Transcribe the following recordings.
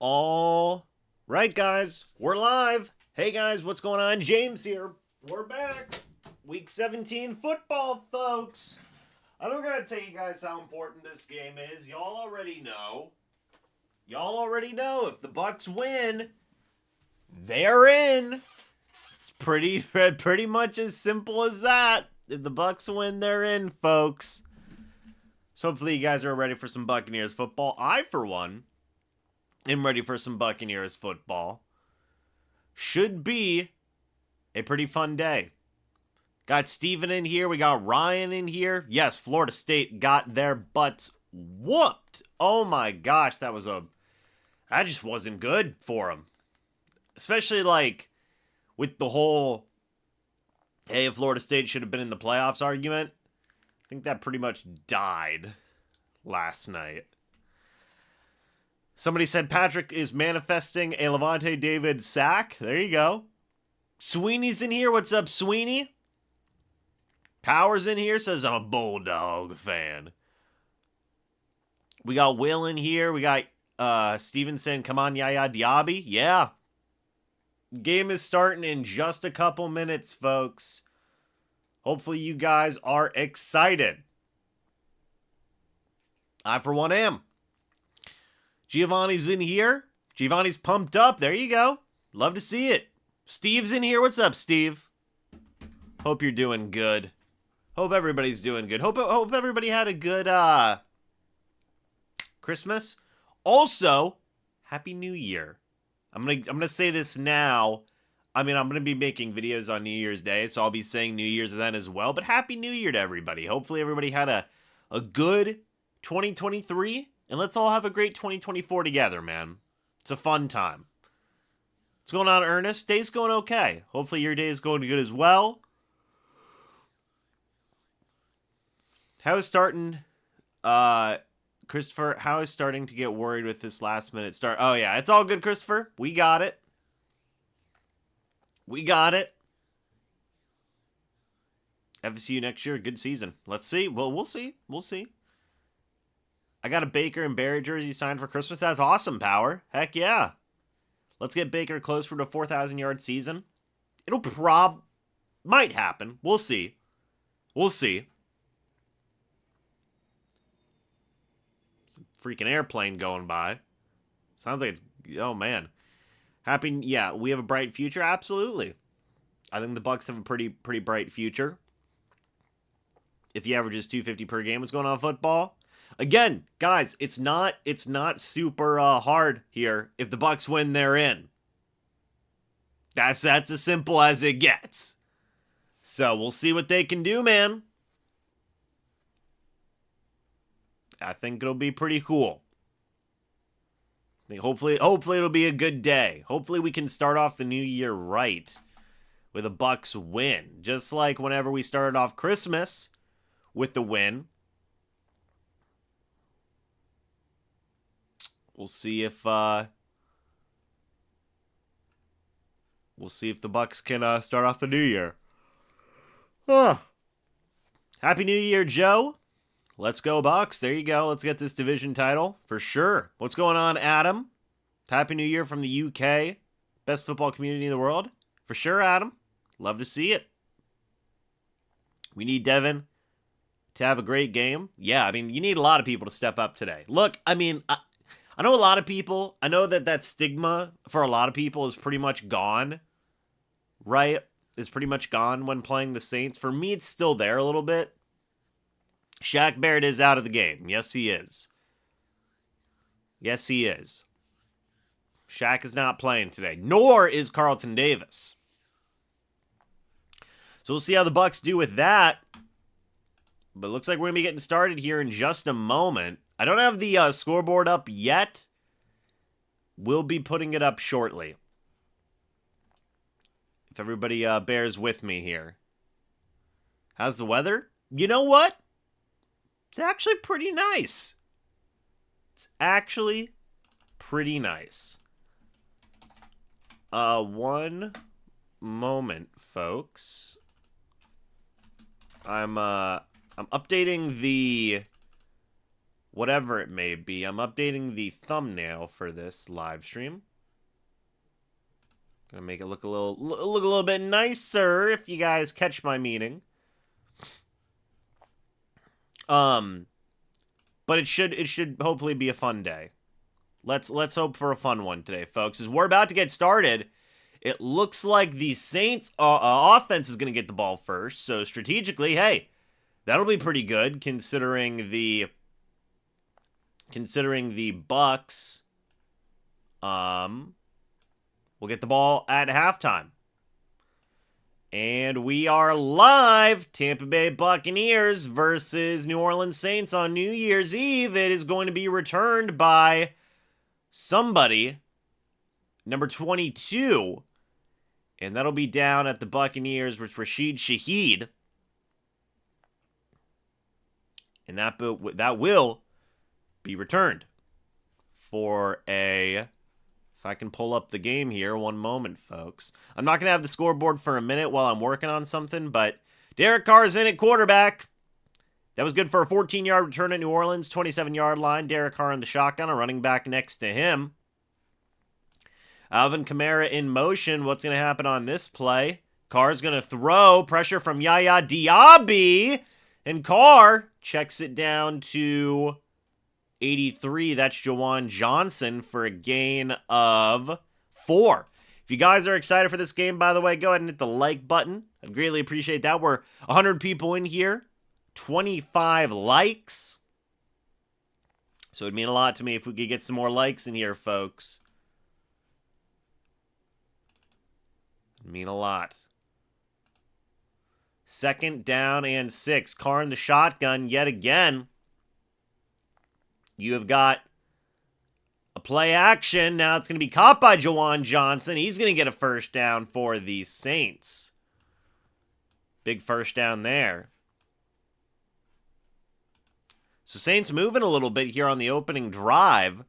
All right, guys, we're live. Hey, guys, what's going on? James here. We're back. Week 17 football, folks. I don't gotta tell you guys how important this game is. Y'all already know. If the Bucs win, they're in. It's pretty much as simple as that. If the Bucs win, they're in, folks. So hopefully you guys are ready for some Buccaneers football. I, for one, am ready for some Buccaneers football. Should be a pretty fun day. Got Steven in here. We got Ryan in here. Yes, Florida State got their butts whooped. Oh my gosh, that just wasn't good for them. Especially like with the whole, hey, Florida State should have been in the playoffs argument. I think that pretty much died last night. Somebody said Patrick is manifesting a Levante David sack. There you go. Sweeney's in here. What's up, Sweeney? Powers in here. Says I'm a Bulldog fan. We got Will in here. We got Stevenson. Come on, Yaya Diaby. Yeah. Game is starting in just a couple minutes, folks. Hopefully you guys are excited. I, for one, am. Giovanni's in here. Giovanni's pumped up. There you go. Love to see it. Steve's in here. What's up, Steve? Hope you're doing good. Hope everybody's doing good. Hope everybody had a good Christmas. Also, Happy New Year. I'm gonna say this now. I mean, I'm gonna be making videos on New Year's Day, so I'll be saying New Year's then as well. But Happy New Year to everybody. Hopefully everybody had a good 2023. And let's all have a great 2024 together, man. It's a fun time. What's going on, Ernest? Day's going okay. Hopefully your day is going good as well. How is starting, Christopher, how is starting to get worried with this last minute start? Oh, yeah, it's all good, Christopher. We got it. We got it. FSU next year, good season. Let's see. Well, we'll see. We'll see. I got a Baker and Barry jersey signed for Christmas. That's awesome, Power. Heck yeah. Let's get Baker close for the 4,000-yard season. Might happen. We'll see. We'll see. Some freaking airplane going by. Sounds like it's, oh man. Yeah, we have a bright future. Absolutely. I think the Bucs have a pretty bright future. If he averages 250 per game, what's going on football? Again, guys, it's not super hard here. If the Bucs win, they're in. That's as simple as it gets. So we'll see what they can do, man. I think it'll be pretty cool. I think hopefully it'll be a good day. Hopefully we can start off the new year right with a Bucs win, just like whenever we started off Christmas with the win. We'll see if the Bucs can start off the new year. Happy New Year, Joe. Let's go, Bucs. There you go. Let's get this division title for sure. What's going on, Adam? Happy New Year from the UK. Best football community in the world. For sure, Adam. Love to see it. We need Devin to have a great game. Yeah, I mean, you need a lot of people to step up today. Look, I mean, I know a lot of people, I know that stigma for a lot of people is pretty much gone, right? Is pretty much gone when playing the Saints. For me, it's still there a little bit. Shaq Barrett is out of the game. Yes, he is. Yes, he is. Shaq is not playing today, nor is Carlton Davis. So we'll see how the Bucs do with that. But it looks like we're going to be getting started here in just a moment. I don't have the scoreboard up yet. We'll be putting it up shortly. If everybody bears with me here. How's the weather? You know what? It's actually pretty nice. It's actually pretty nice. One moment, folks. I'm updating the whatever it may be. I'm updating the thumbnail for this live stream. Gonna make it look a little bit nicer, if you guys catch my meaning. But it should hopefully be a fun day. Let's hope for a fun one today, folks. As we're about to get started, it looks like the Saints offense is gonna get the ball first. So strategically, hey, that'll be pretty good considering the Bucs. We'll get the ball at halftime. And we are live. Tampa Bay Buccaneers versus New Orleans Saints on New Year's Eve. It is going to be returned by somebody, number 22. And that'll be down at the Buccaneers with Rashid Shaheed. And that will be returned for a... If I can pull up the game here, one moment, folks. I'm not going to have the scoreboard for a minute while I'm working on something, but Derek Carr's in at quarterback. That was good for a 14-yard return at New Orleans, 27-yard line. Derek Carr in the shotgun, a running back next to him. Alvin Kamara in motion. What's going to happen on this play? Carr's going to throw. Pressure from Yaya Diaby. And Carr checks it down to 83. That's Juwan Johnson for a gain of 4. If you guys are excited for this game, by the way, go ahead and hit the like button. I'd greatly appreciate that. We're 100 people in here, 25 likes. So it'd mean a lot to me if we could get some more likes in here, folks. It'd mean a lot. 2nd down and 6. Carr in the shotgun yet again. You have got a play action. Now it's going to be caught by Juwan Johnson. He's going to get a first down for the Saints. Big first down there. So Saints moving a little bit here on the opening drive.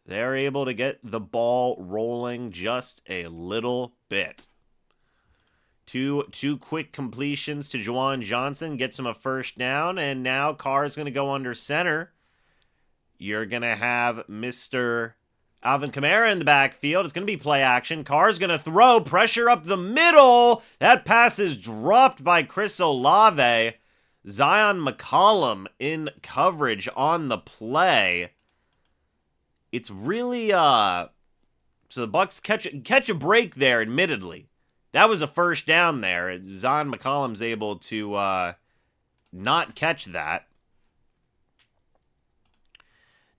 They're able to get the ball rolling just a little bit. Two quick completions to Juwan Johnson, gets him a first down, and now Carr's going to go under center. You're going to have Mr. Alvin Kamara in the backfield. It's going to be play action. Carr's going to throw, pressure up the middle. That pass is dropped by Chris Olave. Zion McCollum in coverage on the play. It's really, so the Bucs catch a break there, admittedly. That was a first down there. Zion McCollum's able to not catch that.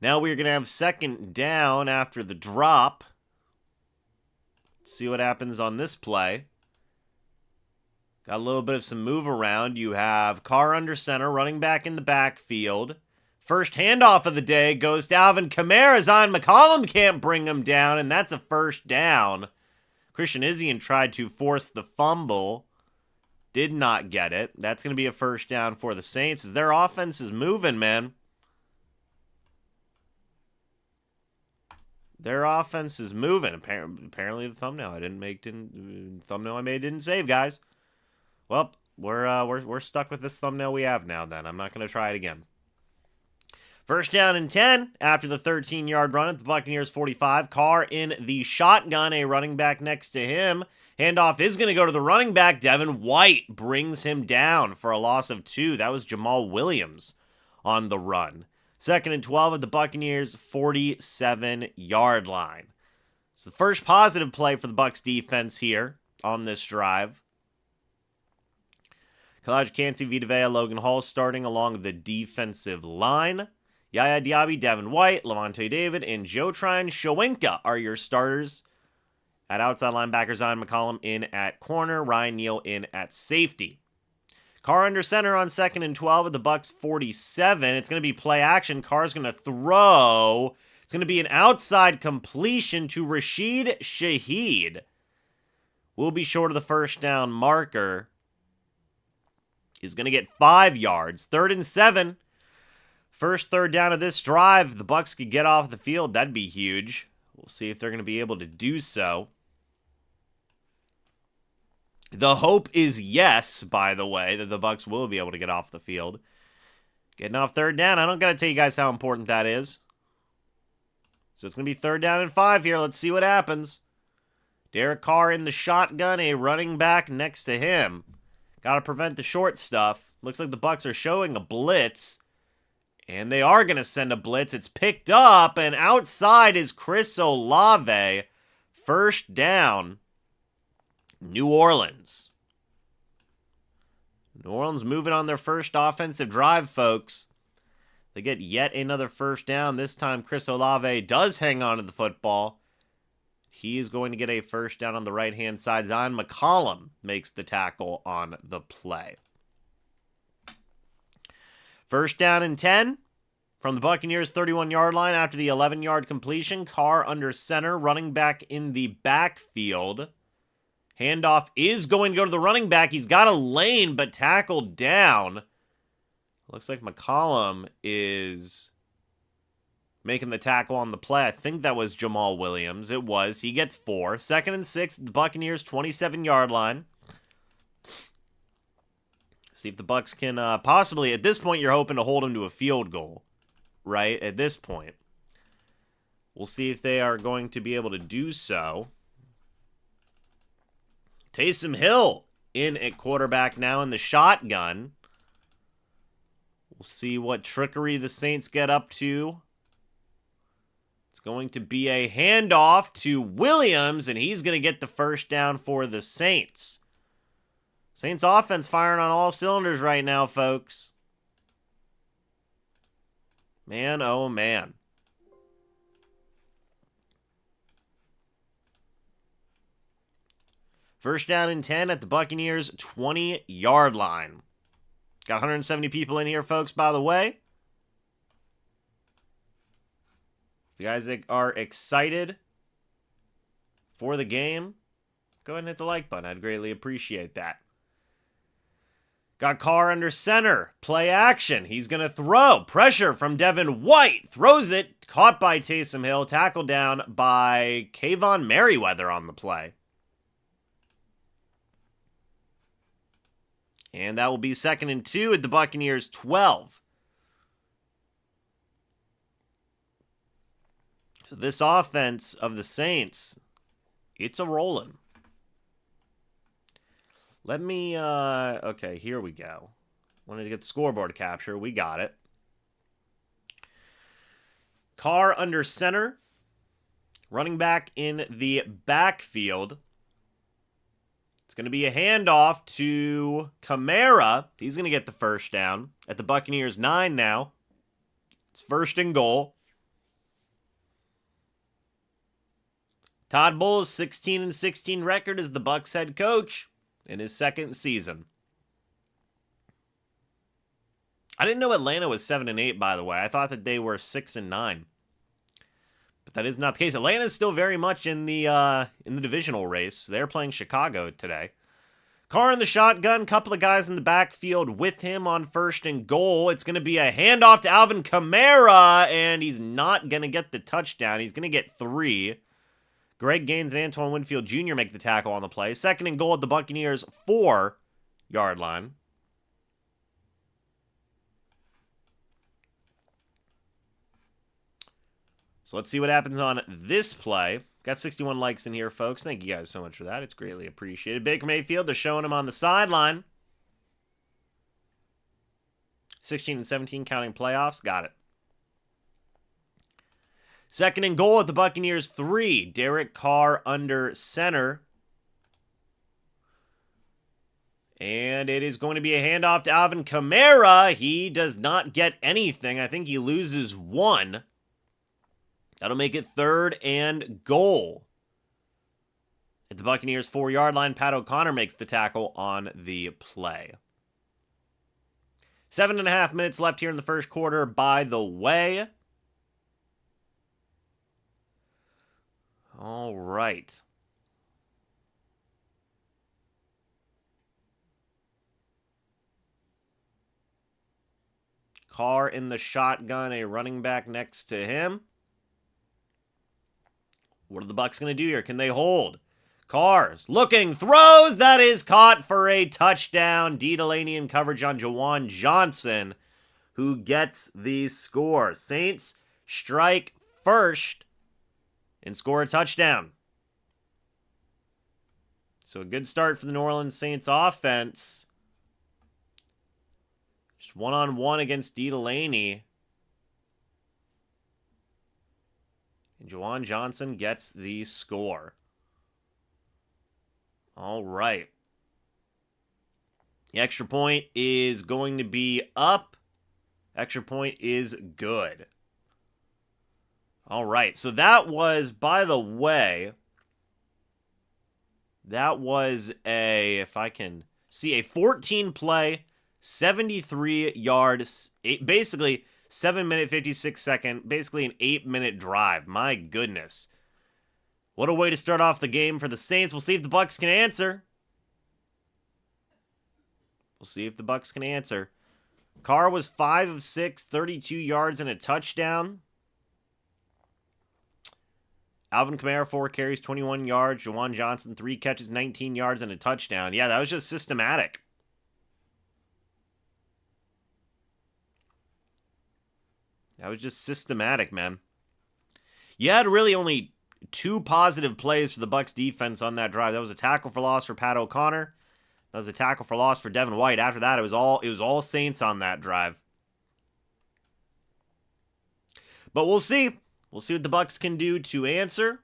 Now we're going to have 2nd down after the drop. Let's see what happens on this play. Got a little bit of some move around. You have Carr under center, running back in the backfield. First handoff of the day goes to Alvin Kamara. Zion McCollum can't bring him down, and that's a first down. Christian Izien tried to force the fumble. Did not get it. That's going to be a first down for the Saints as their offense is moving, man. Their offense is moving. Apparently the thumbnail I didn't save, guys. Well, we're stuck with this thumbnail we have now then. I'm not going to try it again. First down and 10 after the 13-yard run at the Buccaneers 45. Carr in the shotgun, a running back next to him. Handoff is going to go to the running back. Devin White brings him down for a loss of 2. That was Jamal Williams on the run. 2nd and 12 at the Buccaneers 47-yard line. It's the first positive play for the Bucs defense here on this drive. Kalijah Kancey, Vita Vea, Logan Hall starting along the defensive line. Yaya Diaby, Devin White, Lavonte David, and Joe Tryon-Shoyinka are your starters. At outside linebacker, Zion McCollum in at corner. Ryan Neal in at safety. Carr under center on 2nd and 12 at the Bucs 47. It's going to be play action. Carr's going to throw. It's going to be an outside completion to Rashid Shaheed. Will be short of the first down marker. He's going to get 5 yards. 3rd and 7. First 3rd down of this drive. The Bucs could get off the field. That'd be huge. We'll see if they're going to be able to do so. The hope is yes, by the way, that the Bucs will be able to get off the field. Getting off third down. I don't got to tell you guys how important that is. So it's going to be 3rd down and 5 here. Let's see what happens. Derek Carr in the shotgun, a running back next to him. Got to prevent the short stuff. Looks like the Bucs are showing a blitz. And they are going to send a blitz. It's picked up, and outside is Chris Olave. 1st down, New Orleans. New Orleans moving on their first offensive drive, folks. They get yet another 1st down. This time, Chris Olave does hang on to the football. He is going to get a 1st down on the right-hand side. Zion McCollum makes the tackle on the play. 1st down and 10 from the Buccaneers' 31-yard line after the 11-yard completion. Carr under center, running back in the backfield. Handoff is going to go to the running back. He's got a lane, but tackled down. Looks like McCollum is making the tackle on the play. I think that was Jamal Williams. It was. He gets 4. 2nd and 6, the Buccaneers' 27-yard line. See if the Bucs can possibly, at this point, you're hoping to hold him to a field goal, right? At this point. We'll see if they are going to be able to do so. Taysom Hill in at quarterback now in the shotgun. We'll see what trickery the Saints get up to. It's going to be a handoff to Williams, and he's going to get the 1st down for the Saints. Saints offense firing on all cylinders right now, folks. Man, oh man. First down and 10 at the Buccaneers' 20-yard line. Got 170 people in here, folks, by the way. If you guys are excited for the game, go ahead and hit the like button. I'd greatly appreciate that. Got Carr under center. Play action. He's going to throw. Pressure from Devin White. Throws it. Caught by Taysom Hill. Tackled down by Kayvon Merriweather on the play. And that will be 2nd and 2 at the Buccaneers' 12. So this offense of the Saints, it's a rolling. Let me, okay, here we go. Wanted to get the scoreboard capture. We got it. Carr under center. Running back in the backfield. It's going to be a handoff to Kamara. He's going to get the 1st down at the Buccaneers' 9 now. It's 1st and goal. Todd Bowles' 16-16 record as the Bucs head coach in his 2nd season. I didn't know Atlanta was 7-8, by the way. I thought that they were 6-9. But that is not the case. Atlanta is still very much in the divisional race. They're playing Chicago today. Carr in the shotgun, couple of guys in the backfield with him on 1st and goal. It's going to be a handoff to Alvin Kamara, and he's not going to get the touchdown. He's going to get 3. Greg Gaines and Antoine Winfield Jr. make the tackle on the play. 2nd and goal at the Buccaneers' 4-yard line. So let's see what happens on this play. Got 61 likes in here, folks. Thank you guys so much for that. It's greatly appreciated. Baker Mayfield, they're showing him on the sideline. 16-17 counting playoffs. Got it. 2nd and goal at the Buccaneers' 3. Derek Carr under center. And it is going to be a handoff to Alvin Kamara. He does not get anything. I think he loses 1. That'll make it 3rd and goal. At the Buccaneers' 4-yard line, Pat O'Connor makes the tackle on the play. 7.5 minutes left here in the first quarter, by the way. All right. Carr in the shotgun, a running back next to him. What are the Bucs going to do here? Can they hold? Carr's looking, throws, that is caught for a touchdown. D. Delaney in coverage on Juwan Johnson, who gets the score. Saints strike first and score a touchdown. So a good start for the New Orleans Saints offense. Just one-on-one against D. Delaney. And Juwan Johnson gets the score. All right. The extra point is going to be up. Extra point is good. All right. So that was, by the way, that was if I can see, a 14-play, 73-yard, basically 7-minute, 56-second, basically an 8-minute drive. My goodness. What a way to start off the game for the Saints. We'll see if the Bucs can answer. We'll see if the Bucs can answer. Carr was 5 of 6, 32 yards and a touchdown. Alvin Kamara, 4 carries, 21 yards. Juwan Johnson, 3 catches, 19 yards and a touchdown. Yeah, that was just systematic. That was just systematic, man. You had really only 2 positive plays for the Bucs defense on that drive. That was a tackle for loss for Pat O'Connor. That was a tackle for loss for Devin White. After that, it was all Saints on that drive. But we'll see. We'll see what the Bucs can do to answer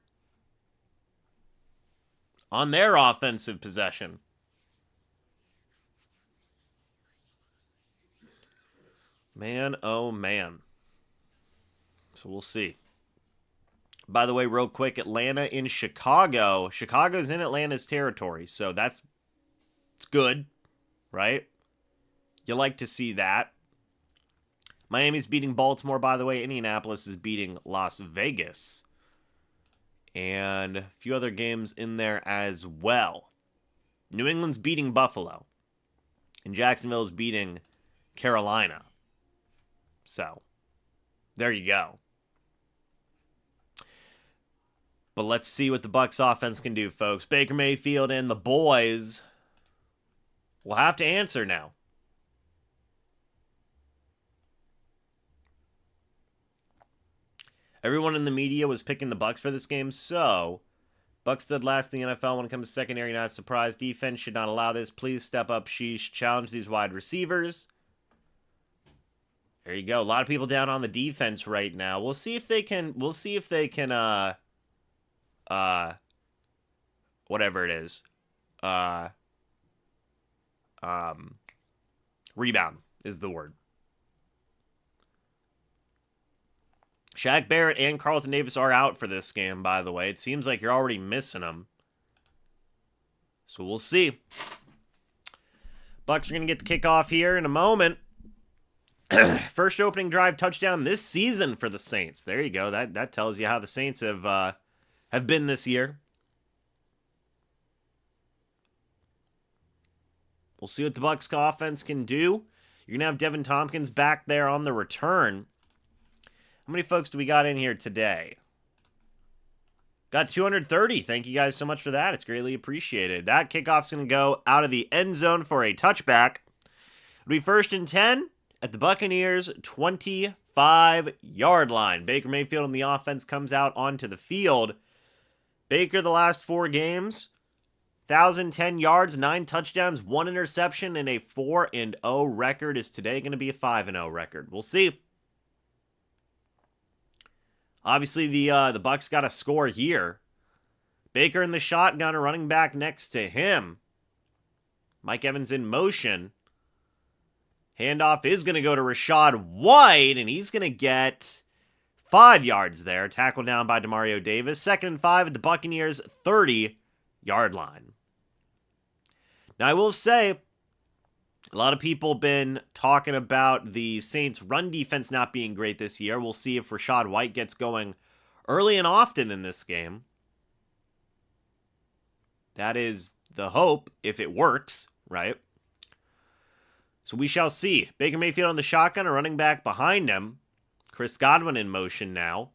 on their offensive possession. Man, oh man. So we'll see. By the way, real quick, Atlanta in Chicago. Chicago's in Atlanta's territory, so it's good, right? You like to see that. Miami's beating Baltimore, by the way. Indianapolis is beating Las Vegas. And a few other games in there as well. New England's beating Buffalo. And Jacksonville's beating Carolina. So, there you go. But let's see what the Bucs offense can do, folks. Baker Mayfield and the boys will have to answer now. Everyone in the media was picking the Bucs for this game, so Bucs stood last in the NFL when it comes to secondary. Not surprised. Defense should not allow this. Please step up. Sheesh. Challenge these wide receivers. There you go. A lot of people down on the defense right now. We'll see if they can. Whatever it is. Rebound is the word. Shaq Barrett and Carlton Davis are out for this game, by the way. It seems like you're already missing them. So we'll see. Bucs are going to get the kickoff here in a moment. First opening drive touchdown this season for the Saints. There you go. That tells you how the Saints have been this year. We'll see what the Bucs offense can do. You're going to have Devin Tompkins back there on the return. How many folks do we got in here today? Got 230. Thank you guys so much for that. It's greatly appreciated. That kickoff's going to go out of the end zone for a touchback. It'll be 1st and 10 at the Buccaneers' 25-yard line. Baker Mayfield and the offense comes out onto the field. Baker, the last 4 games, 1,010 yards, 9 touchdowns, 1 interception, and a 4-0 record. Is today going to be a 5-0 record? We'll see. Obviously, the Bucs got a score here. Baker in the shotgun, a running back next to him. Mike Evans in motion. Handoff is going to go to Rashad White, and he's going to get 5 yards there. Tackled down by Demario Davis. 2nd and 5 at the Buccaneers' 30-yard line. Now, I will say, a lot of people have been talking about the Saints' run defense not being great this year. We'll see if Rashad White gets going early and often in this game. That is the hope, if it works, right? So we shall see. Baker Mayfield on the shotgun, a running back behind him. Chris Godwin in motion now.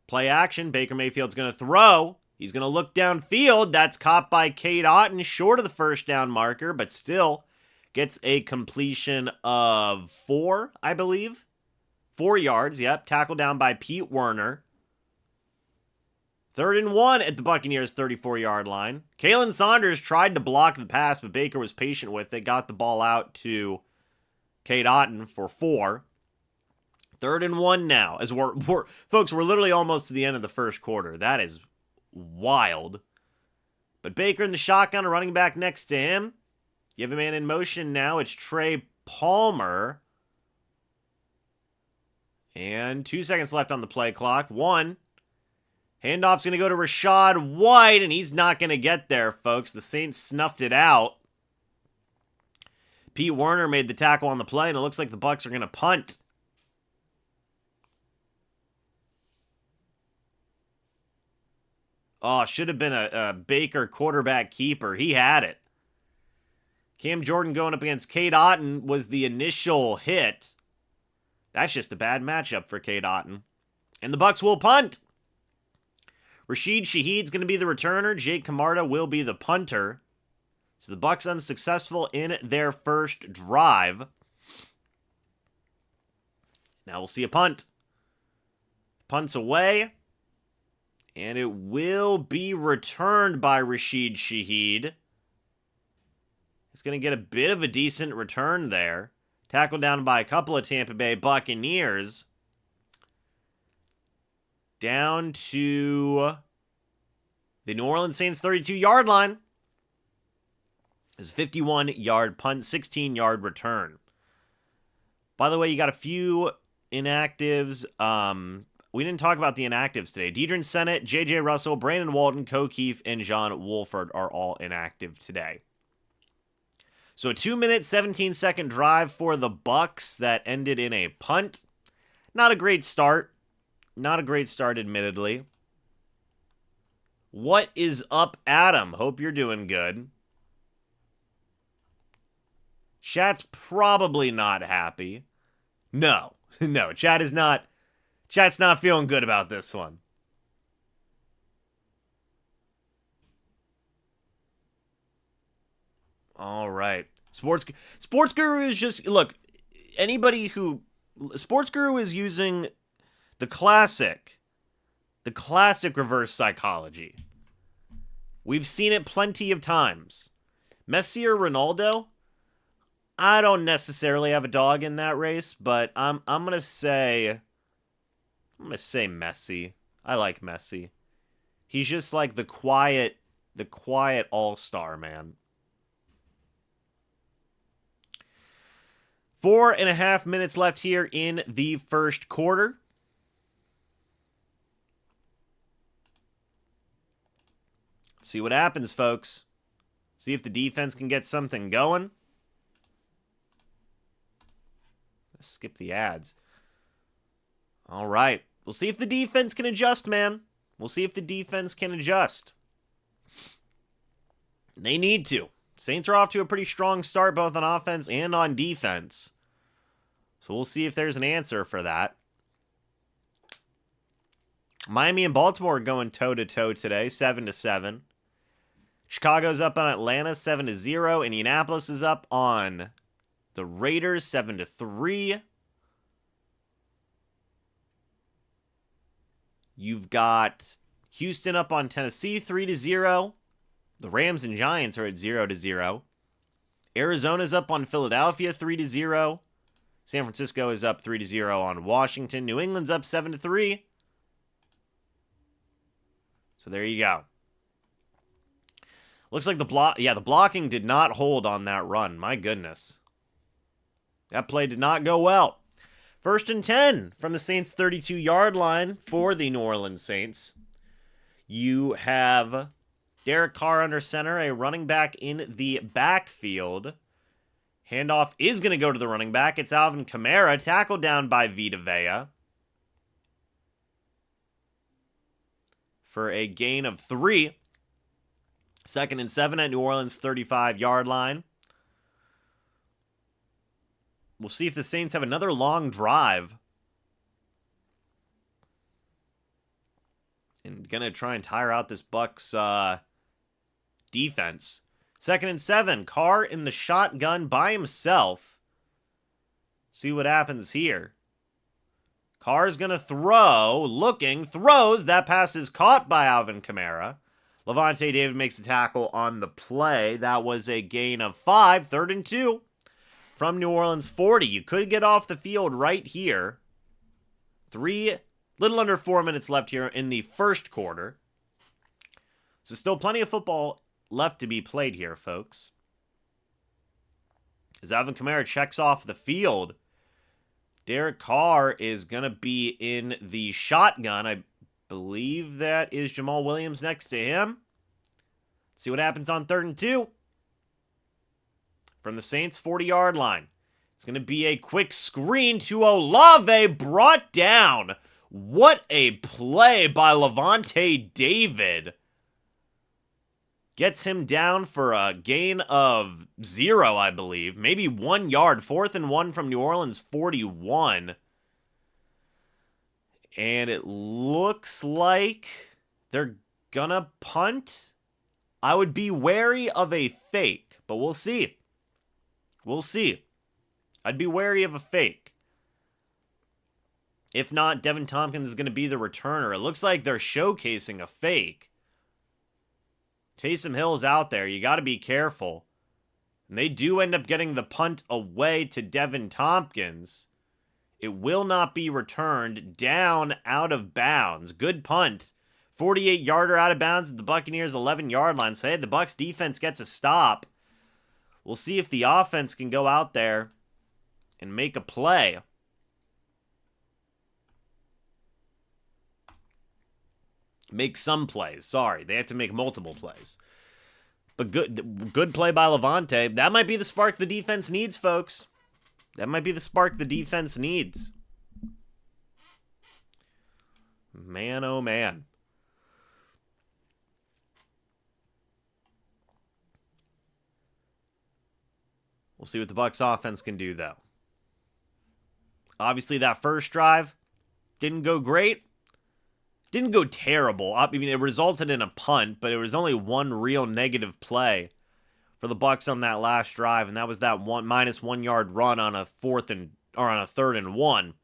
Play action. Baker Mayfield's going to throw. He's going to look downfield. That's caught by Cade Otton, short of the first down marker, but still gets a completion of 4, I believe. 4 yards, yep. Tackled down by Pete Werner. 3rd and 1 at the Buccaneers' 34-yard line. Kalen Saunders tried to block the pass, but Baker was patient with it. Got the ball out to Cade Otton for 4. 3rd and 1 now. As folks, we're literally almost to the end of the first quarter. That is wild. But Baker in the shotgun, a running back next to him. You have a man in motion now. It's Trey Palmer. And 2 seconds left on the play clock. 1. Handoff's going to go to Rachaad White, and he's not going to get there, folks. The Saints snuffed it out. Pete Werner made the tackle on the play, and it looks like the Bucs are going to punt. Oh, should have been a Baker quarterback keeper. He had it. Cam Jordan going up against Cade Otton was the initial hit. That's just a bad matchup for Cade Otton. And the Bucs will punt. Rashid Shaheed's going to be the returner. Jake Camarda will be the punter. So the Bucs unsuccessful in their first drive. Now we'll see a punt. Punt's away. And it will be returned by Rashid Shaheed. It's going to get a bit of a decent return there. Tackled down by a couple of Tampa Bay Buccaneers. Down to the New Orleans Saints 32-yard line. It's a 51-yard punt, 16-yard return. By the way, you got a few inactives. We didn't talk about the inactives today. Deidre Sennett, J.J. Russell, Brandon Walton, O'Keefe, and John Wolford are all inactive today. So a 2-minute, 17-second drive for the Bucs that ended in a punt. Not a great start. Not a great start, admittedly. What is up, Adam? Hope you're doing good. Chat's probably not happy. No. No, Chat's not feeling good about this one. All right. Sports Guru is just, look, anybody who, Sports Guru is using the classic reverse psychology. We've seen it plenty of times. Messi or Ronaldo, I don't necessarily have a dog in that race, but I'm gonna say Messi. I like Messi. He's just like the quiet all-star, man. 4.5 minutes left here in the first quarter. See what happens, folks. See if the defense can get something going. Let's skip the ads. All right. We'll see if the defense can adjust, man. We'll see if the defense can adjust. They need to. Saints are off to a pretty strong start, both on offense and on defense. So we'll see if there's an answer for that. Miami and Baltimore are going toe-to-toe today, 7-7. Chicago's up on Atlanta, 7-0. Indianapolis is up on the Raiders, 7-3. You've got Houston up on Tennessee, 3-0. The Rams and Giants are at 0-0. Arizona's up on Philadelphia, 3-0. San Francisco is up 3-0 on Washington. New England's up 7-3. So there you go. Looks like the blocking did not hold on that run. My goodness. That play did not go well. 1st and 10 from the Saints' 32-yard line for the New Orleans Saints. You have Derek Carr under center, a running back in the backfield. Handoff is going to go to the running back. It's Alvin Kamara, tackled down by Vita Vea for a gain of 3. 2nd and 7 at New Orleans' 35-yard line. We'll see if the Saints have another long drive. and going to try and tire out this Bucs defense. 2nd and 7. Carr in the shotgun by himself. See what happens here. Carr's going to throw. Looking. Throws. That pass is caught by Alvin Kamara. Levante David makes the tackle on the play. That was a gain of 5. 3rd and 2 from New Orleans 40. You could get off the field right here. Little under 4 minutes left here in the first quarter. So still plenty of football left to be played here, folks. As Alvin Kamara checks off the field, Derek Carr is going to be in the shotgun. I believe that is Jamal Williams next to him. Let's see what happens on 3rd and 2. From the Saints' 40-yard line. It's going to be a quick screen to Olave, brought down. What a play by Levante David. Gets him down for a gain of 0, I believe. Maybe 1 yard. 4th and 1 from New Orleans 41. And it looks like they're gonna punt. I would be wary of a fake, but we'll see. We'll see. I'd be wary of a fake. If not, Devin Tompkins is going to be the returner. It looks like they're showcasing a fake. Taysom Hill's out there. You got to be careful. And they do end up getting the punt away to Devin Tompkins. It will not be returned. Down, out of bounds. Good punt. 48-yarder out of bounds at the Buccaneers' 11-yard line. So, hey, the Bucs defense gets a stop. We'll see if the offense can go out there and make a play. Make some plays. Sorry, they have to make multiple plays. But good play by Levante. That might be the spark the defense needs, folks. That might be the spark the defense needs. Man, oh man. We'll see what the Bucs offense can do, though. Obviously, that first drive didn't go great. Didn't go terrible. I mean, it resulted in a punt, but it was only one real negative play for the Bucs on that last drive, and that was that -1 yard run on a 3rd and 1.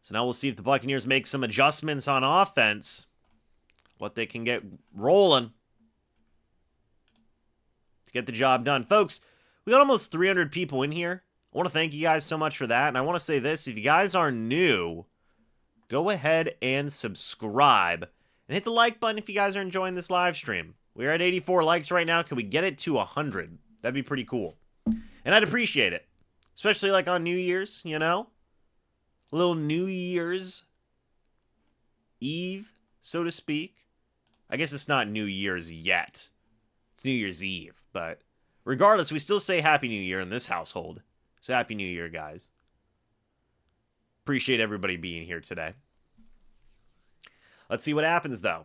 So now we'll see if the Buccaneers make some adjustments on offense, what they can get rolling to get the job done. Folks, we got almost 300 people in here. I want to thank you guys so much for that, and I want to say this. If you guys are new, go ahead and subscribe and hit the like button if you guys are enjoying this live stream. We're at 84 likes right now. Can we get it to 100? That'd be pretty cool. And I'd appreciate it. Especially like on New Year's, you know? A little New Year's Eve, so to speak. I guess it's not New Year's yet. It's New Year's Eve. But regardless, we still say Happy New Year in this household. So Happy New Year, guys. Appreciate everybody being here today. Let's see what happens, though.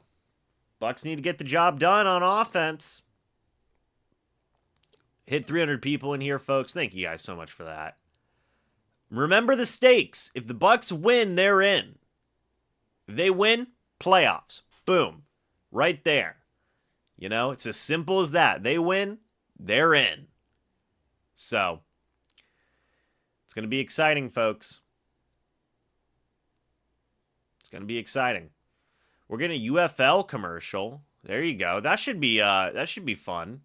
Bucs need to get the job done on offense. Hit 300 people in here, folks. Thank you guys so much for that. Remember the stakes. If the Bucs win, they're in. If they win, playoffs. Boom. Right there. You know, it's as simple as that. They win, they're in. So, it's going to be exciting, folks. Going to be exciting. We're getting a UFL commercial. There you go. That should be fun.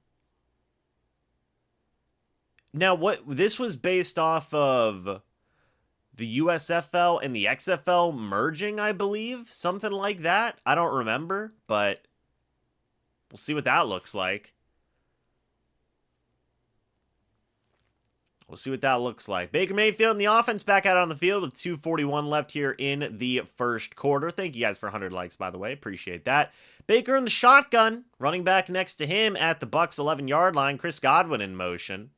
Now, what this was based off of the USFL and the XFL merging, I believe, something like that. I don't remember, but we'll see what that looks like. We'll see what that looks like. Baker Mayfield and the offense back out on the field with 2:41 left here in the first quarter. Thank you guys for 100 likes, by the way. Appreciate that. Baker in the shotgun. Running back next to him at the Bucs 11-yard line. Chris Godwin in motion.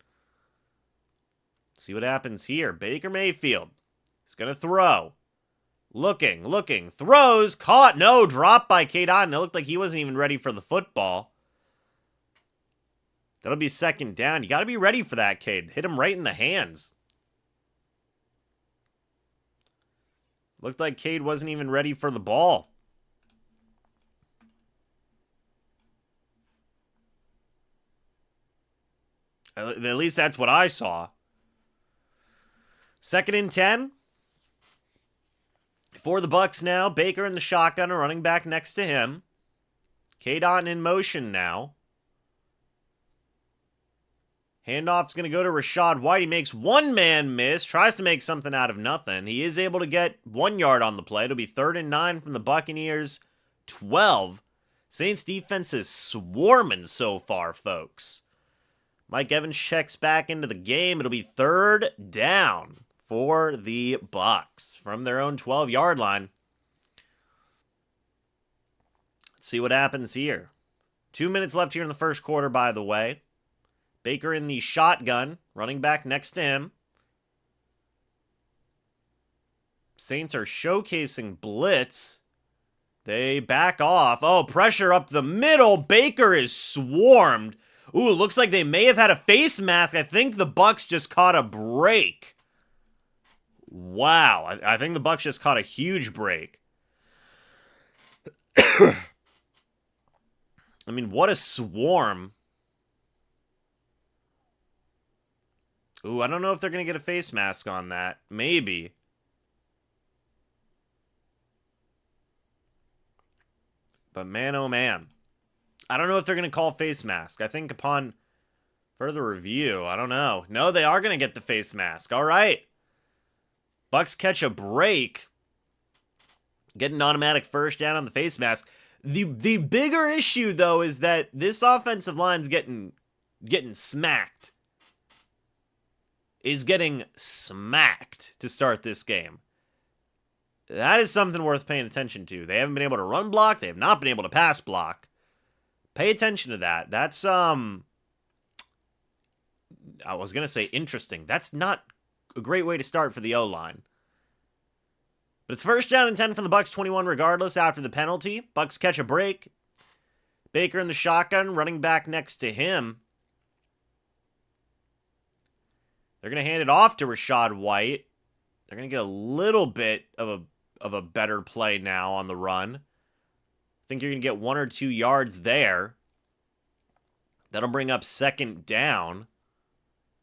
Let's see what happens here. Baker Mayfield is going to throw. Looking. Throws. Caught. No. Dropped by Cade Otton. It looked like he wasn't even ready for the football. That'll be 2nd down. You got to be ready for that, Cade. Hit him right in the hands. Looked like Cade wasn't even ready for the ball. At least that's what I saw. 2nd and 10. For the Bucs now. Baker in the shotgun, a running back next to him. Cade Otton in motion now. Handoff's going to go to Rachaad White. He makes one man miss. Tries to make something out of nothing. He is able to get 1 yard on the play. It'll be 3rd and 9 from the Buccaneers. 12. Saints defense is swarming so far, folks. Mike Evans checks back into the game. It'll be 3rd down for the Bucs from their own 12-yard line. Let's see what happens here. 2 minutes left here in the first quarter, by the way. Baker in the shotgun, running back next to him. Saints are showcasing blitz. They back off. Oh, pressure up the middle. Baker is swarmed. Ooh, looks like they may have had a face mask. I think the Bucs just caught a break. Wow, I think the Bucs just caught a huge break. I mean, what a swarm. Ooh, I don't know if they're going to get a face mask on that. Maybe. But man, oh man. I don't know if they're going to call face mask. I think upon further review, I don't know. No, they are going to get the face mask. All right. Bucs catch a break. Get an automatic first down on the face mask. The bigger issue, though, is that this offensive line's getting smacked. Is getting smacked to start this game. That is something worth paying attention to. They haven't been able to run block. They have not been able to pass block. Pay attention to that. That's, I was going to say interesting. That's not a great way to start for the O-line. But it's 1st down and 10 from the Bucs, 21 regardless after the penalty. Bucs catch a break. Baker in the shotgun, running back next to him. They're going to hand it off to Rachaad White. They're going to get a little bit of a better play now on the run. I think you're going to get 1 or 2 yards there. That'll bring up 2nd down.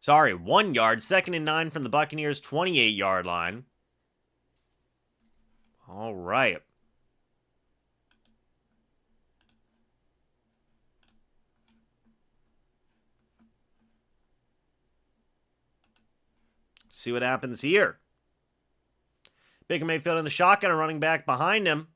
Sorry, 1 yard. 2nd and 9 from the Buccaneers' 28-yard line. All right. See what happens here. Baker Mayfield in the shotgun, a running back behind him.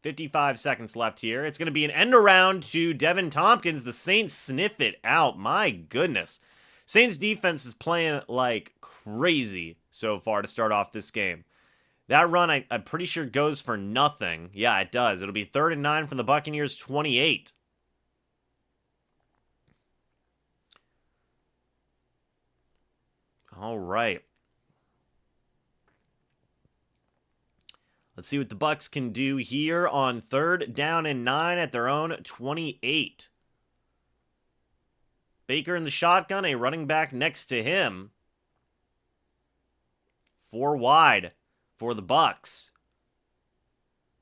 55 seconds left here. It's going to be an end around to Devin Tompkins. The Saints sniff it out. My goodness. Saints defense is playing like crazy so far to start off this game. That run, I'm pretty sure, goes for nothing. Yeah, it does. It'll be 3rd and 9 from the Buccaneers' 28. All right. Let's see what the Bucs can do here on 3rd down and 9 at their own 28. Baker in the shotgun, a running back next to him. 4 wide for the Bucs.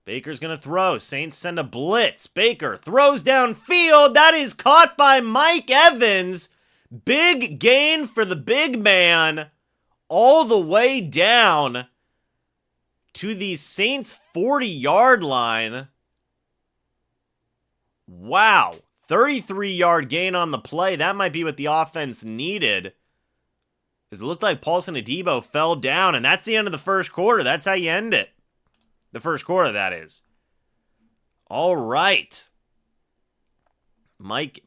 Baker's going to throw. Saints send a blitz. Baker throws downfield. That is caught by Mike Evans. Big gain for the big man. All the way down to the Saints' 40-yard line. Wow. 33-yard gain on the play. That might be what the offense needed. It looked like Paulson Adebo fell down, and that's the end of the first quarter. That's how you end it. The first quarter, that is. All right.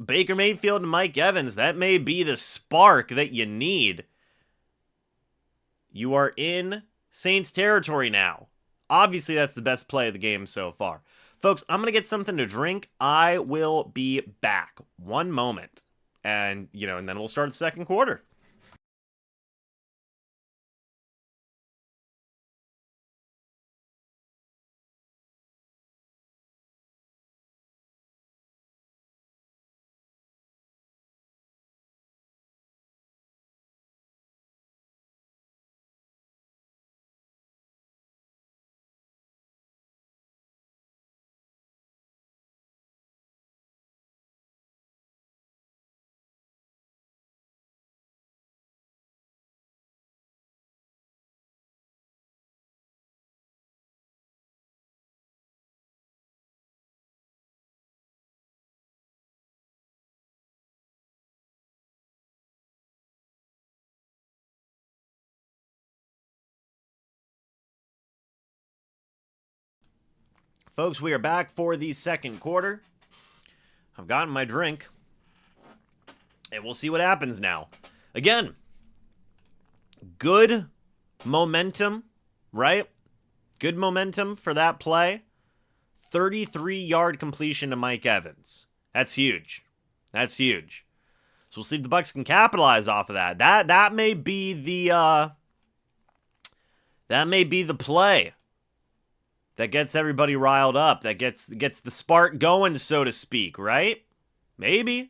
Baker Mayfield and Mike Evans, that may be the spark that you need. You are in Saints territory now. Obviously, that's the best play of the game so far. Folks, I'm going to get something to drink. I will be back. 1 moment. And then we'll start the second quarter. Folks, we are back for the second quarter. I've gotten my drink. And we'll see what happens now. Again, good momentum, right? Good momentum for that play. 33-yard completion to Mike Evans. That's huge. That's huge. So we'll see if the Bucs can capitalize off of that. That may be the play that gets everybody riled up, that gets the spark going, so to speak, right? Maybe.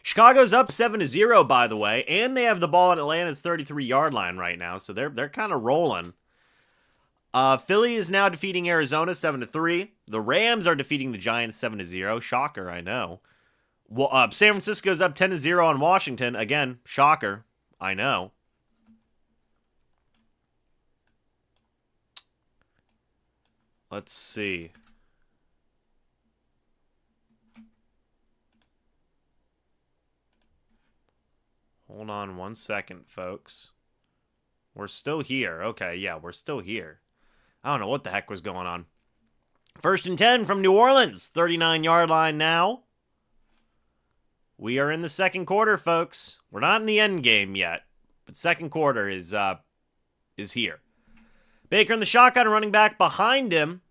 Chicago's up 7-0, by the way, and they have the ball at Atlanta's 33-yard line right now, so they're kind of rolling. Philly is now defeating Arizona 7-3. The Rams are defeating the Giants 7-0. Shocker, I know. Well, San Francisco's up 10-0 on Washington. Again, shocker, I know. Let's see. Hold on 1 second, folks. We're still here. Okay, yeah, we're still here. I don't know what the heck was going on. 1st and 10 from New Orleans. 39-yard line now. We are in the second quarter, folks. We're not in the end game yet, but second quarter is here. Baker in the shotgun, running back behind him.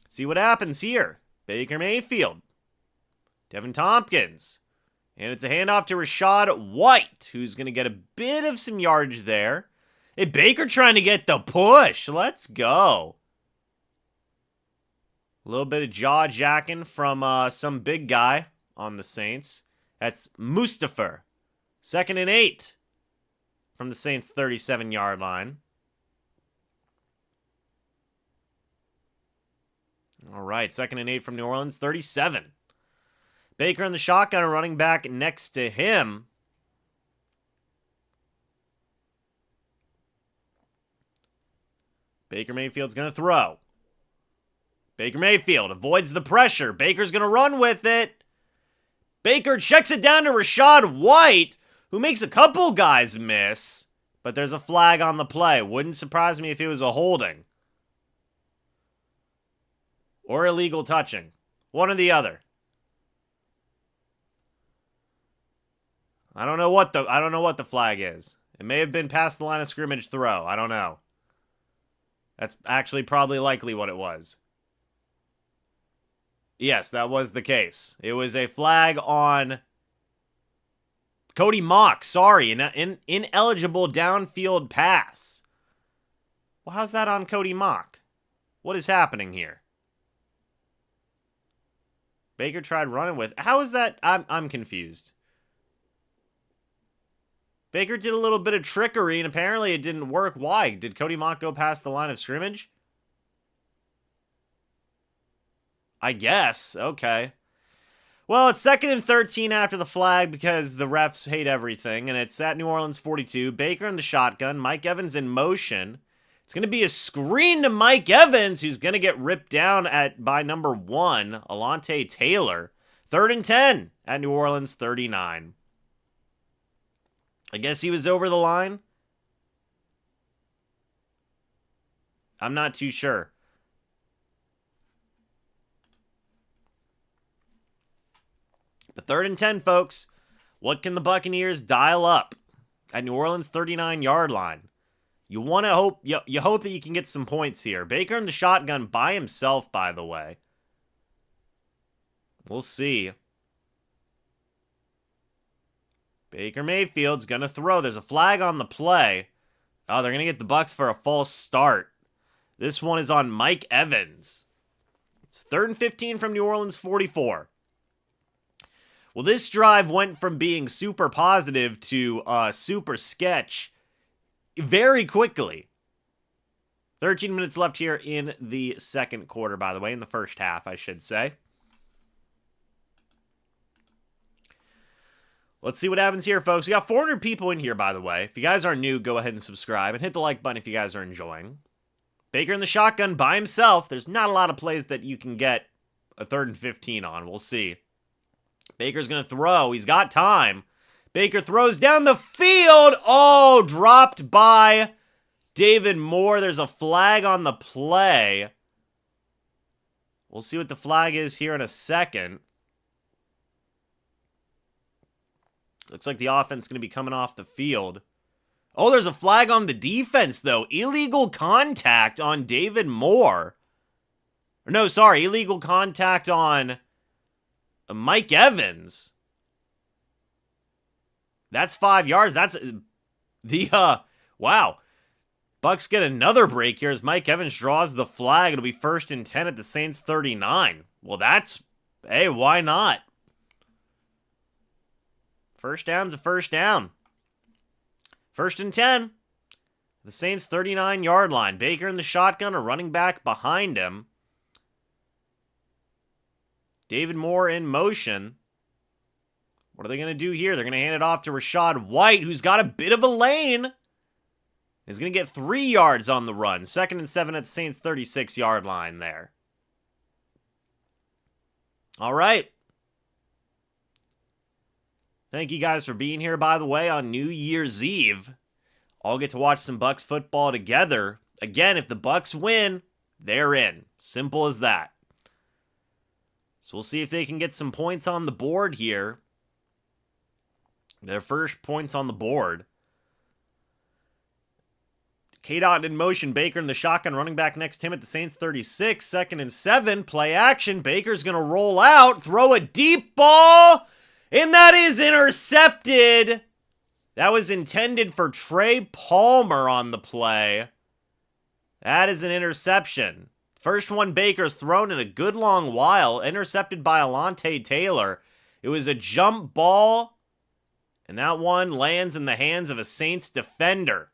Let's see what happens here. Baker Mayfield. Devin Tompkins. And it's a handoff to Rachaad White, who's going to get a bit of some yardage there. Hey, Baker trying to get the push. Let's go. A little bit of jaw jacking from some big guy on the Saints. That's Mustafa. 2nd and 8 from the Saints' 37-yard line. All right, 2nd and 8 from New Orleans, 37. Baker in the shotgun, a running back next to him. Baker Mayfield's going to throw. Baker Mayfield avoids the pressure. Baker's going to run with it. Baker checks it down to Rachaad White, who makes a couple guys miss. But there's a flag on the play. Wouldn't surprise me if it was a holding. Or illegal touching. One or the other. I don't know what the flag is. It may have been past the line of scrimmage throw. I don't know. That's actually probably likely what it was. Yes, that was the case. It was a flag on Cody Mock. Sorry, an ineligible downfield pass. Well, how's that on Cody Mock? What is happening here? Baker tried running with. How is that? I'm confused. Baker did a little bit of trickery, and apparently it didn't work. Why? Did Cody Mock go past the line of scrimmage? I guess. Okay. Well, it's 2nd and 13 after the flag because the refs hate everything, and it's at New Orleans 42. Baker in the shotgun. Mike Evans in motion. It's going to be a screen to Mike Evans, who's going to get ripped down by number 1, Alontae Taylor. 3rd and 10 at New Orleans 39. I guess he was over the line. I'm not too sure. But 3rd and 10, folks. What can the Buccaneers dial up at New Orleans' 39-yard line? You want to hope you hope that you can get some points here. Baker in the shotgun by himself, by the way. We'll see. Baker Mayfield's going to throw. There's a flag on the play. Oh, they're going to get the Bucs for a false start. This one is on Mike Evans. It's 3rd and 15 from New Orleans 44. Well, this drive went from being super positive to super sketch very quickly. 13 minutes left here in the second quarter, by the way, in the first half, I should say. Let's see what happens here, folks. We got 400 people in here, by the way. If you guys are new, go ahead and subscribe and hit the like button if you guys are enjoying. Baker in the shotgun by himself. There's not a lot of plays that you can get a 3rd and 15 on. We'll see. Baker's going to throw. He's got time. Baker throws down the field. Oh, dropped by David Moore, there's a flag on the play. We'll see what the flag is here in a second. Looks like the offense is going to be coming off the field. Oh, there's a flag on the defense, though. Illegal contact on David Moore. No, sorry. Illegal contact on Mike Evans. That's 5 yards. That's the, wow. Bucs get another break here as Mike Evans draws the flag. It'll be 1st and 10 at the Saints 39. Well, hey, why not? First down's a first down. 1st and 10. The Saints 39-yard line. Baker in the shotgun, a running back behind him. David Moore in motion. What are they going to do here? They're going to hand it off to Rachaad White, who's got a bit of a lane. He's going to get 3 yards on the run. 2nd and 7 at the Saints 36-yard line there. All right. Thank you guys for being here, by the way, on New Year's Eve. I'll get to watch some Bucs football together. Again, if the Bucs win, they're in. Simple as that. So we'll see if they can get some points on the board here. Their first points on the board. K-Dot in motion. Baker in the shotgun. Running back next to him at the Saints 36. 2nd and 7. Play action. Baker's going to roll out. Throw a deep ball. And that is intercepted. That was intended for Trey Palmer on the play. That is an interception. First one Baker's thrown in a good long while. Intercepted by Alontae Taylor. It was a jump ball. And that one lands in the hands of a Saints defender.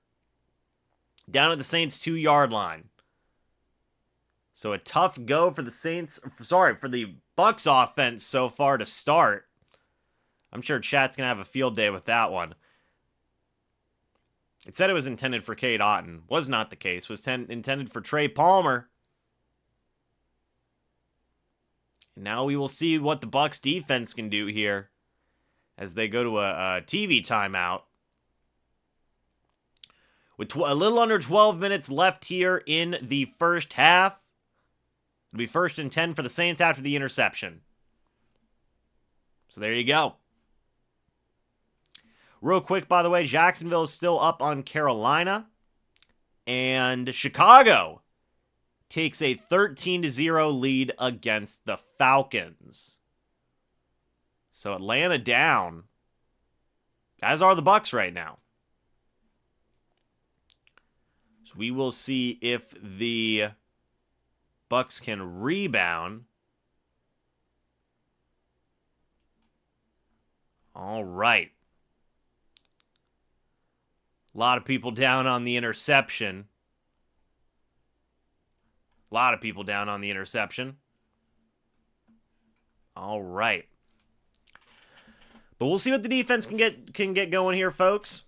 Down at the Saints 2-yard line. So a tough go for the Saints. Sorry, for the Bucs offense so far to start. I'm sure chat's going to have a field day with that one. It said it was intended for Cade Otton. Was not the case. Was intended for Trey Palmer. And now we will see what the Bucs defense can do here as they go to a TV timeout. With a little under 12 minutes left here in the first half. It'll be 1st and 10 for the Saints after the interception. So there you go. Real quick, by the way, Jacksonville is still up on Carolina. And Chicago takes a 13-0 lead against the Falcons. So Atlanta down, as are the Bucs right now. So we will see if the Bucs can rebound. All right. A lot of people down on the interception. A lot of people down on the interception. All right. But we'll see what the defense can get going here, folks.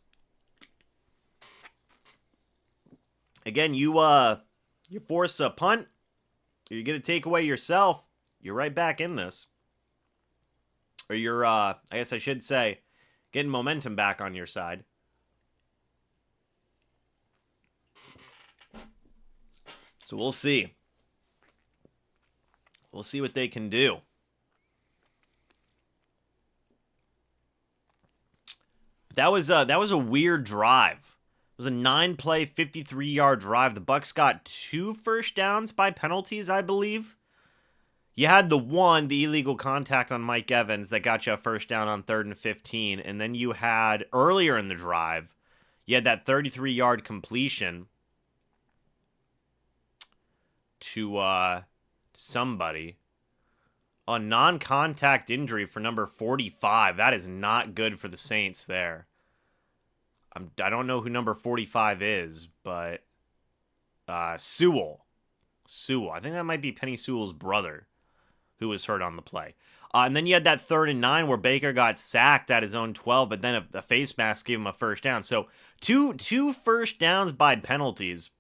Again, you force a punt, you get a takeaway yourself, you're right back in this. Or you're, I guess I should say, getting momentum back on your side. So we'll see. We'll see what they can do. That was a weird drive. It was a 9-play, 53-yard drive. The Bucs got 2 first downs by penalties, I believe. You had the illegal contact on Mike Evans that got you a first down on 3rd and 15. And then you had, earlier in the drive, you had that 33-yard completion to somebody. A non-contact injury for number 45. That is not good for the Saints there. I don't know who number 45 is, but Sewell. I think that might be Penny Sewell's brother who was hurt on the play. And then you had that 3rd and 9 where Baker got sacked at his own 12, but then a face mask gave him a first down. So two first downs by penalties,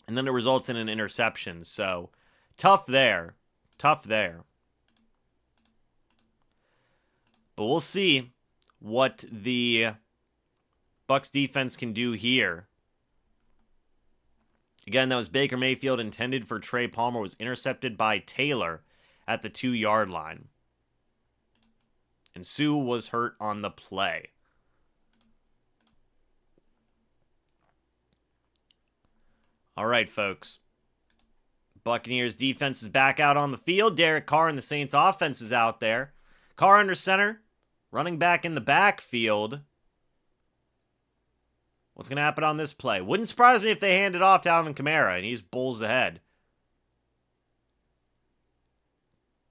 and then it results in an interception. So tough there. Tough there. But we'll see what the Bucs defense can do here. Again, that was Baker Mayfield, intended for Trey Palmer, was intercepted by Taylor at the 2-yard line. And Sue was hurt on the play. All right, folks. Buccaneers defense is back out on the field. Derek Carr and the Saints offense is out there. Carr under center. Running back in the backfield. What's going to happen on this play? Wouldn't surprise me if they hand it off to Alvin Kamara and he's bowls ahead.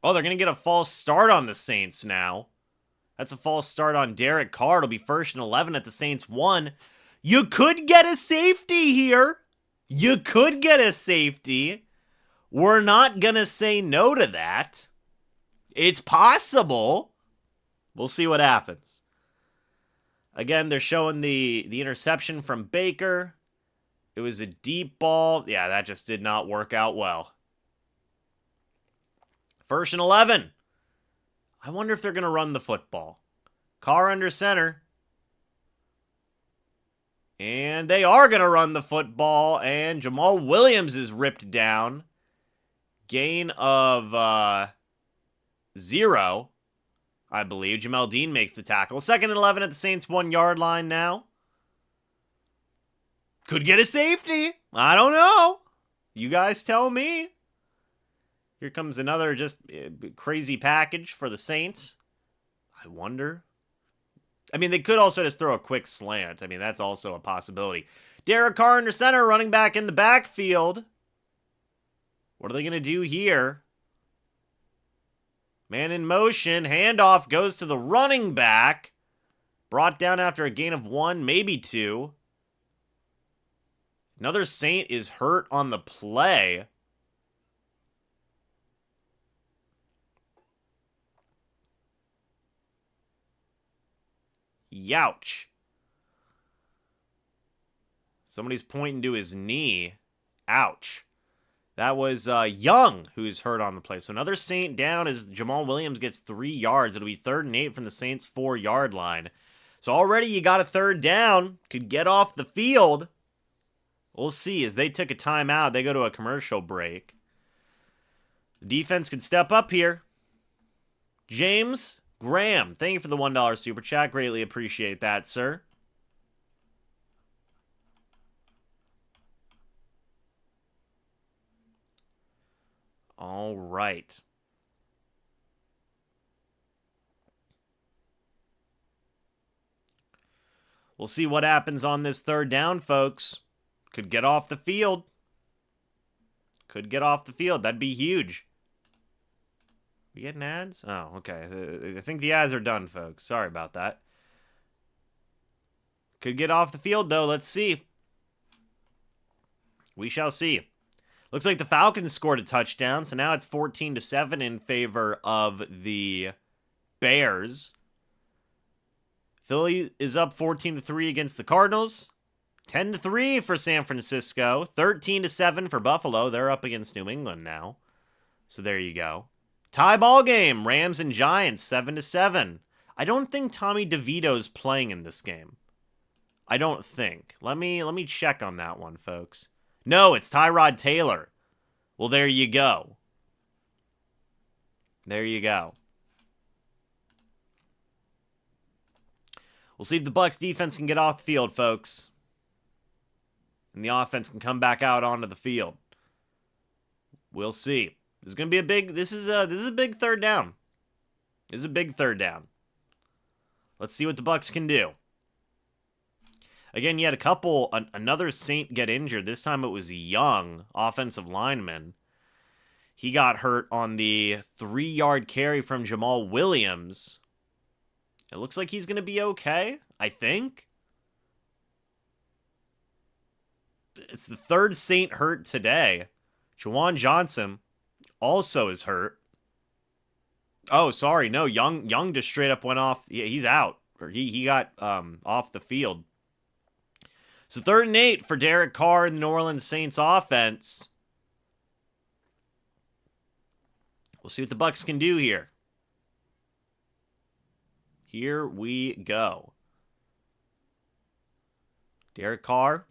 Oh, they're going to get a false start on the Saints now. That's a false start on Derek Carr. It'll be 1st and 11 at the Saints 1. You could get a safety here. You could get a safety. We're not going to say no to that. It's possible. We'll see what happens. Again, they're showing the interception from Baker. It was a deep ball. Yeah, that just did not work out well. 1st and 11. I wonder if they're going to run the football. Carr under center. And they are going to run the football. And Jamal Williams is ripped down. Gain of 0. I believe. Jamel Dean makes the tackle. 2nd and 11 at the Saints 1-yard line now. Could get a safety. I don't know. You guys tell me. Here comes another just crazy package for the Saints. I wonder. I mean, they could also just throw a quick slant. I mean, that's also a possibility. Derek Carr under center, running back in the backfield. What are they going to do here? Man in motion. Handoff goes to the running back. Brought down after a gain of 1, maybe 2. Another Saint is hurt on the play. Youch. Somebody's pointing to his knee. Ouch. That was Young who's hurt on the play. So another Saint down as Jamal Williams gets 3 yards. It'll be 3rd and 8 from the Saints' 4-yard line. So already you got a 3rd down. Could get off the field. We'll see. As they took a timeout, they go to a commercial break. The defense could step up here. James Graham, thank you for the $1 super chat. Greatly appreciate that, sir. All right. We'll see what happens on this 3rd down, folks. Could get off the field. Could get off the field. That'd be huge. We getting ads? Oh, okay. I think the ads are done, folks. Sorry about that. Could get off the field, though. Let's see. We shall see. Looks like the Falcons scored a touchdown, so now it's 14-7 in favor of the Bears. Philly is up 14-3 against the Cardinals. 10-3 for San Francisco. 13-7 for Buffalo. They're up against New England now. So there you go. Tie ball game. Rams and Giants 7-7. I don't think Tommy DeVito's playing in this game. I don't think. Let me check on that one, folks. No, it's Tyrod Taylor. Well, there you go. There you go. We'll see if the Bucs defense can get off the field, folks. And the offense can come back out onto the field. We'll see. This is going to be a big this is a big 3rd down. This is a big 3rd down. Let's see what the Bucs can do. Again, you had another Saint get injured. This time it was a Young offensive lineman. He got hurt on the 3-yard carry from Jamal Williams. It looks like he's going to be okay, I think. It's the 3rd Saint hurt today. Juwan Johnson also is hurt. Oh, sorry. No, Young just straight up went off. Yeah, he's out. Or he got off the field. So 3rd and 8 for Derek Carr and the New Orleans Saints offense. We'll see what the Bucs can do here. Here we go. Derek Carr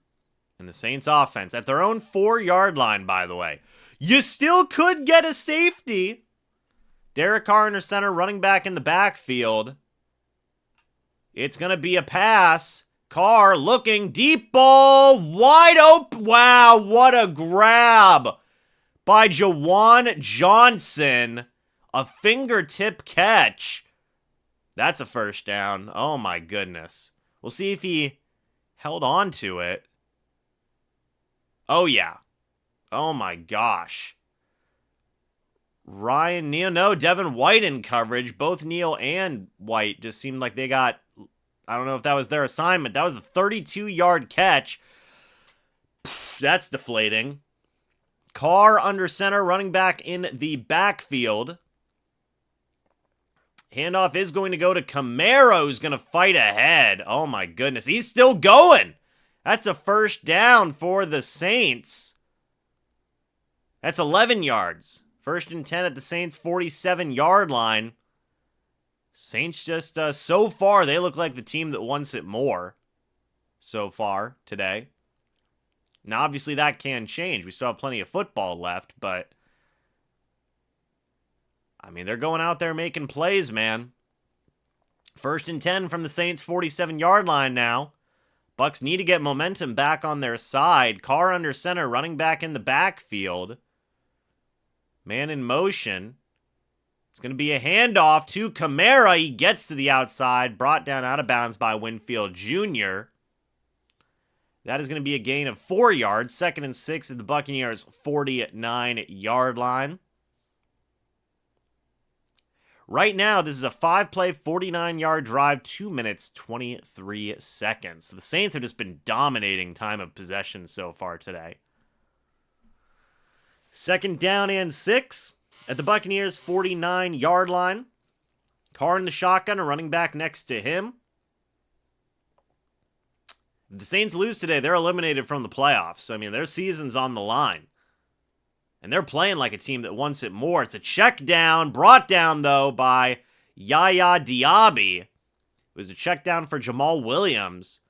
And the Saints offense at their own 4-yard line, by the way. You still could get a safety. Derek Carr under center, running back in the backfield. It's going to be a pass. Carr looking, deep ball, wide open. Wow, what a grab by Jawan Johnson. A fingertip catch. That's a first down. Oh my goodness. We'll see if he held on to it. Oh yeah. Oh my gosh. Ryan Neal, no, Devin White in coverage. Both Neal and White just seemed like they got, I don't know if that was their assignment. That was a 32-yard catch. That's deflating. Carr under center, running back in the backfield. Handoff is going to go to Camaro, who's going to fight ahead. Oh my goodness, he's still going. That's a first down for the Saints. That's 11 yards. First and 10 at the Saints' 47-yard line. Saints just, so far, they look like the team that wants it more so far today. Now, obviously, that can change. We still have plenty of football left, but I mean, they're going out there making plays, man. First and 10 from the Saints' 47-yard line now. Bucs need to get momentum back on their side. Carr under center, running back in the backfield. Man in motion. It's going to be a handoff to Kamara. He gets to the outside, brought down out of bounds by Winfield Jr. That is going to be a gain of 4 yards. 2nd and 6 at the Buccaneers' 49-yard line. Right now, this is a 5-play, 49-yard drive, 2 minutes, 23 seconds. So the Saints have just been dominating time of possession so far today. 2nd down and 6 at the Buccaneers' 49-yard line. Carr in the shotgun, a running back next to him. If the Saints lose today, they're eliminated from the playoffs. I mean, their season's on the line. And they're playing like a team that wants it more. It's a check down, brought down, though, by Yaya Diaby. It was a check down for Jamal Williams.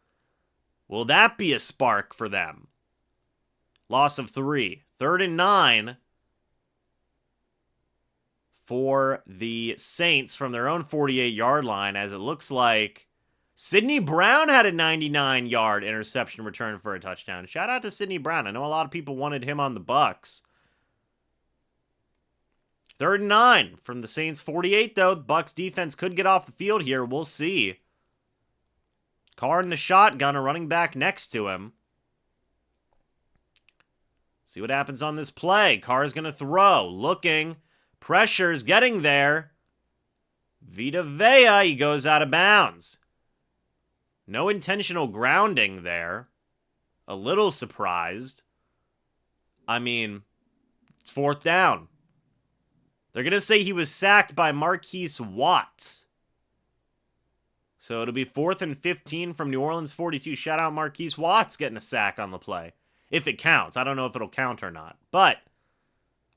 Will that be a spark for them? Loss of 3. 3rd and 9 for the Saints from their own 48-yard line, as it looks like Sidney Brown had a 99-yard interception return for a touchdown. Shout out to Sidney Brown. I know a lot of people wanted him on the Bucs. 3rd and 9 from the Saints' 48, though. The Bucs defense could get off the field here. We'll see. Carr in the shotgun, a running back next to him. See what happens on this play. Carr's going to throw. Looking. Pressure's getting there. Vita Vea, he goes out of bounds. No intentional grounding there. A little surprised. I mean, it's 4th down. They're going to say he was sacked by Marquise Watts. So it'll be 4th and 15 from New Orleans 42. Shout out Marquise Watts getting a sack on the play. If it counts. I don't know if it'll count or not. But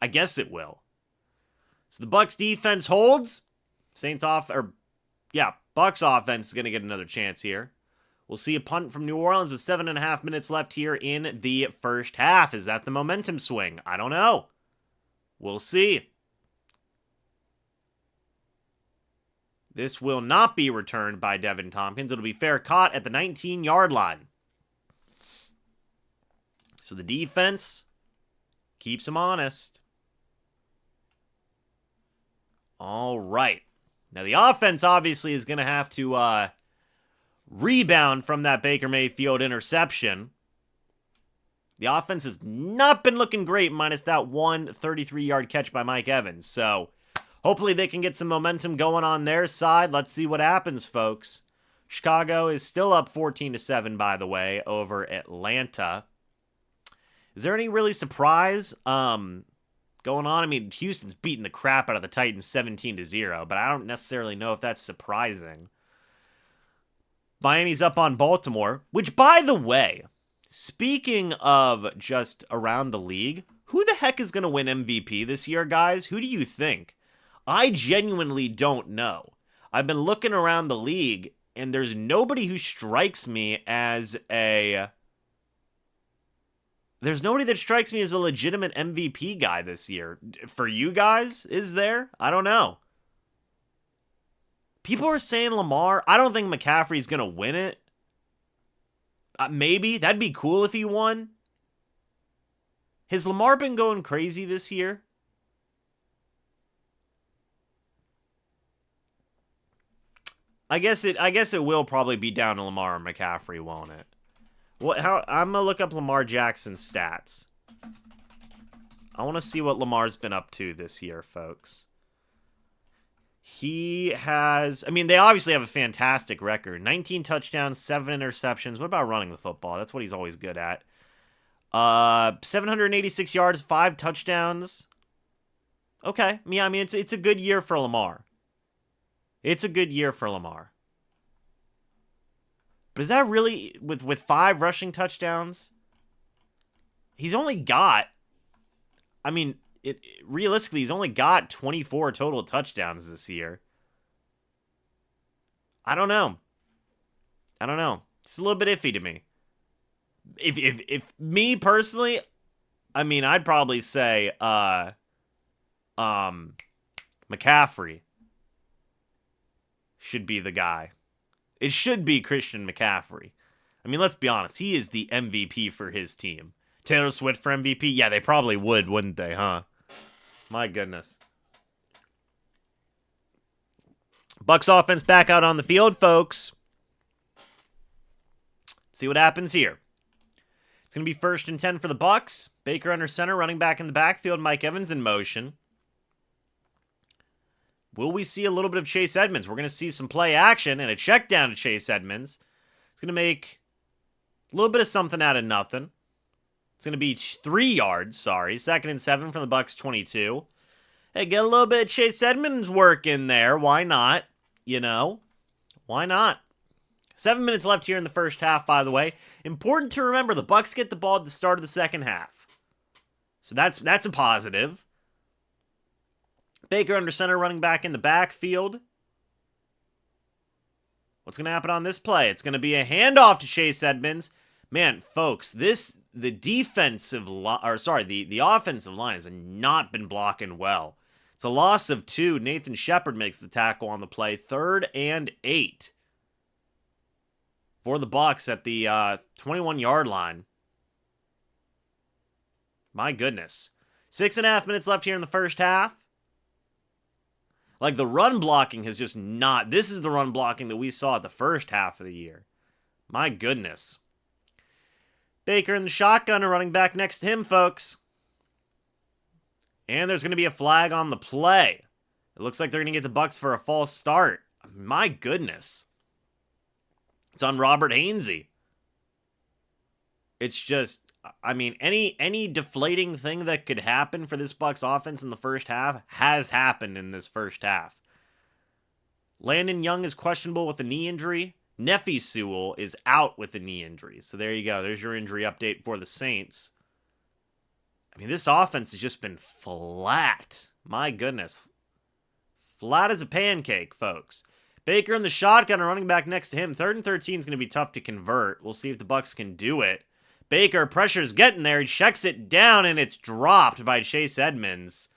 I guess it will. So the Bucs defense holds. Bucs offense is going to get another chance here. We'll see a punt from New Orleans with 7.5 minutes left here in the first half. Is that the momentum swing? I don't know. We'll see. This will not be returned by Devin Tompkins. It'll be fair caught at the 19-yard line. So the defense keeps him honest. All right. Now the offense obviously is going to have to rebound from that Baker Mayfield interception. The offense has not been looking great minus that one 33-yard catch by Mike Evans. So hopefully they can get some momentum going on their side. Let's see what happens, folks. Chicago is still up 14-7, by the way, over Atlanta. Is there any really surprise going on? I mean, Houston's beating the crap out of the Titans 17-0, but I don't necessarily know if that's surprising. Miami's up on Baltimore, which, by the way, speaking of just around the league, who the heck is going to win MVP this year, guys? Who do you think? I genuinely don't know. I've been looking around the league, and there's nobody who strikes me as a There's nobody that strikes me as a legitimate MVP guy this year. For you guys, is there? I don't know. People are saying Lamar. I don't think McCaffrey's going to win it. Maybe. That'd be cool if he won. Has Lamar been going crazy this year? I guess it will probably be down to Lamar or McCaffrey, won't it? I'm going to look up Lamar Jackson's stats. I want to see what Lamar's been up to this year, folks. He has, I mean, they obviously have a fantastic record. 19 touchdowns, 7 interceptions. What about running the football? That's what he's always good at. 786 yards, 5 touchdowns. Okay. Yeah, I mean, it's a good year for Lamar. It's a good year for Lamar. But is that really, with 5 rushing touchdowns? He's only got, I mean, realistically, he's only got 24 total touchdowns this year. I don't know. It's a little bit iffy to me. If me personally, I mean, I'd probably say McCaffrey should be the guy. It should be Christian McCaffrey. I mean, let's be honest. He is the MVP for his team. Taylor Swift for MVP? Yeah, they probably would, wouldn't they, huh? My goodness. Bucs offense back out on the field, folks. See what happens here. It's going to be 1st and 10 for the Bucs. Baker under center, running back in the backfield. Mike Evans in motion. Will we see a little bit of Chase Edmonds? We're going to see some play action and a check down to Chase Edmonds. It's going to make a little bit of something out of nothing. It's going to be 3 yards, sorry. 2nd and 7 from the Bucs 22. Hey, get a little bit of Chase Edmonds work in there. Why not? You know, why not? 7 minutes left here in the first half, by the way. Important to remember, the Bucs get the ball at the start of the second half. So that's a positive. Baker under center, running back in the backfield. What's going to happen on this play? It's going to be a handoff to Chase Edmonds. Man, folks, the offensive line has not been blocking well. It's a loss of 2. Nathan Shepard makes the tackle on the play. 3rd and 8 for the Bucs at the 21-yard line. My goodness. 6.5 minutes left here in the first half. Like, the run blocking has just not... This is the run blocking that we saw at the first half of the year. My goodness. Baker in the shotgun, running back next to him, folks. And there's going to be a flag on the play. It looks like they're going to get the Bucs for a false start. My goodness. It's on Robert Hainsey. It's just, I mean, any deflating thing that could happen for this Bucs offense in the first half has happened in this first half. Landon Young is questionable with a knee injury. Nephi Sewell is out with a knee injury. So there you go. There's your injury update for the Saints. I mean, this offense has just been flat. My goodness. Flat as a pancake, folks. Baker in the shotgun, and running back next to him. 3rd and 13 is going to be tough to convert. We'll see if the Bucs can do it. Baker, pressure's getting there. He checks it down, and it's dropped by Chase Edmonds.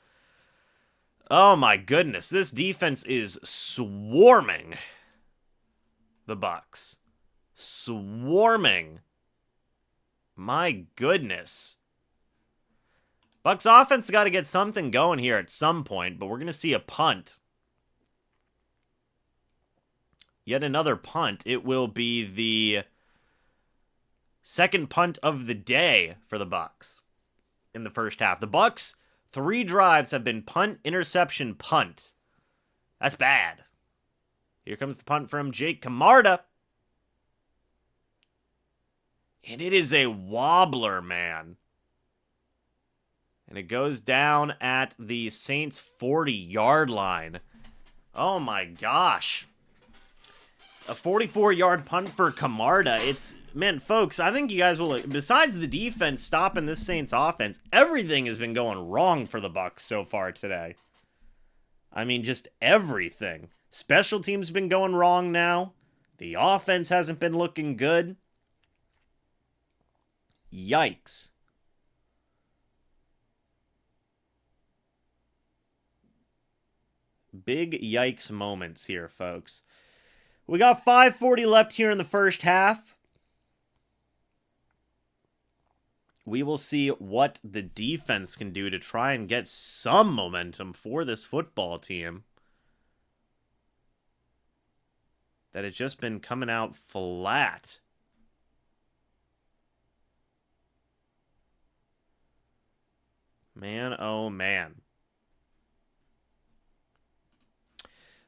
Oh, my goodness. This defense is swarming the Bucs. Swarming. My goodness. Bucs offense got to get something going here at some point, but we're going to see a punt. Yet another punt. It will be the second punt of the day for the Bucs in the first half. The Bucs, 3 drives have been punt, interception, punt. That's bad. Here comes the punt from Jake Camarda. And it is a wobbler, man. And it goes down at the Saints' 40-yard line. Oh my gosh. A 44-yard punt for Camarda. It's, man, folks, I think you guys will, besides the defense stopping this Saints offense, everything has been going wrong for the Bucs so far today. I mean, just everything. Special teams been going wrong now. The offense hasn't been looking good. Yikes. Big yikes moments here, folks. We got 5:40 left here in the first half. We will see what the defense can do to try and get some momentum for this football team that has just been coming out flat. Man, oh man.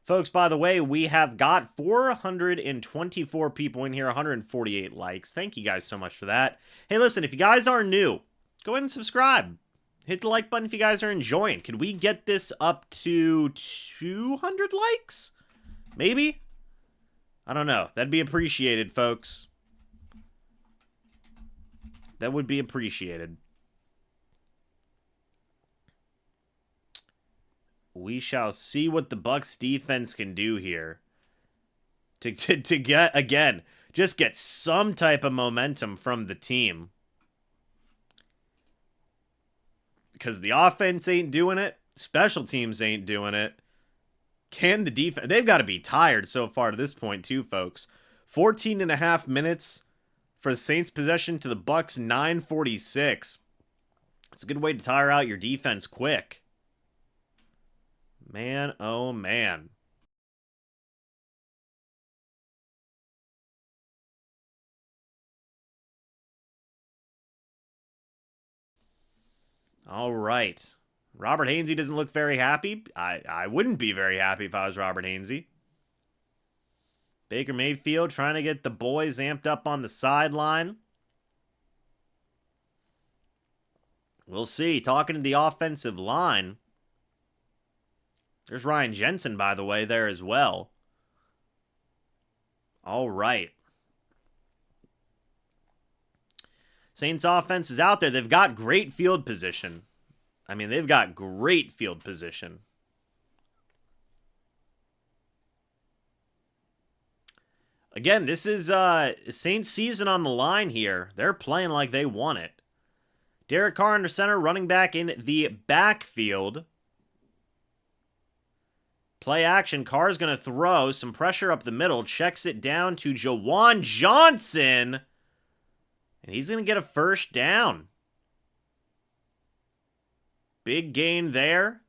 Folks, by the way, we have got 424 people in here, 148 likes. Thank you guys so much for that. Hey, listen, if you guys are new, go ahead and subscribe. Hit the like button if you guys are enjoying. Could we get this up to 200 likes? Maybe? I don't know. That'd be appreciated, folks. That would be appreciated. We shall see what the Bucs defense can do here to get, again, just get some type of momentum from the team. Because the offense ain't doing it. Special teams ain't doing it. Can the defense... They've got to be tired so far to this point, too, folks. 14.5 minutes for the Saints' possession to the Bucs, 9:46. It's a good way to tire out your defense quick. Man, oh man. All right. Robert Hainsey doesn't look very happy. I wouldn't be very happy if I was Robert Hainsey. Baker Mayfield trying to get the boys amped up on the sideline. We'll see. Talking to the offensive line. There's Ryan Jensen, by the way, there as well. All right. Saints offense is out there. They've got great field position. I mean, they've got great field position. Again, this is Saints season on the line here. They're playing like they want it. Derek Carr under center, running back in the backfield. Play action. Carr's going to throw some pressure up the middle. Checks it down to Juwan Johnson. And he's going to get a first down. Big gain there.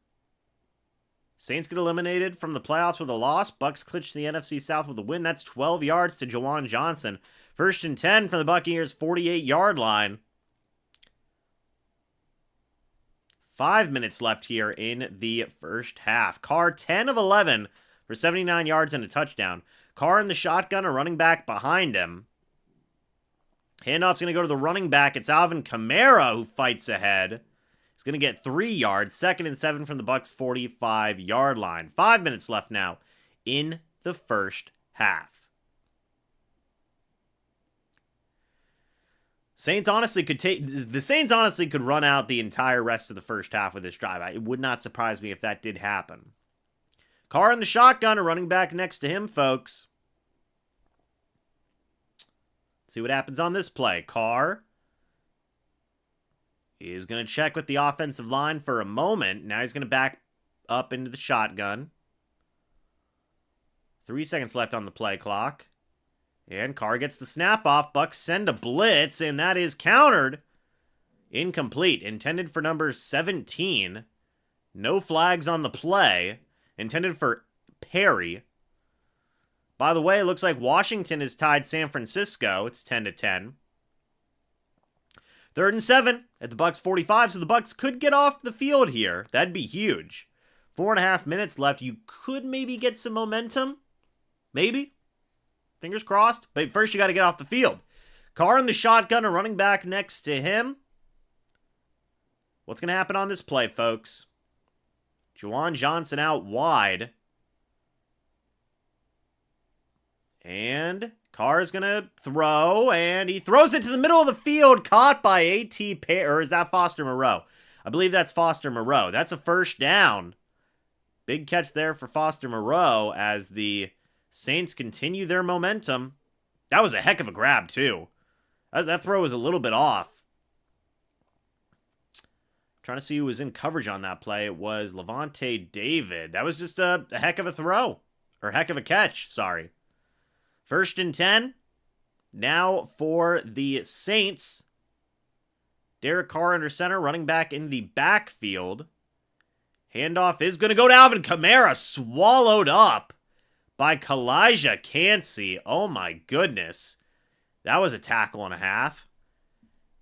Saints get eliminated from the playoffs with a loss. Bucs clinch the NFC South with a win. That's 12 yards to Juwan Johnson. 1st and 10 from the Buccaneers' 48-yard line. 5 minutes left here in the first half. Carr, 10 of 11 for 79 yards and a touchdown. Carr in the shotgun, a running back behind him. Handoff's going to go to the running back. It's Alvin Kamara who fights ahead. He's going to get 3 yards. 2nd and 7 from the Bucs' 45-yard line. 5 minutes left now in the first half. The Saints honestly could run out the entire rest of the first half with this drive. It would not surprise me if that did happen. Carr in the shotgun, a running back next to him, folks. Let's see what happens on this play. Carr is going to check with the offensive line for a moment. Now he's going to back up into the shotgun. 3 seconds left on the play clock. And Carr gets the snap off. Bucs send a blitz, and that is countered. Incomplete. Intended for number 17. No flags on the play. Intended for Perry. By the way, it looks like Washington has tied San Francisco. It's 10-10. 3rd and 7 at the Bucs 45, so the Bucs could get off the field here. That'd be huge. 4.5 minutes left. You could maybe get some momentum. Maybe. Fingers crossed. But first, you got to get off the field. Carr in the shotgun, a running back next to him. What's going to happen on this play, folks? Juwan Johnson out wide. And Carr's going to throw, and he throws it to the middle of the field, caught by A.T. Perry, or is that Foster Moreau? I believe that's Foster Moreau. That's a first down. Big catch there for Foster Moreau as the Saints continue their momentum. That was a heck of a grab, too. That throw was a little bit off. Trying to see who was in coverage on that play. It was Levante David. That was just a heck of a throw. Or heck of a catch, sorry. 1st and 10. Now for the Saints. Derek Carr under center, running back in the backfield. Handoff is going to go to Alvin Kamara, swallowed up by Kalijah Cansey. Oh my goodness. That was a tackle and a half.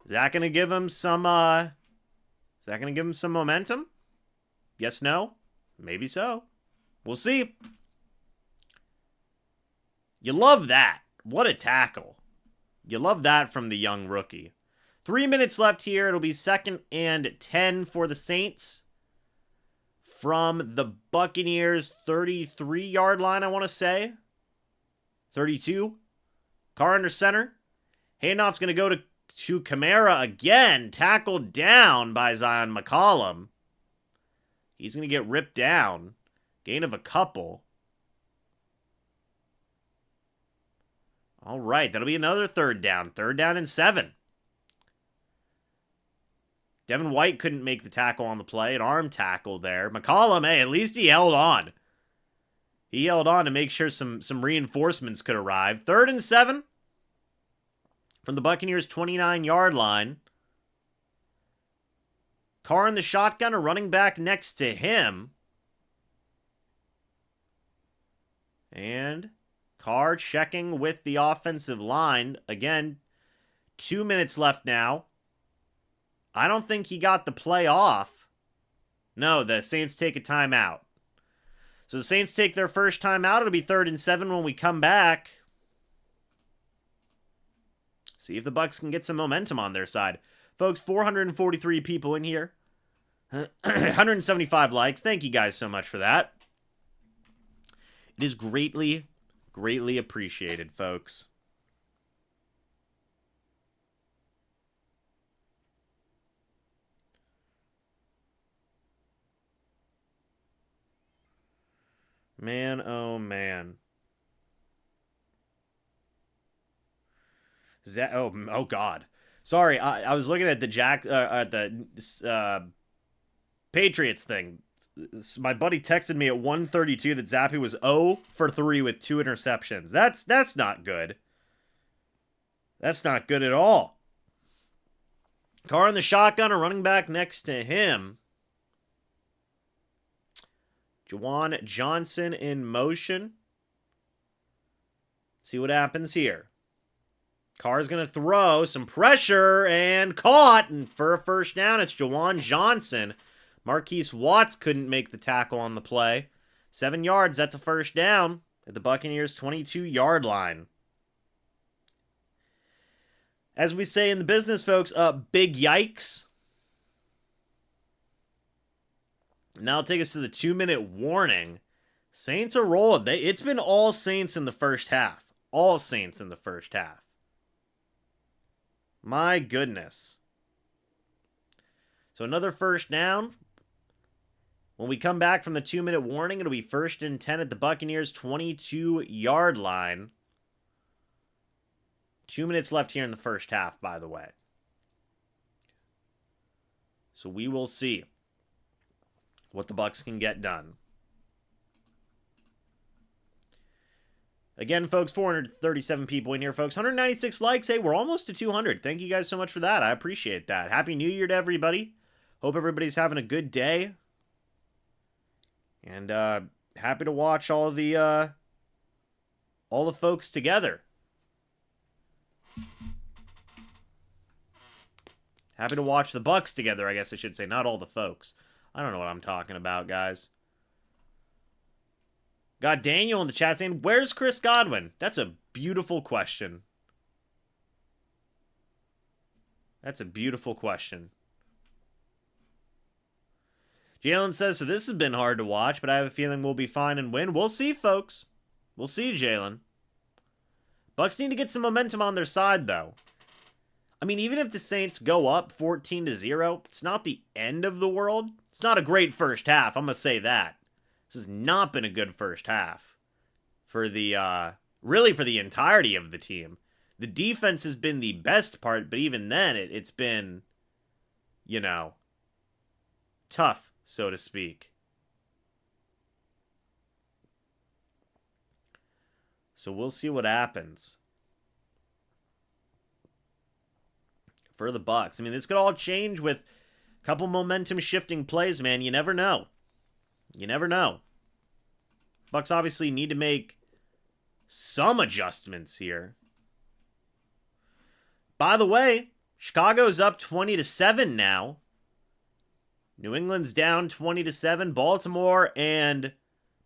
Is that going to give him some momentum? Yes, no? Maybe so. We'll see. You love that. What a tackle. You love that from the young rookie. 3 minutes left here. It'll be 2nd and 10 for the Saints. From the Buccaneers 33-yard line, I want to say. 32. Carr under center. Handoff's going to go to Kamara again. Tackled down by Zion McCollum. He's going to get ripped down. Gain of a couple. All right, that'll be another 3rd down. 3rd down and 7. Devin White couldn't make the tackle on the play. An arm tackle there. McCollum, hey, at least he held on. He held on to make sure some reinforcements could arrive. 3rd and 7 from the Buccaneers' 29-yard line. Carr in the shotgun, a running back next to him. And Carr checking with the offensive line. Again, 2 minutes left now. I don't think he got the play off. No, the Saints take a timeout. So the Saints take their first timeout. It'll be 3rd and 7 when we come back. See if the Bucs can get some momentum on their side. Folks, 443 people in here. 175 likes. Thank you guys so much for that. It is greatly, greatly appreciated, folks. Man, oh man. Oh God. Sorry, I was looking at the Patriots thing. My buddy texted me at 1:32 that Zappe was 0 for 3 with 2 interceptions. That's not good. That's not good at all. Carr in the shotgun, a running back next to him. Juwan Johnson in motion. See what happens here. Carr's going to throw some pressure and caught. And for a first down, it's Juwan Johnson. Marquise Watts couldn't make the tackle on the play. 7 yards, that's a first down at the Buccaneers' 22-yard line. As we say in the business, folks, big yikes. Now take us to the 2-minute warning. Saints are rolling. It's been all Saints in the first half. All Saints in the first half. My goodness. So another first down. When we come back from the 2-minute warning, it'll be 1st and 10 at the Buccaneers' 22-yard line. 2 minutes left here in the first half, by the way. So we will see what the Bucs can get done. Again, folks, 437 people in here, folks. 196 likes. Hey, we're almost to 200. Thank you guys so much for that. I appreciate that. Happy New Year to everybody. Hope everybody's having a good day. And happy to watch all the folks together. Happy to watch the Bucs together, I guess I should say. Not all the folks. I don't know what I'm talking about, guys. Got Daniel in the chat saying, where's Chris Godwin? That's a beautiful question. That's a beautiful question. Jalen says, so this has been hard to watch, but I have a feeling we'll be fine and win. We'll see, folks. We'll see, Jalen. Bucs need to get some momentum on their side, though. I mean, even if the Saints go up 14-0, it's not the end of the world. It's not a great first half, I'm going to say that. This has not been a good first half for the, really for the entirety of the team. The defense has been the best part, but even then, it's been, you know, tough, so to speak. So we'll see what happens for the Bucs. I mean, this could all change with a couple momentum shifting plays, man. You never know. You never know. Bucs obviously need to make some adjustments here. By the way, Chicago's up 20-7 now. New England's down 20-7. Baltimore and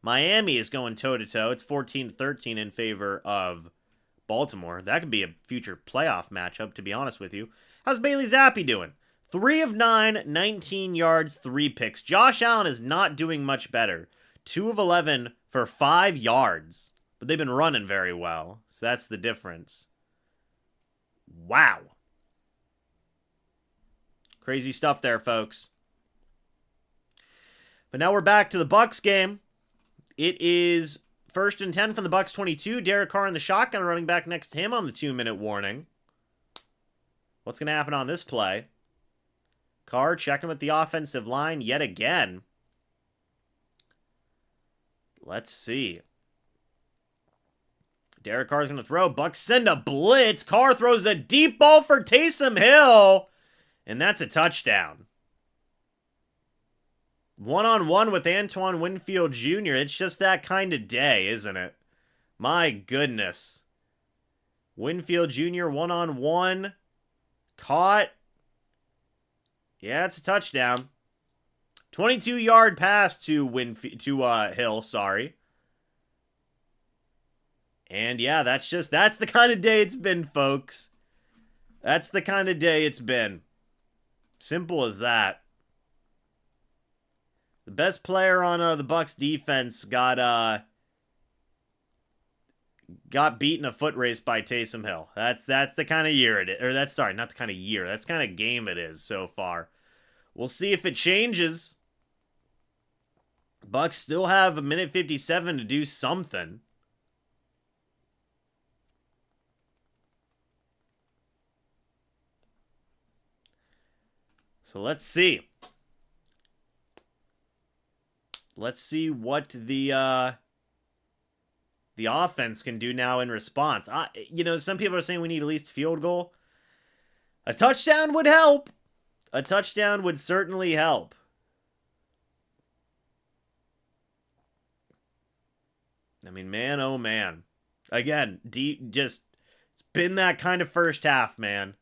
Miami is going toe-to-toe. It's 14-13 in favor of Baltimore. That could be a future playoff matchup, to be honest with you. How's Bailey Zappi doing? 3 of 9, 19 yards, 3 picks. Josh Allen is not doing much better. 2 of 11 for 5 yards. But they've been running very well. So that's the difference. Wow. Crazy stuff there, folks. But now we're back to the Bucs game. It is 1st and 10 from the Bucs 22. Derek Carr in the shotgun, running back next to him on the 2-minute warning. What's going to happen on this play? Carr checking with the offensive line yet again. Let's see. Derek Carr's going to throw. Bucs send a blitz. Carr throws a deep ball for Taysom Hill. And that's a touchdown. One-on-one with Antoine Winfield Jr. It's just that kind of day, isn't it? My goodness. Winfield Jr. one-on-one. Caught. Yeah, it's a touchdown. 22-yard pass to Hill, sorry. And yeah, that's the kind of day it's been, folks. That's the kind of day it's been. Simple as that. The best player on the Bucs defense got beat in a foot race by Taysom Hill. That's the kind of year it is. Or that's, sorry, not the kind of year. That's the kind of game it is so far. We'll see if it changes. Bucs still have 1:57 to do something. So let's see. Let's see what the offense can do now in response. Some people are saying we need at least a field goal. A touchdown would help. A touchdown would certainly help. I mean, man, oh man. Again, it's been that kind of first half, man.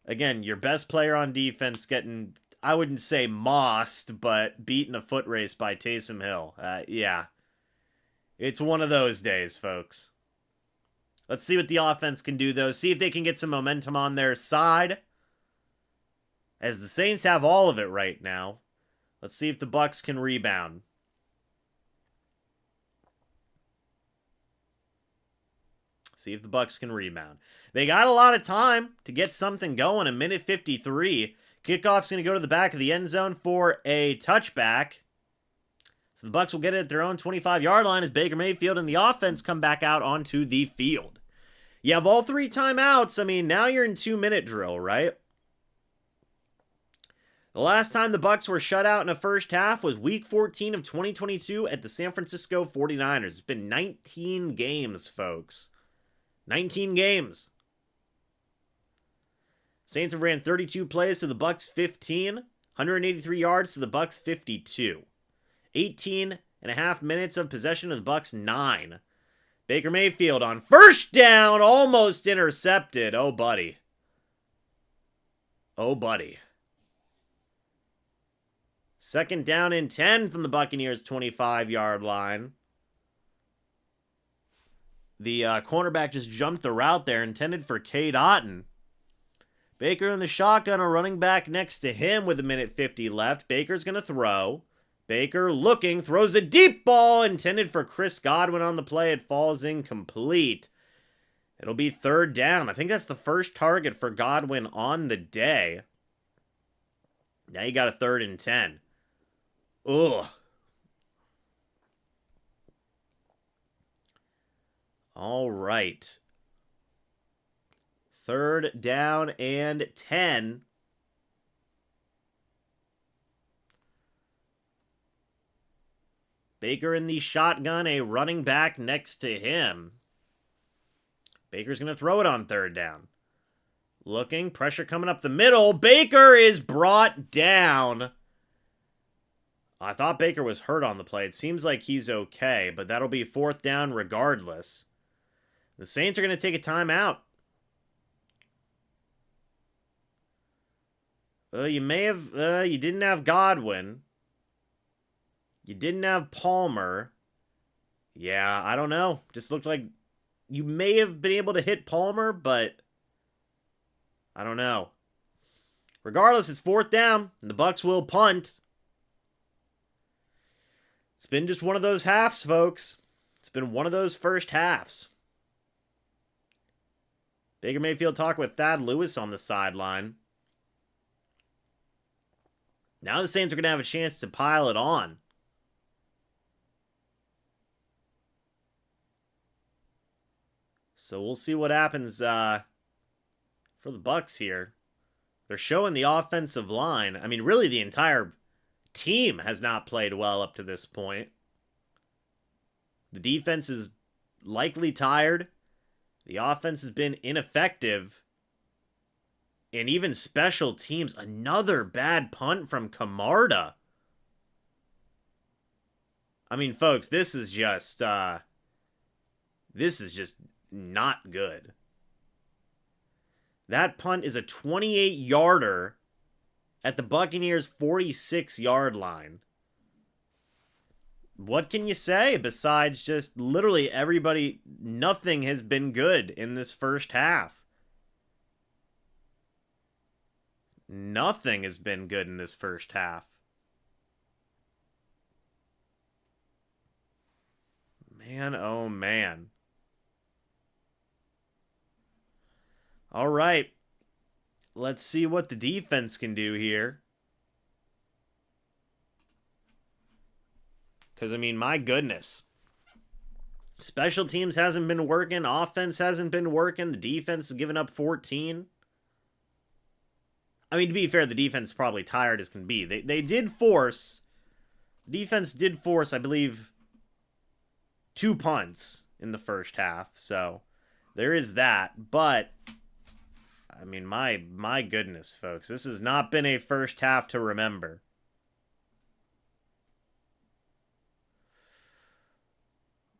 Again, your best player on defense getting, I wouldn't say mossed, but beaten a foot race by Taysom Hill. Yeah. It's one of those days, folks. Let's see what the offense can do, though. See if they can get some momentum on their side. As the Saints have all of it right now. Let's see if the Bucs can rebound. See if the Bucs can rebound. They got a lot of time to get something going. 1:53. Kickoff's going to go to the back of the end zone for a touchback. So the Bucs will get it at their own 25-yard line as Baker Mayfield and the offense come back out onto the field. You have all 3 timeouts. I mean, now you're in 2-minute drill, right? The last time the Bucs were shut out in a first half was Week 14 of 2022 at the San Francisco 49ers. It's been 19 games, folks. 19 games. Saints have ran 32 plays to the Bucs 15, 183 yards to the Bucs 52. 18 and a half minutes of possession to the Bucs 9. Baker Mayfield on first down, almost intercepted. Oh, buddy. Oh, buddy. 2nd down and 10 from the Buccaneers 25-yard line. The cornerback just jumped the route there, intended for Cade Otton. Baker in the shotgun, a running back next to him with 1:50 left. Baker's going to throw. Baker looking, throws a deep ball intended for Chris Godwin on the play. It falls incomplete. It'll be 3rd down. I think that's the first target for Godwin on the day. Now you got a 3rd and 10. Ugh. All right. 3rd down and 10. Baker in the shotgun, a running back next to him. Baker's going to throw it on third down. Looking, pressure coming up the middle. Baker is brought down. I thought Baker was hurt on the play. It seems like he's okay, but that'll be fourth down regardless. The Saints are going to take a timeout. You may have, you didn't have Godwin. You didn't have Palmer. Yeah, I don't know. Just looked like you may have been able to hit Palmer, but I don't know. Regardless, it's fourth down, and the Bucs will punt. It's been just one of those halves, folks. It's been one of those first halves. Baker Mayfield talking with Thad Lewis on the sideline. Now the Saints are going to have a chance to pile it on. So we'll see what happens for the Bucs here. They're showing the offensive line. I mean, really the entire team has not played well up to this point. The defense is likely tired. The offense has been ineffective. And even special teams, another bad punt from Camarda. I mean, folks, this is just not good. That punt is a 28-yarder at the Buccaneers' 46-yard line. What can you say besides just literally everybody, nothing has been good in this first half. Nothing has been good in this first half. Man, oh man. All right. Let's see what the defense can do here. Because, I mean, my goodness. Special teams hasn't been working. Offense hasn't been working. The defense has given up 14. I mean, to be fair, the defense is probably tired as can be. They did force... Defense did force, I believe, 2 punts in the first half. So, there is that. But... I mean, my goodness, folks. This has not been a first half to remember.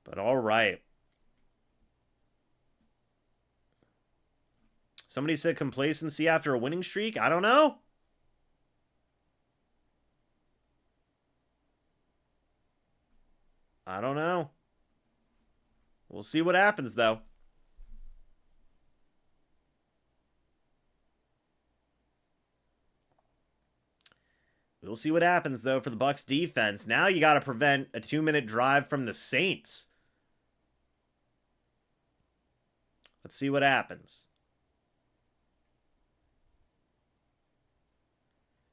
But all right. Somebody said complacency after a winning streak? I don't know. I don't know. We'll see what happens, though. We'll see what happens, though, for the Bucs defense. Now you got to prevent a 2-minute drive from the Saints. Let's see what happens.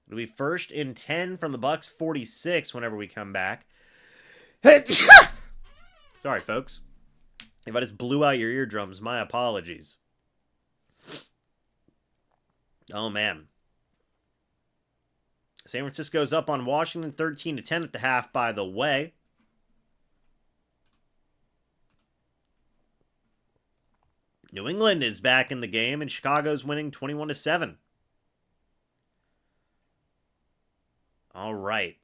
It'll be 1st and 10 from the Bucs 46 whenever we come back. Sorry, folks. If I just blew out your eardrums, my apologies. Oh, man. San Francisco's up on Washington 13-10 at the half, by the way. New England is back in the game, and Chicago's winning 21-7. All right.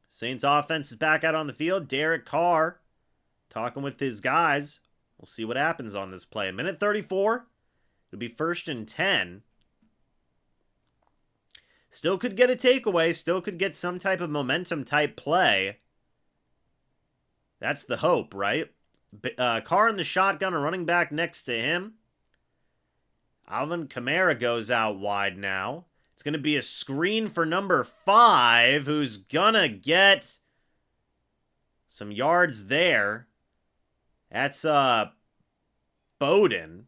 Saints offense is back out on the field. Derek Carr talking with his guys. We'll see what happens on this play. Minute 34. It'll be 1st and 10. Still could get a takeaway. Still could get some type of momentum type play. That's the hope, right? Carr in the shotgun, a running back next to him. Alvin Kamara goes out wide now. It's going to be a screen for number 5, who's going to get some yards there. That's Bowden.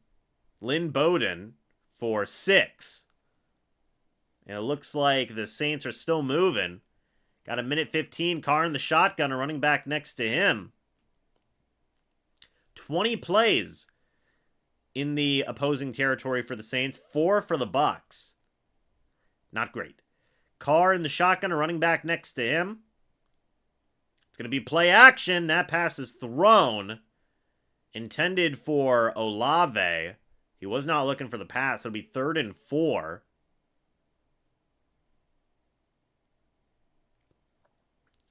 Lynn Bowden for 6. And it looks like the Saints are still moving. Got a minute 15. Carr in the shotgun, a running back next to him. 20 plays in the opposing territory for the Saints. 4 for the Bucs. Not great. Carr in the shotgun, a running back next to him. It's going to be play action. That pass is thrown. Intended for Olave. He was not looking for the pass. It'll be 3rd and 4.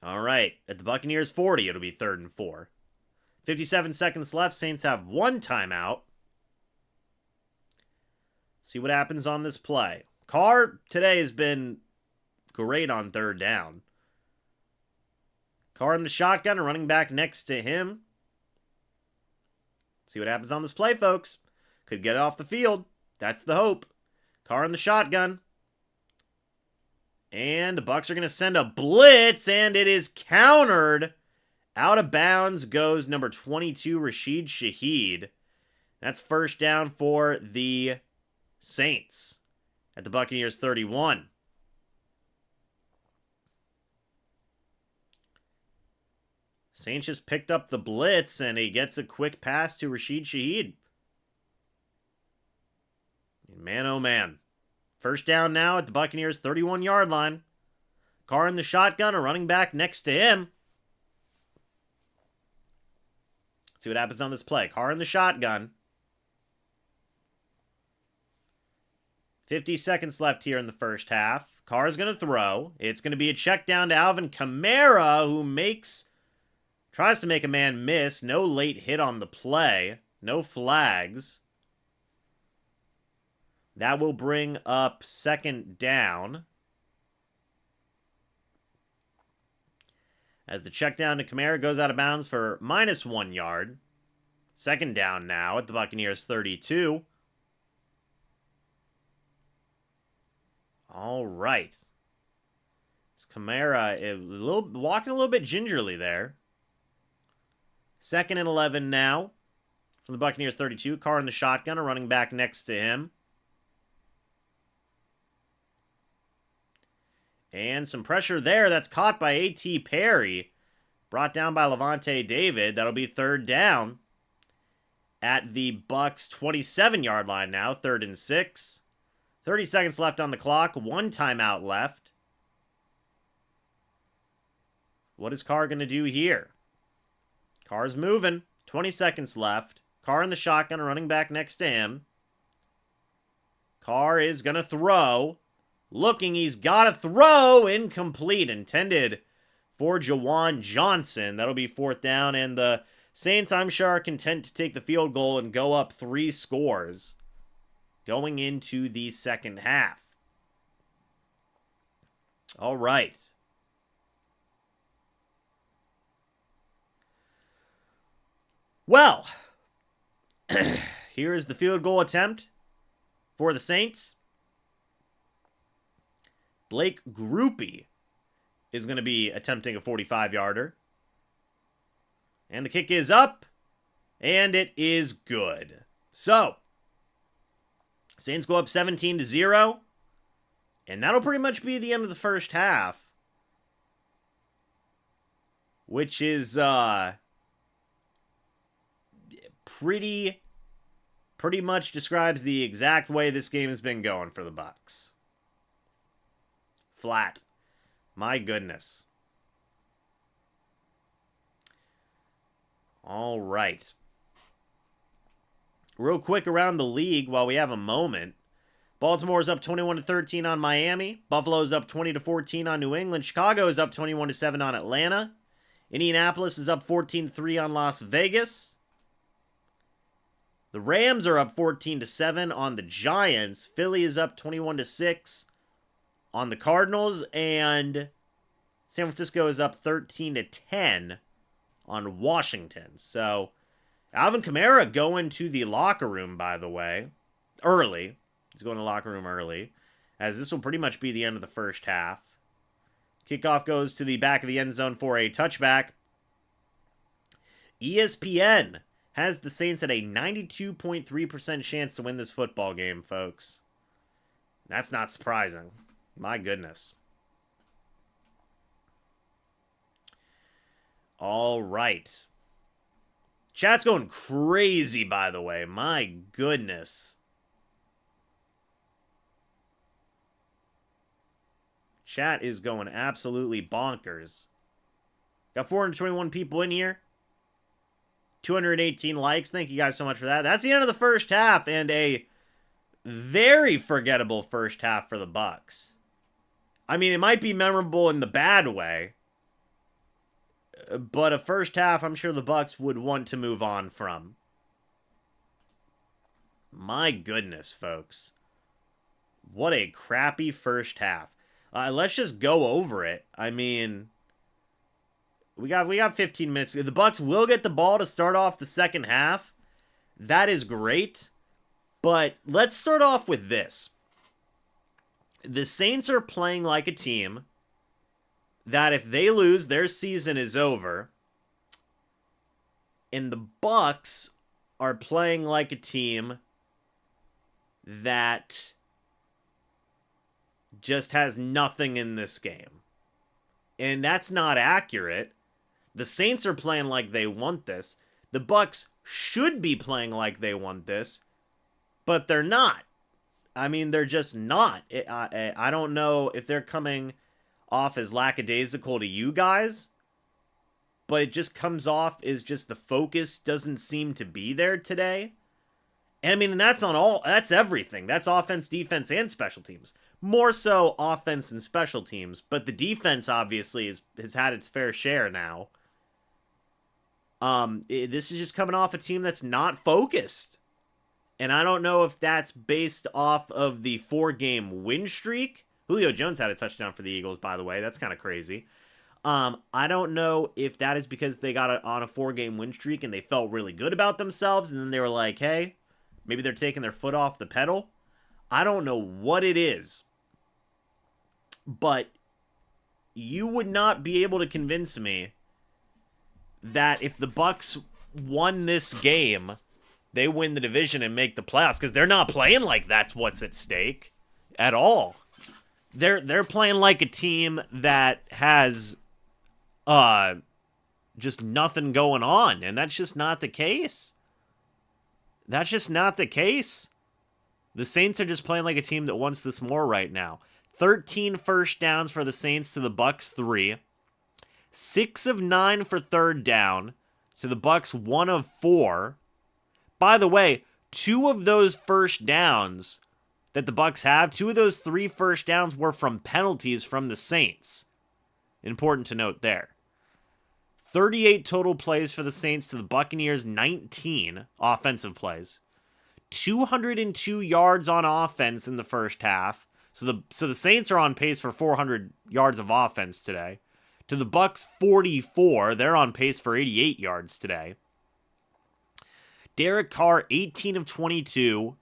All right. At the Buccaneers 40, it'll be 3rd and 4. 57 seconds left. Saints have 1 timeout. See what happens on this play. Carr today has been great on 3rd down. Carr in the shotgun, a running back next to him. See what happens on this play, folks. Could get it off the field. That's the hope. Carr in the shotgun. And the Bucs are going to send a blitz, and it is countered. Out of bounds goes number 22, Rashid Shaheed. That's 1st down for the Saints at the Buccaneers 31. Saints just picked up the blitz, and he gets a quick pass to Rashid Shaheed. Man, oh man. 1st down now at the Buccaneers 31-yard line. Carr in the shotgun, a running back next to him. See what happens on this play. Carr in the shotgun. 50 seconds left here in the first half. Carr's going to throw. It's going to be a check down to Alvin Kamara, who tries to make a man miss. No late hit on the play. No flags. That will bring up 2nd down. As the check down to Kamara goes out of bounds for -1 yard. 2nd down now at the Buccaneers 32. All right. It's Kamara walking a little bit gingerly there. 2nd and 11 now from the Buccaneers 32. Carr in the shotgun, a running back next to him. And some pressure there. That's caught by A.T. Perry. Brought down by Levante David. That'll be 3rd down at the Bucs 27-yard line now. 3rd and 6. 30 seconds left on the clock. 1 timeout left. What is Carr going to do here? Carr's moving. 20 seconds left. Carr in the shotgun, a running back next to him. Carr is going to throw. Looking, he's got to throw. Incomplete. Intended for Jawan Johnson. That'll be 4th down. And the Saints, I'm sure, are content to take the field goal and go up 3 scores going into the 2nd half. All right. Well, here is the field goal attempt for the Saints. Blake Grupe is going to be attempting a 45-yarder. And the kick is up, and it is good. So, Saints go up 17-0, and that'll pretty much be the end of the first half, which is pretty much describes the exact way this game has been going for the Bucs. Flat. My goodness. All right. Real quick around the league while we have a moment. Baltimore's up 21-13 on Miami. Buffalo's up 20-14 on New England. Chicago is up 21-7 on Atlanta. Indianapolis is up 14-3 on Las Vegas. The Rams are up 14-7 on the Giants. Philly is up 21-6 on the Cardinals, and San Francisco is up 13-10 on Washington. So, Alvin Kamara going to the locker room, by the way, early. He's going to the locker room early, as this will pretty much be the end of the first half. Kickoff goes to the back of the end zone for a touchback. ESPN has the Saints at a 92.3% chance to win this football game, folks. That's not surprising. My goodness. All right. Chat's going crazy, by the way. My goodness. Chat is going absolutely bonkers. Got 421 people in here. 218 likes. Thank you guys so much for that. That's the end of the first half, and a very forgettable first half for the Bucs. I mean, it might be memorable in the bad way, but a first half I'm sure the Bucs would want to move on from. My goodness, folks. What a crappy first half. Let's just go over it. I mean, we got 15 minutes. The Bucs will get the ball to start off the second half. That is great. But let's start off with this. The Saints are playing like a team that if they lose, their season is over. And the Bucs are playing like a team that just has nothing in this game. And that's not accurate. The Saints are playing like they want this. The Bucs should be playing like they want this, but they're not. I mean, they're just not. I don't know if they're coming off as lackadaisical to you guys, but it just comes off as just the focus doesn't seem to be there today. And I mean, that's on all, that's everything. That's offense, defense, and special teams. More so offense and special teams, but the defense obviously has had its fair share now. This is just coming off a team that's not focused. And I don't know if that's based off of the 4-game win streak. Julio Jones had a touchdown for the Eagles, by the way. That's kind of crazy. I don't know if that is because they got on a 4-game win streak and they felt really good about themselves, and then they were like, hey, maybe they're taking their foot off the pedal. I don't know what it is. But you would not be able to convince me that if the Bucs won this game, they win the division and make the playoffs, because they're not playing like that's what's at stake at all. They're playing like a team that has just nothing going on, and that's just not the case. That's just not the case. The Saints are just playing like a team that wants this more right now. 13 first downs for the Saints to the Bucs 3. 6 of 9 for third down to the Bucs 1 of 4. By the way, 2 of those first downs that the Bucs have, 2 of those 3 first downs were from penalties from the Saints. Important to note there. 38 total plays for the Saints to the Buccaneers, 19 offensive plays. 202 yards on offense in the first half. So the Saints are on pace for 400 yards of offense today. To the Bucs, 44. They're on pace for 88 yards today. Derek Carr, 18 of 22.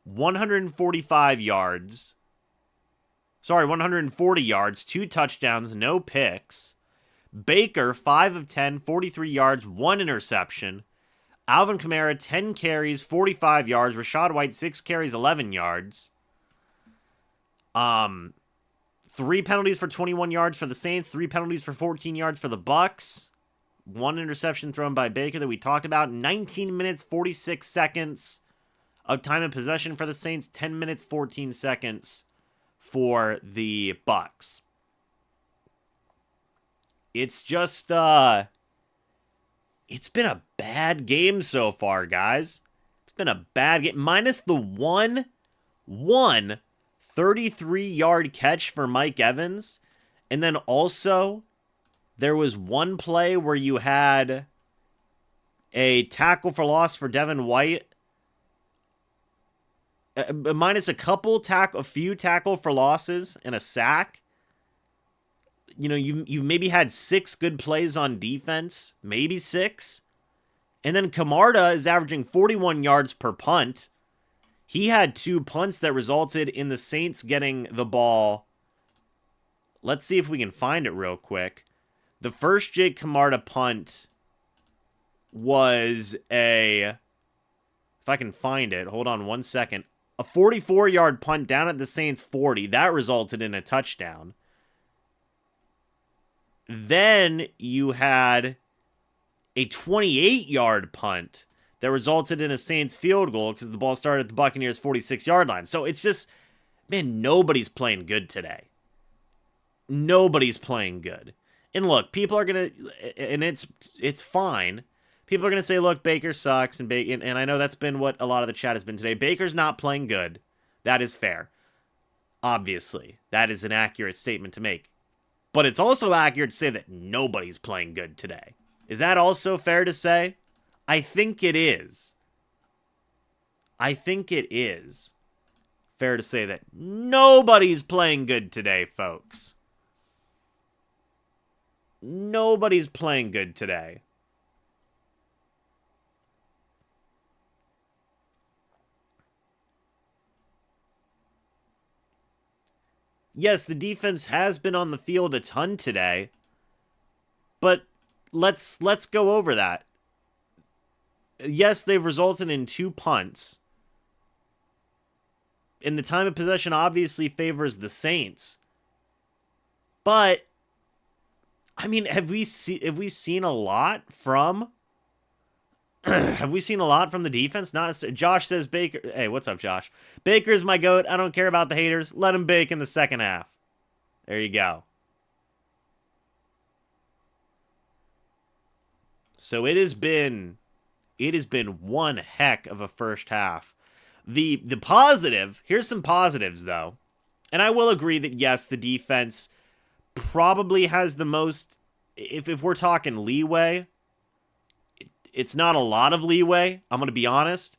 145 yards. 140 yards, 2 touchdowns, no picks. Baker, 5 of 10, 43 yards, 1 interception. Alvin Kamara, 10 carries, 45 yards. Rachaad White, 6 carries, 11 yards. 3 penalties for 21 yards for the Saints, 3 penalties for 14 yards for the Bucs. 1 interception thrown by Baker that we talked about. 19 minutes, 46 seconds of time of possession for the Saints. 10 minutes, 14 seconds for the Bucs. It's just, it's been a bad game so far, guys. It's been a bad game. Minus the one 33-yard catch for Mike Evans. And then also, there was one play where you had a tackle for loss for Devin White. Minus a few tackle for losses and a sack. You know, you've maybe had 6 good plays on defense. Maybe 6. And then Camarda is averaging 41 yards per punt. He had 2 punts that resulted in the Saints getting the ball. Let's see if we can find it real quick. The first Jake Camarda punt was if I can find it, hold on one second. A 44-yard punt down at the Saints 40. That resulted in a touchdown. Then you had a 28-yard punt that resulted in a Saints field goal because the ball started at the Buccaneers' 46-yard line. So it's just, man, nobody's playing good today. Nobody's playing good. And look, people are going to, and it's fine. People are going to say, look, Baker sucks, and I know that's been what a lot of the chat has been today. Baker's not playing good. That is fair. Obviously, that is an accurate statement to make. But it's also accurate to say that nobody's playing good today. Is that also fair to say? I think it is. I think it is fair to say that nobody's playing good today, folks. Nobody's playing good today. Yes, the defense has been on the field a ton today, but let's go over that. Yes, they've resulted in 2 punts. And the time of possession obviously favors the Saints. But I mean, have we seen a lot from have we seen a lot from the defense? Josh says Baker. Hey, what's up, Josh? Baker's my goat. I don't care about the haters. Let him bake in the second half. There you go. So it has been one heck of a first half. The positive, here's some positives though. And I will agree that yes, the defense probably has the most, if we're talking leeway, it's not a lot of leeway, I'm going to be honest.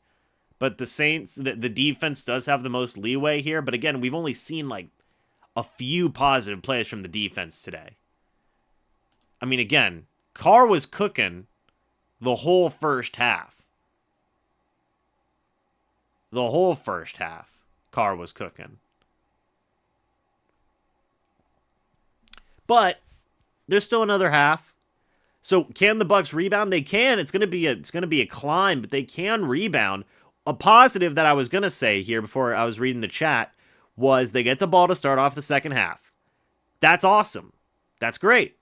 But the Saints, the defense does have the most leeway here. But again, we've only seen like a few positive plays from the defense today. I mean, again, Carr was cooking the whole first half. The whole first half, Carr was cooking. But there's still another half. So can the Bucs rebound? They can. It's gonna be a climb, but they can rebound. A positive that I was gonna say here before I was reading the chat was they get the ball to start off the second half. That's awesome. That's great.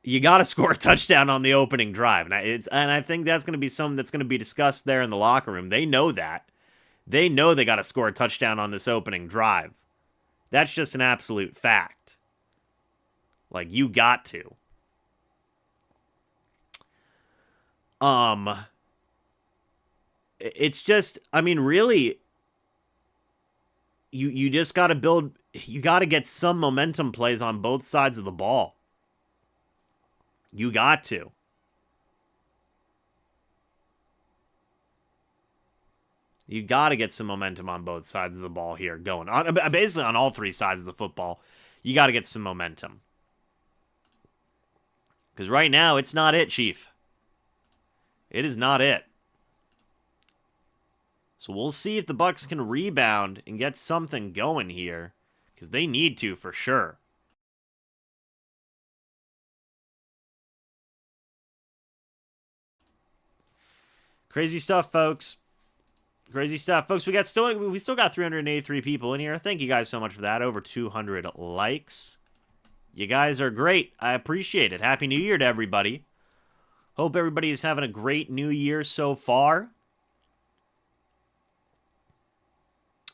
You got to score a touchdown on the opening drive, and I think that's gonna be something that's gonna be discussed there in the locker room. They know that. They know they got to score a touchdown on this opening drive. That's just an absolute fact. Like, you got to. It's just, I mean, really, you just got to build, you got to get some momentum plays on both sides of the ball. You got to. You got to get some momentum on both sides of the ball here going. Basically on all 3 sides of the football, you got to get some momentum. Because right now, it's not it, Chief. It is not it. So we'll see if the Bucs can rebound and get something going here. Because they need to, for sure. Crazy stuff, folks. Crazy stuff. Folks, we still got 383 people in here. Thank you guys so much for that. Over 200 likes. You guys are great. I appreciate it. Happy New Year to everybody. Hope everybody is having a great New Year so far.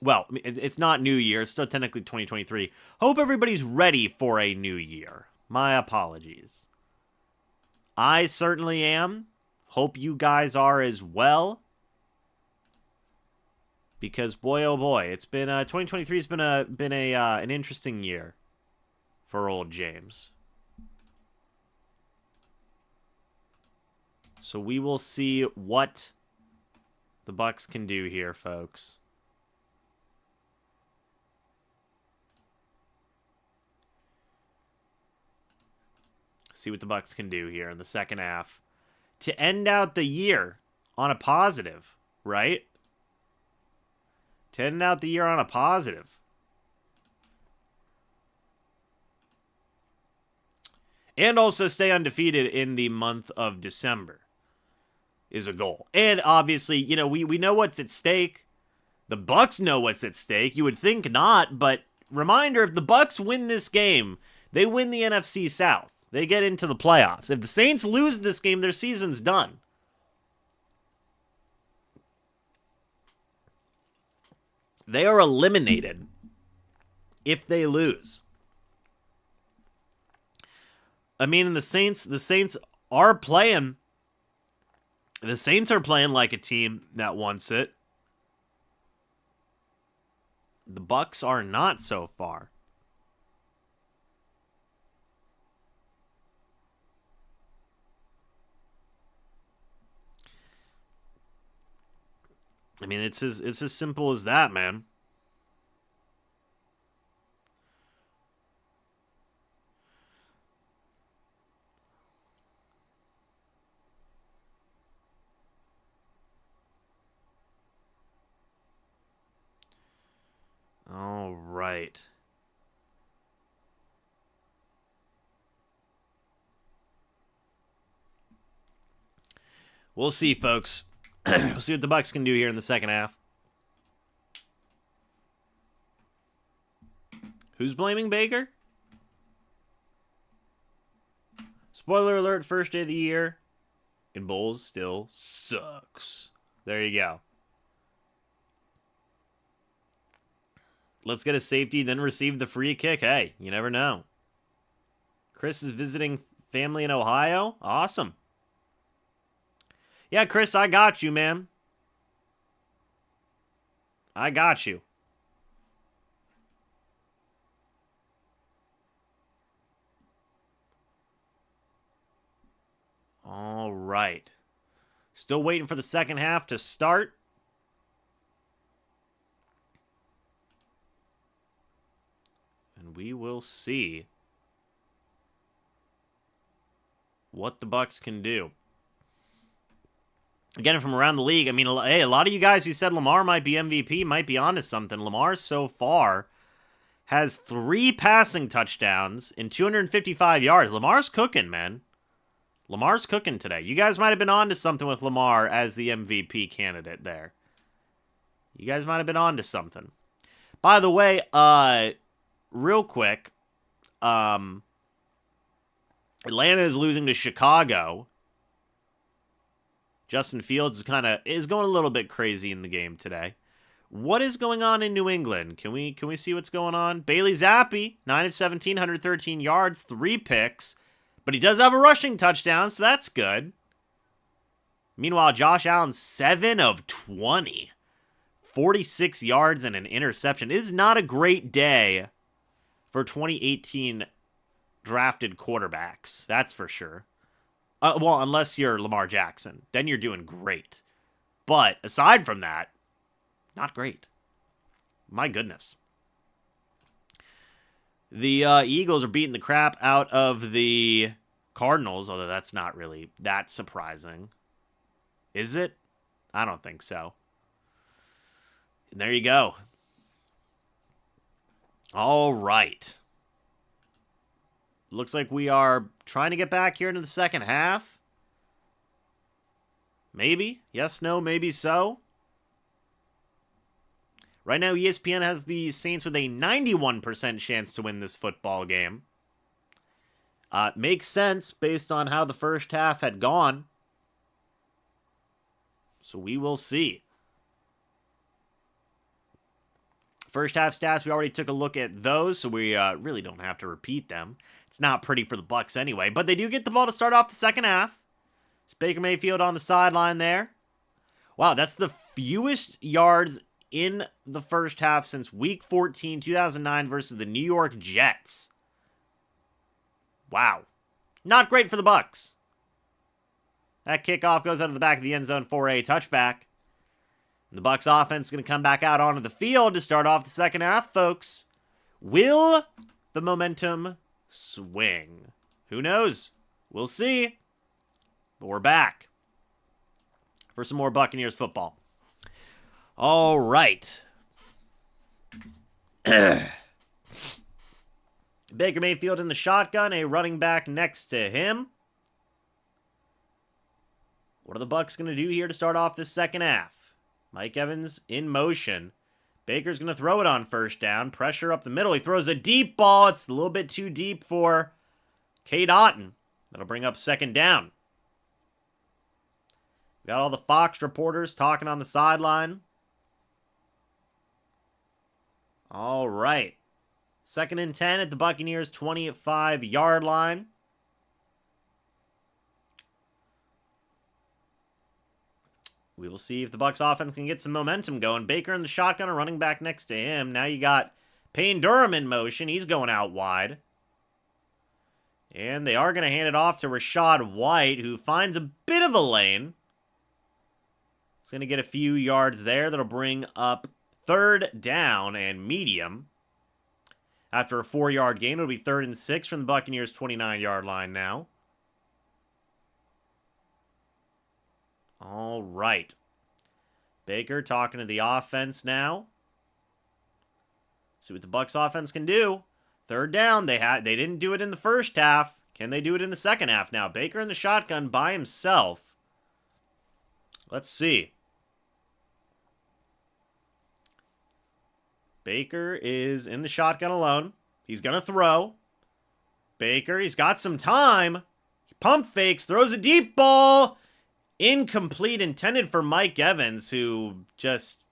Well, it's not New Year. It's still technically 2023. Hope everybody's ready for a new year. My apologies. I certainly am. Hope you guys are as well. Because boy, oh boy, it's been 2023 has been an interesting year for old James. So we will see what the Bucs can do here, folks. See what the Bucs can do here in the second half to end out the year on a positive, right? To end out the year on a positive. And also stay undefeated in the month of December is a goal. And obviously, you know, we know what's at stake. The Bucs know what's at stake. You would think not, but reminder, if the Bucs win this game, they win the NFC South. They get into the playoffs. If the Saints lose this game, their season's done. They are eliminated if they lose. I mean, the Saints are playing. The Saints are playing like a team that wants it. The Bucs are not so far. I mean, it's as simple as that, man. All right. We'll see, folks. We'll see what the Bucs can do here in the second half. Who's blaming Baker? Spoiler alert, first day of the year. And Bowles still sucks. There you go. Let's get a safety, then receive the free kick. Hey, you never know. Chris is visiting family in Ohio. Awesome. Yeah, Chris, I got you, man. I got you. All right. Still waiting for the second half to start. And we will see what the Bucs can do. Again, from around the league, I mean, hey, a lot of you guys who said Lamar might be MVP might be onto something. Lamar so far has 3 passing touchdowns and 255 yards. Lamar's cooking, man. Lamar's cooking today. You guys might have been onto something with Lamar as the MVP candidate there. You guys might have been onto something. By the way, real quick, Atlanta is losing to Chicago. Justin Fields is going a little bit crazy in the game today. What is going on in New England? Can we see what's going on? Bailey Zappi, 9 of 17, 113 yards, 3 picks. But he does have a rushing touchdown, so that's good. Meanwhile, Josh Allen, 7 of 20. 46 yards and an interception. It is not a great day for 2018 drafted quarterbacks. That's for sure. Well, unless you're Lamar Jackson. Then you're doing great. But aside from that, not great. My goodness. The Eagles are beating the crap out of the Cardinals, although that's not really that surprising. Is it? I don't think so. And there you go. All right. Looks like we are trying to get back here into the second half. Maybe. Yes, no, maybe so. Right now, ESPN has the Saints with a 91% chance to win this football game. Makes sense based on how the first half had gone. So we will see. First half stats, we already took a look at those, so we really don't have to repeat them. It's not pretty for the Bucs anyway, but they do get the ball to start off the second half. It's Baker Mayfield on the sideline there. Wow, that's the fewest yards in the first half since Week 14, 2009 versus the New York Jets. Wow. Not great for the Bucs. That kickoff goes out of the back of the end zone for a touchback. And the Bucs offense is going to come back out onto the field to start off the second half, folks. Will the momentum swing? Who knows? We'll see. But we're back for some more Buccaneers football. All right. Baker Mayfield in the shotgun, a running back next to him. What are the Bucs going to do here to start off this second half? Mike Evans in motion. Baker's going to throw it on first down. Pressure up the middle. He throws a deep ball. It's a little bit too deep for Cade Otton. That'll bring up second down. Got all the Fox reporters talking on the sideline. All right. 2nd and 10 at the Buccaneers 25-yard line. We will see if the Bucs offense can get some momentum going. Baker in the shotgun, a running back next to him. Now you got Payne Durham in motion. He's going out wide. And they are going to hand it off to Rachaad White, who finds a bit of a lane. He's going to get a few yards there. That'll bring up 3rd down and medium. After a 4-yard gain, it'll be 3rd and 6 from the Buccaneers' 29-yard line now. All right. Baker talking to the offense now. See what the Bucs offense can do. 3rd down. They didn't do it in the first half. Can they do it in the second half now? Baker in the shotgun by himself. Let's see. Baker is in the shotgun alone. He's going to throw. Baker, he's got some time. He pump fakes, throws a deep ball. Incomplete, intended for Mike Evans, who just,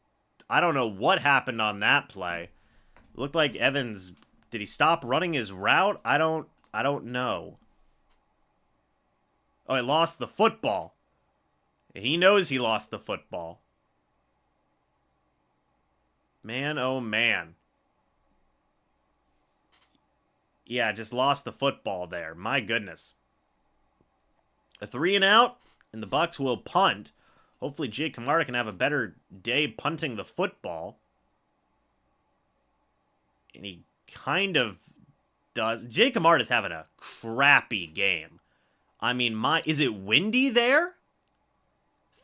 I don't know what happened on that play. It looked like Evans, did he stop running his route? I don't know. Oh, he lost the football. He knows he lost the football. Man, oh man. Yeah, just lost the football there. My goodness. A 3 and out, and the Bucs will punt. Hopefully Jake Camarda can have a better day punting the football. And he kind of does. Jake Camarda's having a crappy game. I mean, is it windy there?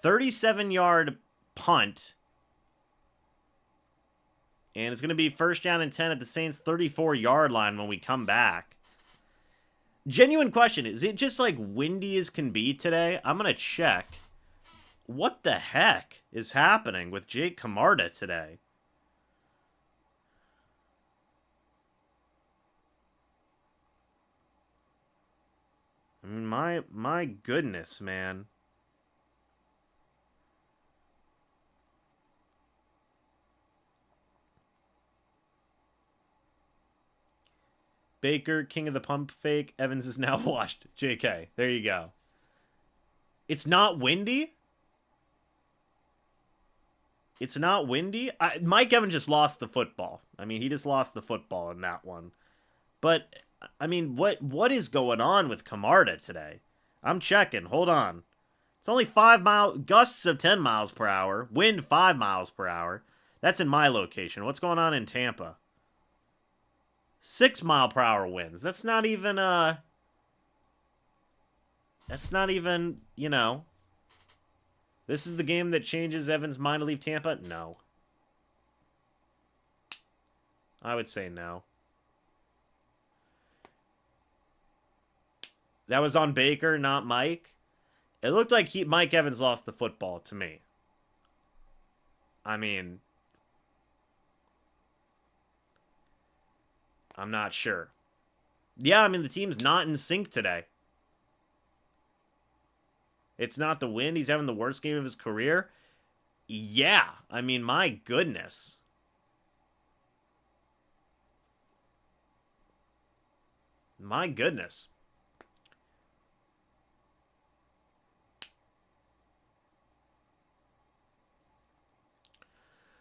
37-yard punt. And it's going to be 1st down and 10 at the Saints' 34-yard line when we come back. Genuine question. Is it just like windy as can be today? I'm going to check. What the heck is happening with Jake Camarda today? I mean, my goodness, man. Baker, king of the pump fake. Evans is now washed. JK. There you go. It's not windy? It's not windy? Mike Evans just lost the football. I mean, he just lost the football in that one. But, I mean, what is going on with Camarda today? I'm checking. Hold on. It's only 5 mile gusts of 10 miles per hour. Wind 5 miles per hour. That's in my location. What's going on in Tampa? 6 mile per hour winds. That's not even, you know. This is the game that changes Evans' mind to leave Tampa? No. I would say no. That was on Baker, not Mike. It looked like Mike Evans lost the football to me. I mean, I'm not sure. Yeah, I mean, the team's not in sync today. It's not the wind. He's having the worst game of his career. Yeah, I mean, my goodness. My goodness.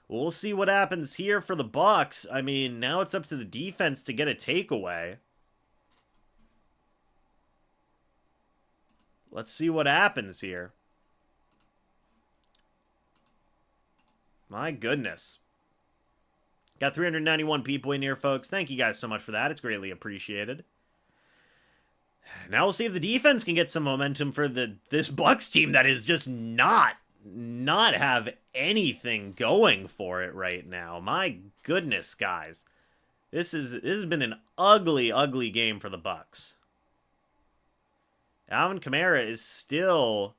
We'll see what happens here for the Bucs. I mean, now it's up to the defense to get a takeaway. Let's see what happens here. My goodness. Got 391 people in here, folks. Thank you guys so much for that. It's greatly appreciated. Now we'll see if the defense can get some momentum for this Bucs team that is just not have anything going for it right now. My goodness, guys. This has been an ugly, ugly game for the Bucs. Alvin Kamara is still...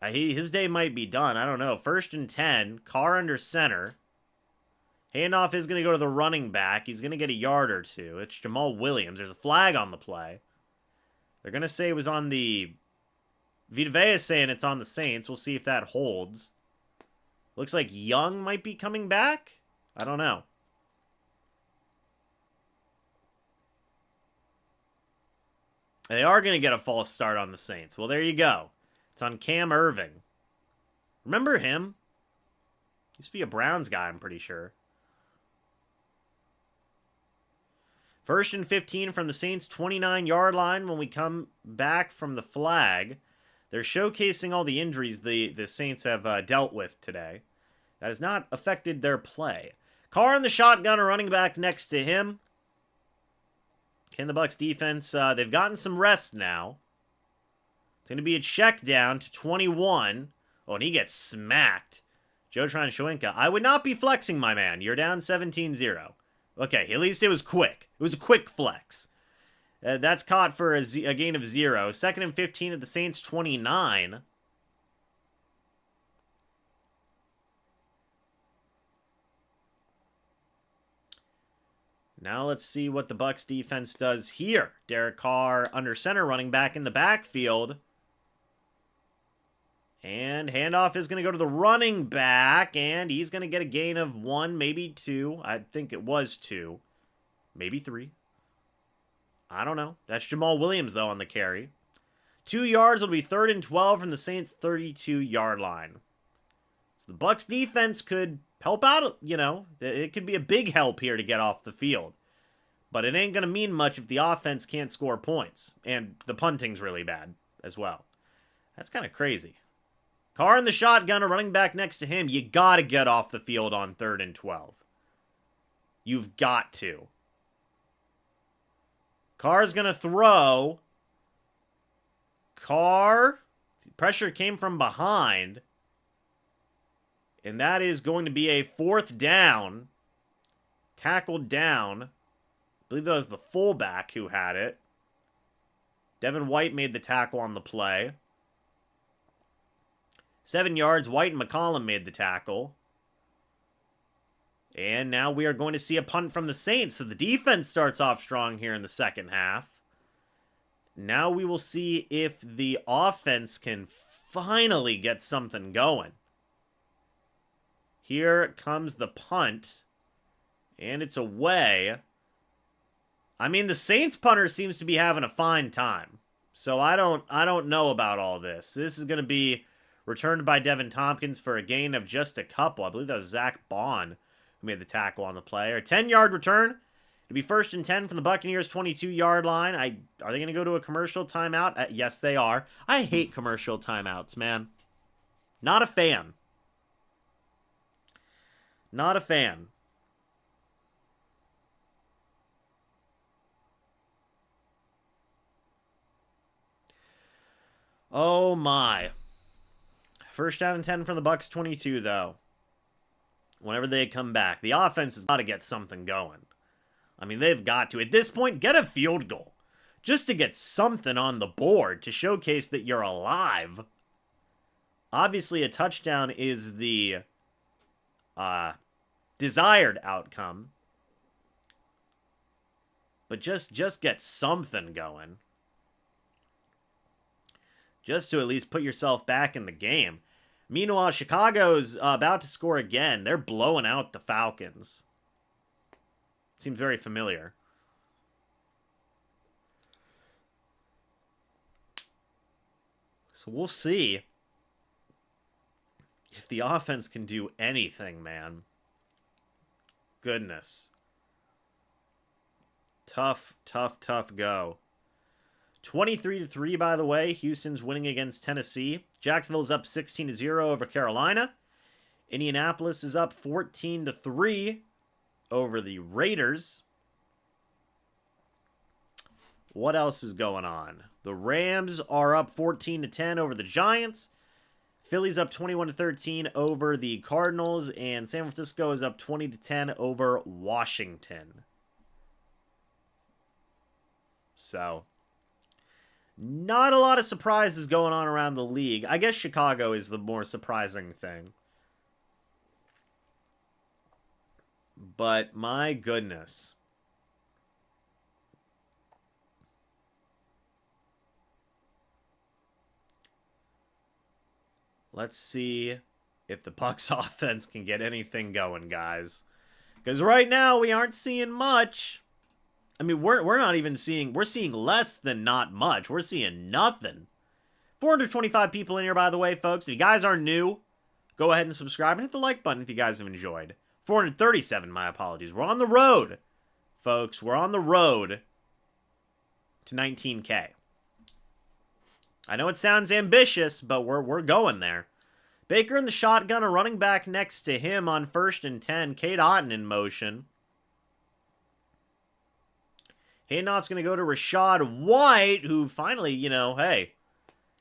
his day might be done. I don't know. 1st and 10. Carr under center. Handoff is going to go to the running back. He's going to get a yard or two. It's Jamal Williams. There's a flag on the play. They're going to say it was on the... Vita Vea is saying it's on the Saints. We'll see if that holds. Looks like Young might be coming back. I don't know. They are going to get a false start on the Saints. Well, there you go. It's on Cam Irving. Remember him? Used to be a Browns guy, I'm pretty sure. 1st and 15 from the Saints' 29-yard line when we come back from the flag. They're showcasing all the injuries the Saints have dealt with today. That has not affected their play. Carr in the shotgun, a running back next to him. Can the Bucs defense, they've gotten some rest now. It's going to be a check down to 21. Oh, and he gets smacked. Joe Transhawinka. I would not be flexing, my man. You're down 17-0. Okay, at least it was quick. It was a quick flex. That's caught for a gain of 0. 2nd and 15 at the Saints' 29. Now let's see what the Bucs defense does here. Derek Carr under center, running back in the backfield. And handoff is going to go to the running back, and he's going to get a gain of 1, maybe 2. I think it was 2. Maybe 3. I don't know. That's Jamal Williams, though, on the carry. 2 yards will be 3rd and 12 from the Saints' 32-yard line. So the Bucs defense could help out, you know. It could be a big help here to get off the field. But it ain't going to mean much if the offense can't score points. And the punting's really bad as well. That's kind of crazy. Carr in the shotgun, a running back next to him. You got to get off the field on 3rd and 12. You've got to. Carr's going to throw. Carr. Pressure came from behind. And that is going to be a 4th down. Tackled down. I believe that was the fullback who had it. Devin White made the tackle on the play. 7 yards, White and McCollum made the tackle. And now we are going to see a punt from the Saints. So the defense starts off strong here in the second half. Now we will see if the offense can finally get something going. Here comes the punt. And it's away. I mean, the Saints punter seems to be having a fine time. So I don't know about all this. This is going to be returned by Devin Tompkins for a gain of just a couple. I believe that was Zach Bond who made the tackle on the play. A 10-yard return. It'll be 1st and 10 from the Buccaneers' 22-yard line. Are they going to go to a commercial timeout? Yes, they are. I hate commercial timeouts, man. Not a fan. Not a fan. Oh, my. 1st down and 10 from the Bucs 22, though. Whenever they come back, the offense has got to get something going. I mean, they've got to. At this point, get a field goal. Just to get something on the board to showcase that you're alive. Obviously, a touchdown is the desired outcome. But just get something going. Just to at least put yourself back in the game. Meanwhile, Chicago's about to score again. They're blowing out the Falcons. Seems very familiar. So we'll see if the offense can do anything, man. Goodness. Tough go. 23-3, by the way. Houston's winning against Tennessee. Jacksonville's up 16-0 over Carolina. Indianapolis is up 14-3 over the Raiders. What else is going on? The Rams are up 14-10 over the Giants. Philly's up 21-13 over the Cardinals. And San Francisco is up 20-10 over Washington. So, not a lot of surprises going on around the league. I guess Chicago is the more surprising thing. But my goodness. Let's see if the Bucs offense can get anything going, guys. Because right now we aren't seeing much. I mean, we're not even seeing, we're seeing less than not much. We're seeing nothing. 425 people in here, by the way, folks. If you guys are new, go ahead and subscribe and hit the like button if you guys have enjoyed. 437, my apologies. We're on the road, folks. We're on the road to 19K. I know it sounds ambitious, but we're going there. Baker in the shotgun, a running back next to him on 1st and 10. Cade Otton in motion. Handoff's going to go to Rachaad White, who finally, you know, hey,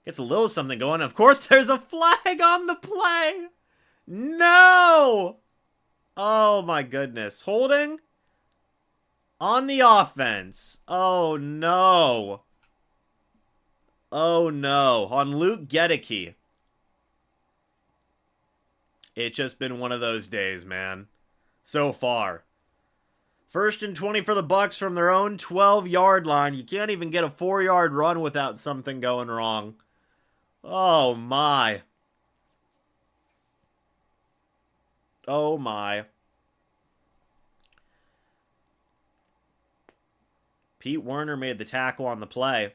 gets a little something going. Of course, there's a flag on the play. No! Oh, my goodness. Holding on the offense. Oh, no. Oh, no. On Luke Gedeke. It's just been one of those days, man. So far. 1st and 20 for the Bucs from their own 12-yard line. You can't even get a 4-yard run without something going wrong. Oh, my. Oh, my. Pete Werner made the tackle on the play.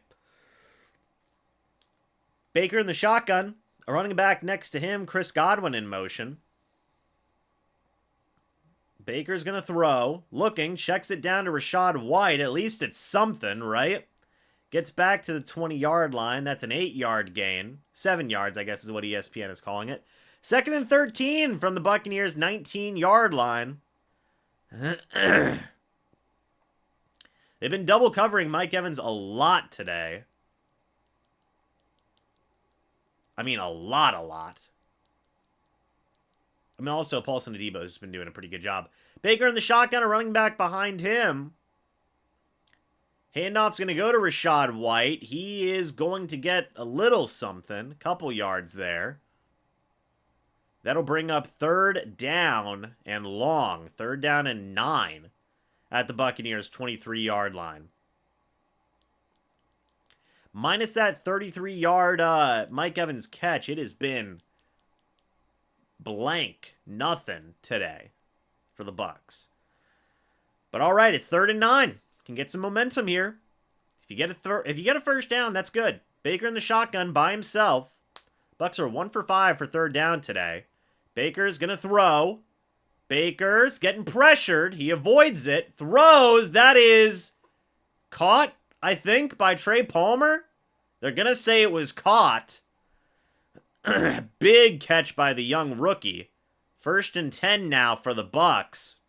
Baker in the shotgun. A running back next to him, Chris Godwin in motion. Baker's going to throw. Looking, checks it down to Rachaad White. At least it's something, right? Gets back to the 20-yard line. That's an 8-yard gain. 7 yards, I guess is what ESPN is calling it. 2nd and 13 from the Buccaneers' 19-yard line. They've been double covering Mike Evans a lot today. I mean, a lot. I mean, also, Paulson Adebo has been doing a pretty good job. Baker in the shotgun, a running back behind him. Handoff's going to go to Rachaad White. He is going to get a little something. Couple yards there. That'll bring up 3rd down and long. 3rd down and 9 at the Buccaneers' 23-yard line. Minus that 33-yard Mike Evans catch, it has been blank. Nothing today for the Bucs. But all right, it's 3rd and 9. Can get some momentum here. If you get a 1st down, that's good. Baker in the shotgun by himself. Bucs are 1 for 5 for 3rd down today. Baker's going to throw. Baker's getting pressured. He avoids it. Throws. That is caught, I think, by Trey Palmer. They're going to say it was caught. Big catch by the young rookie. 1st and 10 now for the Bucs.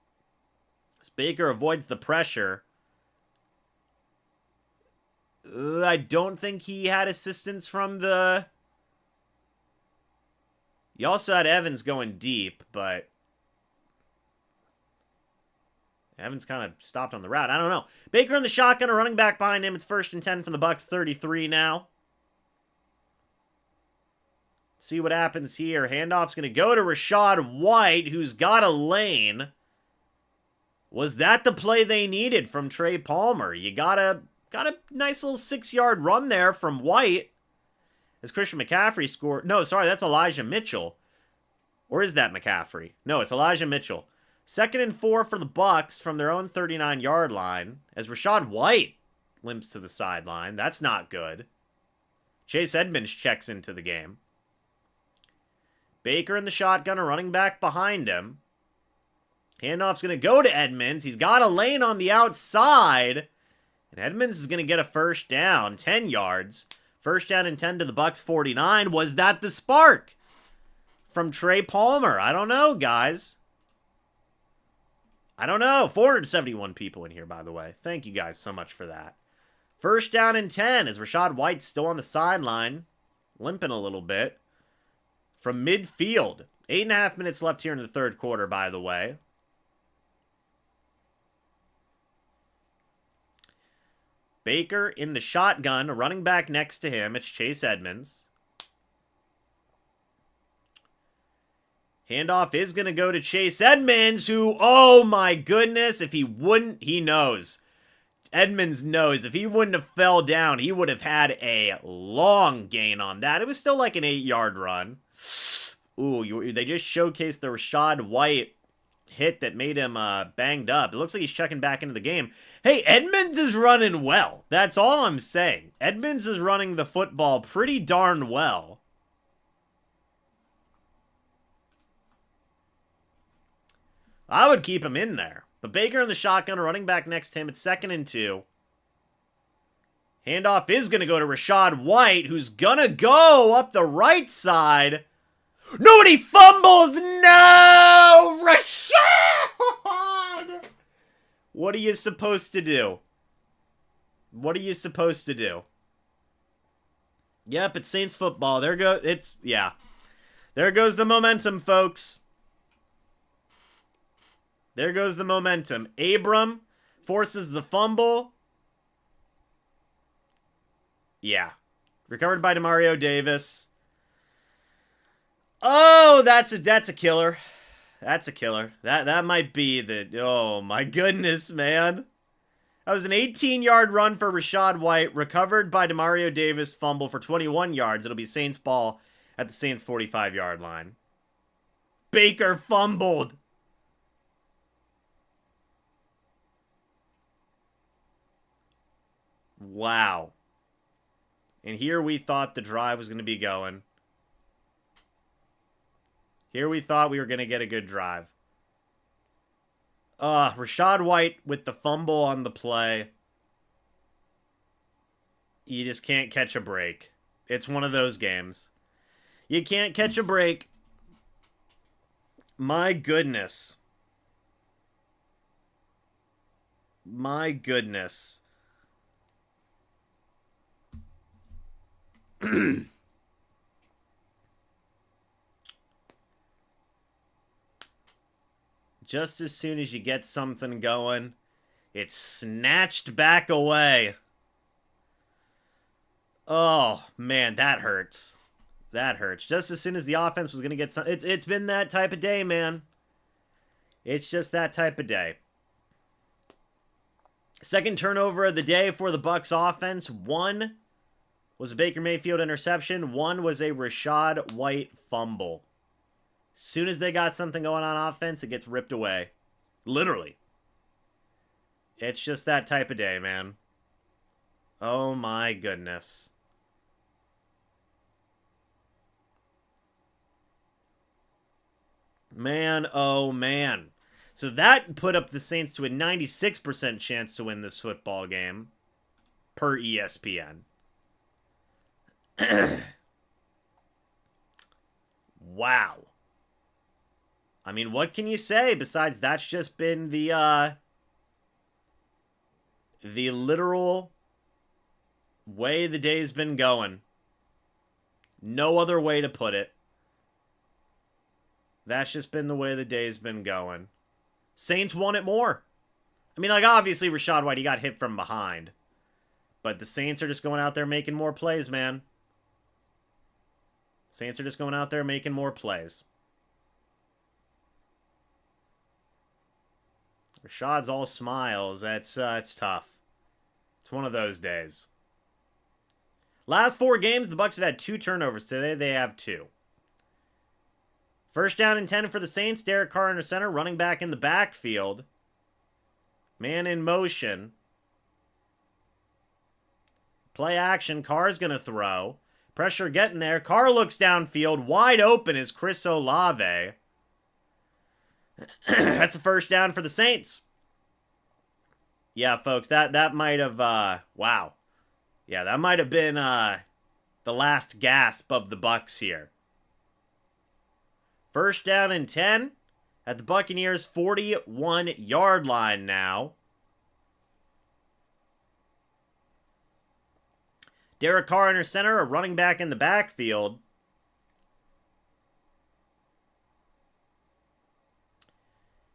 As Baker avoids the pressure. I don't think he had assistance from the... You also had Evans going deep, but... Evans kind of stopped on the route. I don't know. Baker in the shotgun, a running back behind him. It's 1st and 10 from the Bucs, 33 now. See what happens here. Handoff's going to go to Rachaad White, who's got a lane. Was that the play they needed from Trey Palmer? You got a nice little 6-yard run there from White. As Christian McCaffrey scored. No, sorry, that's Elijah Mitchell. Or is that McCaffrey? No, it's Elijah Mitchell. 2nd and 4 for the Bucs from their own 39-yard line. As Rachaad White limps to the sideline. That's not good. Chase Edmonds checks into the game. Baker in the shotgun, a running back behind him. Handoff's going to go to Edmonds. He's got a lane on the outside. And Edmonds is going to get a 1st down. 10 yards. 1st down and 10 to the Bucs 49. Was that the spark from Trey Palmer? I don't know, guys. I don't know. 471 people in here, by the way. Thank you guys so much for that. 1st down and 10 as Rachaad White's still on the sideline. Limping a little bit. From midfield. 8.5 minutes left here in the 3rd quarter, by the way. Baker in the shotgun. A running back next to him. It's Chase Edmonds. Handoff is going to go to Chase Edmonds, who, oh my goodness, if he wouldn't, he knows. Edmonds knows. If he wouldn't have fell down, he would have had a long gain on that. It was still like an 8-yard run. Ooh, they just showcased the Rachaad White hit that made him banged up. It looks like he's checking back into the game. Hey, Edmonds is running well. That's all I'm saying. Edmonds is running the football pretty darn well. I would keep him in there. But Baker in the shotgun, running back next to him. It's 2nd and 2. Handoff is going to go to Rachaad White, who's going to go up the right side. Nobody fumbles! No! Rachaad! What are you supposed to do? What are you supposed to do? Yep, it's Saints football. There goes There goes the momentum, folks. There goes the momentum. Abram forces the fumble. Yeah. Recovered by Demario Davis. Oh, that's a killer. That's a killer. That might be the... Oh, my goodness, man. That was an 18-yard run for Rachaad White. Recovered by Demario Davis. Fumble for 21 yards. It'll be Saints ball at the Saints 45-yard line. Baker fumbled. Wow. And here we thought the drive was going to be going. Here we thought we were going to get a good drive. Rachaad White with the fumble on the play. You just can't catch a break. It's one of those games. You can't catch a break. My goodness. My goodness. Just as soon as you get something going, it's snatched back away. Oh, man, that hurts. That hurts. Just as soon as the offense was going to get some... It's been that type of day, man. It's just that type of day. Second turnover of the day for the Bucs offense. 1 was a Baker Mayfield interception. 1 was a Rachaad White fumble. As soon as they got something going on offense, it gets ripped away. Literally. It's just that type of day, man. Oh my goodness. Man, oh man. So that put up the Saints to a 96% chance to win this football game. Per ESPN. Wow. I mean, what can you say besides that's just been the literal way the day's been going. No other way to put it. That's just been the way the day's been going. Saints want it more. I mean, like, obviously, Rachaad White, he got hit from behind. But the Saints are just going out there making more plays, man. Saints are just going out there making more plays. Rashaad's all smiles. That's it's tough. It's one of those days. Last 4 games, the Bucs have had 2 turnovers. Today, they have 2. First down and 10 for the Saints. Derek Carr under center, running back in the backfield. Man in motion. Play action. Carr's going to throw. Pressure getting there. Carr looks downfield. Wide open is Chris Olave. That's a first down for the Saints. Yeah, folks, that might have, wow. Yeah, that might have been the last gasp of the Bucs here. First down and 10 at the Buccaneers' 41-yard line now. Derek Carr under center, a running back in the backfield.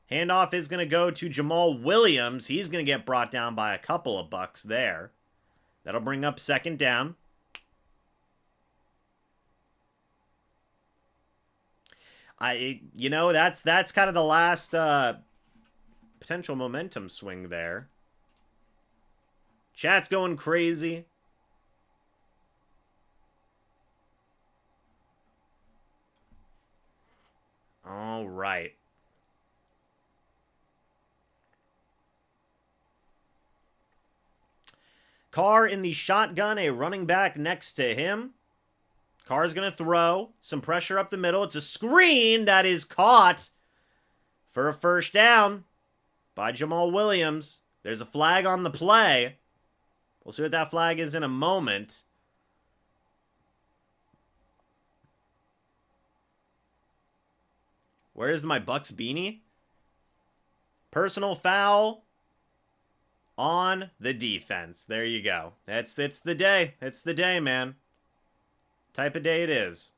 Handoff is going to go to Jamal Williams. He's going to get brought down by a couple of Bucs there. That'll bring up second down. That's kind of the last potential momentum swing there. Chat's going crazy. All right. Carr in the shotgun, a running back next to him. Carr's going to throw. Some pressure up the middle. It's a screen that is caught for a first down by Jamal Williams. There's a flag on the play. We'll see what that flag is in a moment. Where is my Bucs beanie? Personal foul on the defense. There you go. It's the day. It's the day, man. Type of day it is.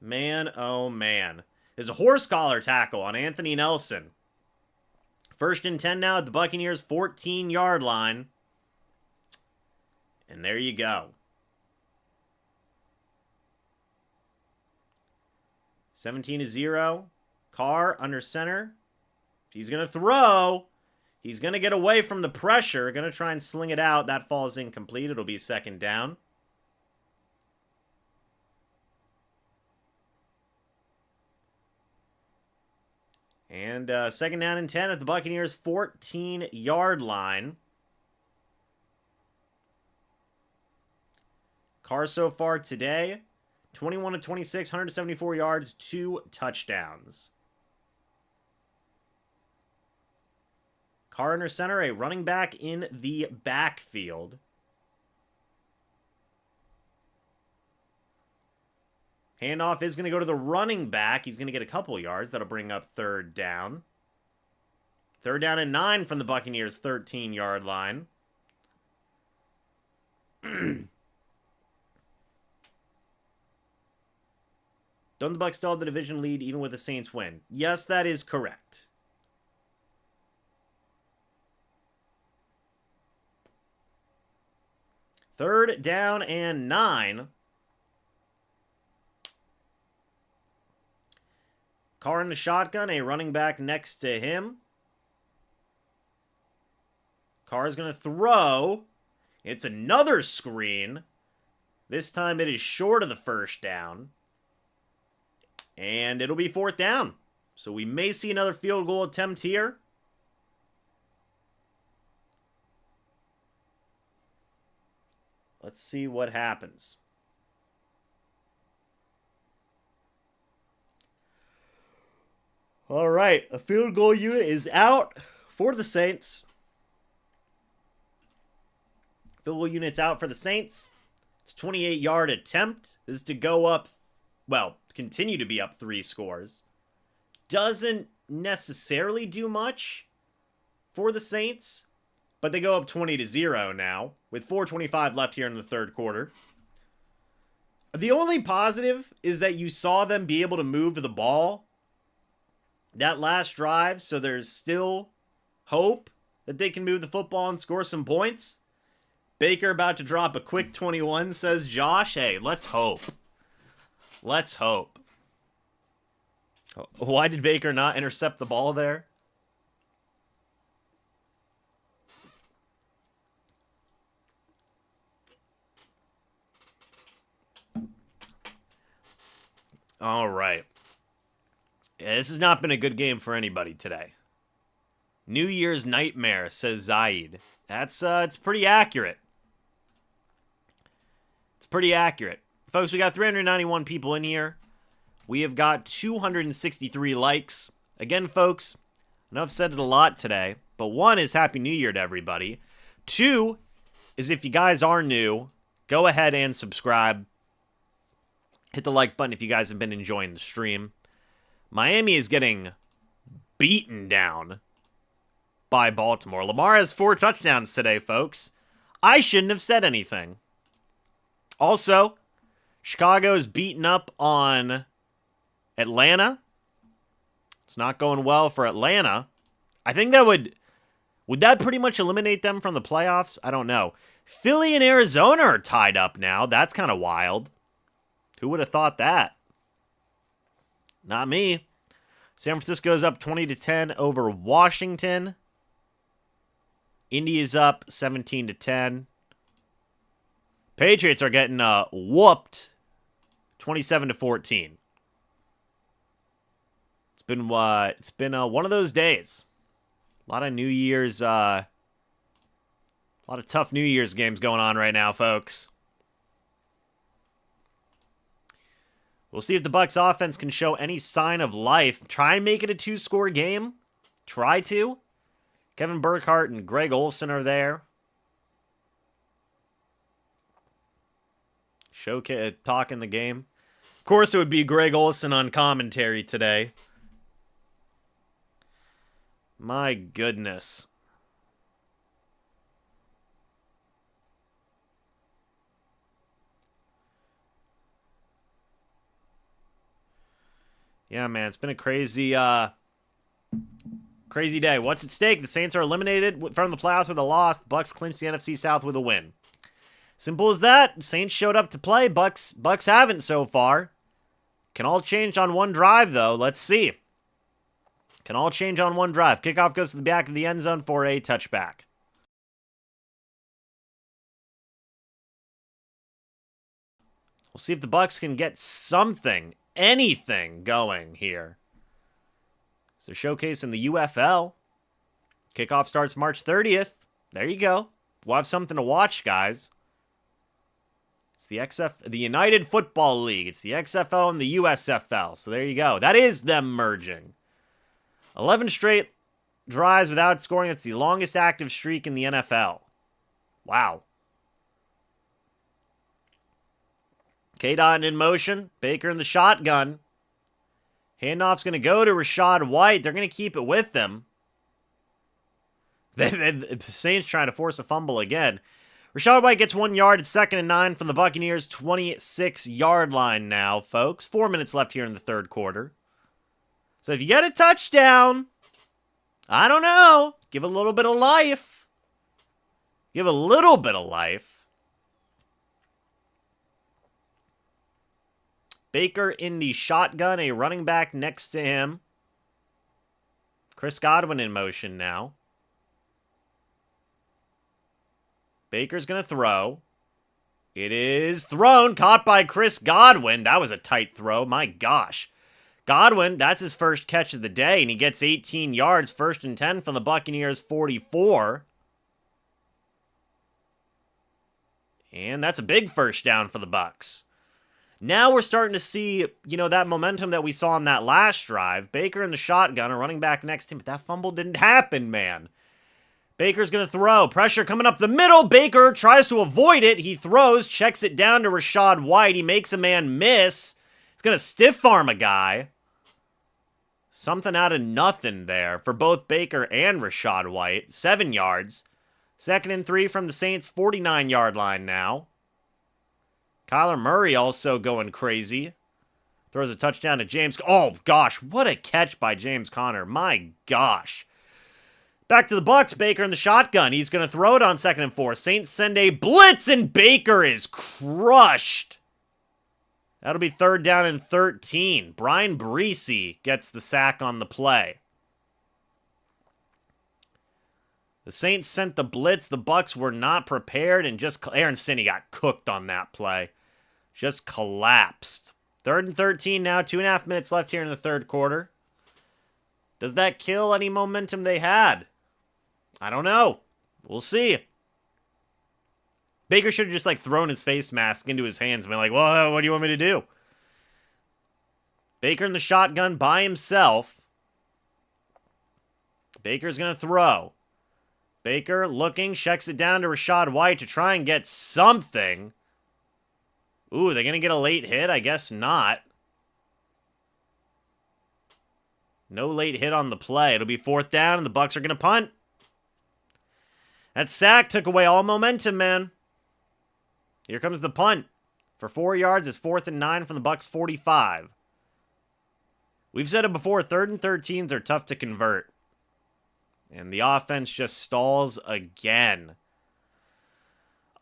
Man, oh man. There's a horse collar tackle on Anthony Nelson. 1st and 10 now at the Buccaneers 14-yard line. And there you go. 17-0. Carr under center. He's going to throw. He's going to get away from the pressure. Going to try and sling it out. That falls incomplete. It'll be 2nd down. And 2nd down and 10 at the Buccaneers 14-yard line. Carr so far today, 21 of 26, 174 yards, 2 touchdowns. Carr under center, a running back in the backfield. Handoff is going to go to the running back. He's going to get a couple yards. That'll bring up 3rd down. 3rd down and 9 from the Buccaneers' 13-yard line. Don't the Bucs still have the division lead even with the Saints win? Yes, that is correct. Third down and 9. Carr in the shotgun, a running back next to him. Carr is going to throw. It's another screen. This time it is short of the 1st down. And it'll be 4th down. So we may see another field goal attempt here. Let's see what happens. All right, a field goal unit is out for the Saints. Field goal unit's out for the Saints. It's a 28-yard attempt. This is to go up, well, continue to be up 3 scores. Doesn't necessarily do much for the Saints, but they go up 20-0 now with 4:25 left here in the 3rd quarter. The only positive is that you saw them be able to move the ball that last drive, so there's still hope that they can move the football and score some points. Baker about to drop a quick 21, says Josh. Hey, let's hope. Let's hope. Why did Baker not intercept the ball there? All right. Yeah, this has not been a good game for anybody today. New Year's nightmare, says Zaid. That's it's pretty accurate. It's pretty accurate. Folks, we got 391 people in here. We have got 263 likes. Again, folks, I know I've said it a lot today, but 1 is Happy New Year to everybody. 2 is if you guys are new, go ahead and subscribe. Hit the like button if you guys have been enjoying the stream. Miami is getting beaten down by Baltimore. Lamar has 4 touchdowns today, folks. I shouldn't have said anything. Also, Chicago's beaten up on Atlanta. It's not going well for Atlanta. I think that would that pretty much eliminate them from the playoffs? I don't know. Philly and Arizona are tied up now. That's kind of wild. Who would have thought that? Not me. San Francisco's up 20-10 over Washington. Indy is up 17-10. Patriots are getting whooped 27-14. It's been one of those days. A lot of New Year's a lot of tough New Year's games going on right now, folks. We'll see if the Bucs offense can show any sign of life. Try and make it a 2-score game. Try to. Kevin Burkhardt and Greg Olsen are there. Talking the game. Of course, it would be Greg Olsen on commentary today. My goodness. Yeah, man, it's been a crazy crazy day. What's at stake? The Saints are eliminated from the playoffs with a loss. The Bucs clinch the NFC South with a win. Simple as that. Saints showed up to play. Bucs haven't so far. Can all change on one drive, though. Let's see. Can all change on one drive. Kickoff goes to the back of the end zone for a touchback. We'll see if the Bucs can get something, anything going here. It's their showcase in the UFL. Kickoff starts March 30th. There you go. We'll have something to watch, guys. It's the United Football League. It's the XFL and the USFL. So there you go. That is them merging. 11 straight drives without scoring. That's the longest active streak in the NFL. Wow. K-Dot in motion. Baker in the shotgun. Handoff's going to go to Rachaad White. They're going to keep it with them. The Saints trying to force a fumble again. Rachaad White gets 1 yard. It's 2nd and 9 from the Buccaneers' 26-yard line now, folks. 4 minutes left here in the third quarter. So if you get a touchdown, I don't know, give a little bit of life. Give a little bit of life. Baker in the shotgun, a running back next to him. Chris Godwin in motion now. Baker's going to throw. It is thrown, caught by Chris Godwin. That was a tight throw, my gosh. Godwin, that's his first catch of the day, and he gets 18 yards, 1st and 10 from the Buccaneers' 44. And that's a big first down for the Bucs. Now we're starting to see, that momentum that we saw on that last drive. Baker in the shotgun, a running back next to him, but that fumble didn't happen, man. Baker's going to throw. Pressure coming up the middle. Baker tries to avoid it. He throws, checks it down to Rachaad White. He makes a man miss. He's going to stiff arm a guy. Something out of nothing there for both Baker and Rachaad White. 7 yards. 2nd and 3 from the Saints' 49-yard line now. Kyler Murray also going crazy. Throws a touchdown to James. Oh, gosh. What a catch by James Conner. My gosh. Back to the Bucs. Baker in the shotgun. He's going to throw it on 2nd and 4. Saints send a blitz, and Baker is crushed. That'll be 3rd down and 13. Brian Breesy gets the sack on the play. The Saints sent the blitz. The Bucs were not prepared, and Aaron Stinnie got cooked on that play. Just collapsed. 3rd and 13 now. 2.5 minutes left here in the third quarter. Does that kill any momentum they had? I don't know. We'll see. Baker should have just thrown his face mask into his hands and been like, well, what do you want me to do? Baker in the shotgun by himself. Baker's going to throw. Baker looking, checks it down to Rachaad White to try and get something. Ooh, they're going to get a late hit? I guess not. No late hit on the play. It'll be 4th down, and the Bucs are going to punt. That sack took away all momentum, man. Here comes the punt. For 4 yards, it's 4th and 9 from the Bucs' 45. We've said it before, 3rd and 13s are tough to convert. And the offense just stalls again.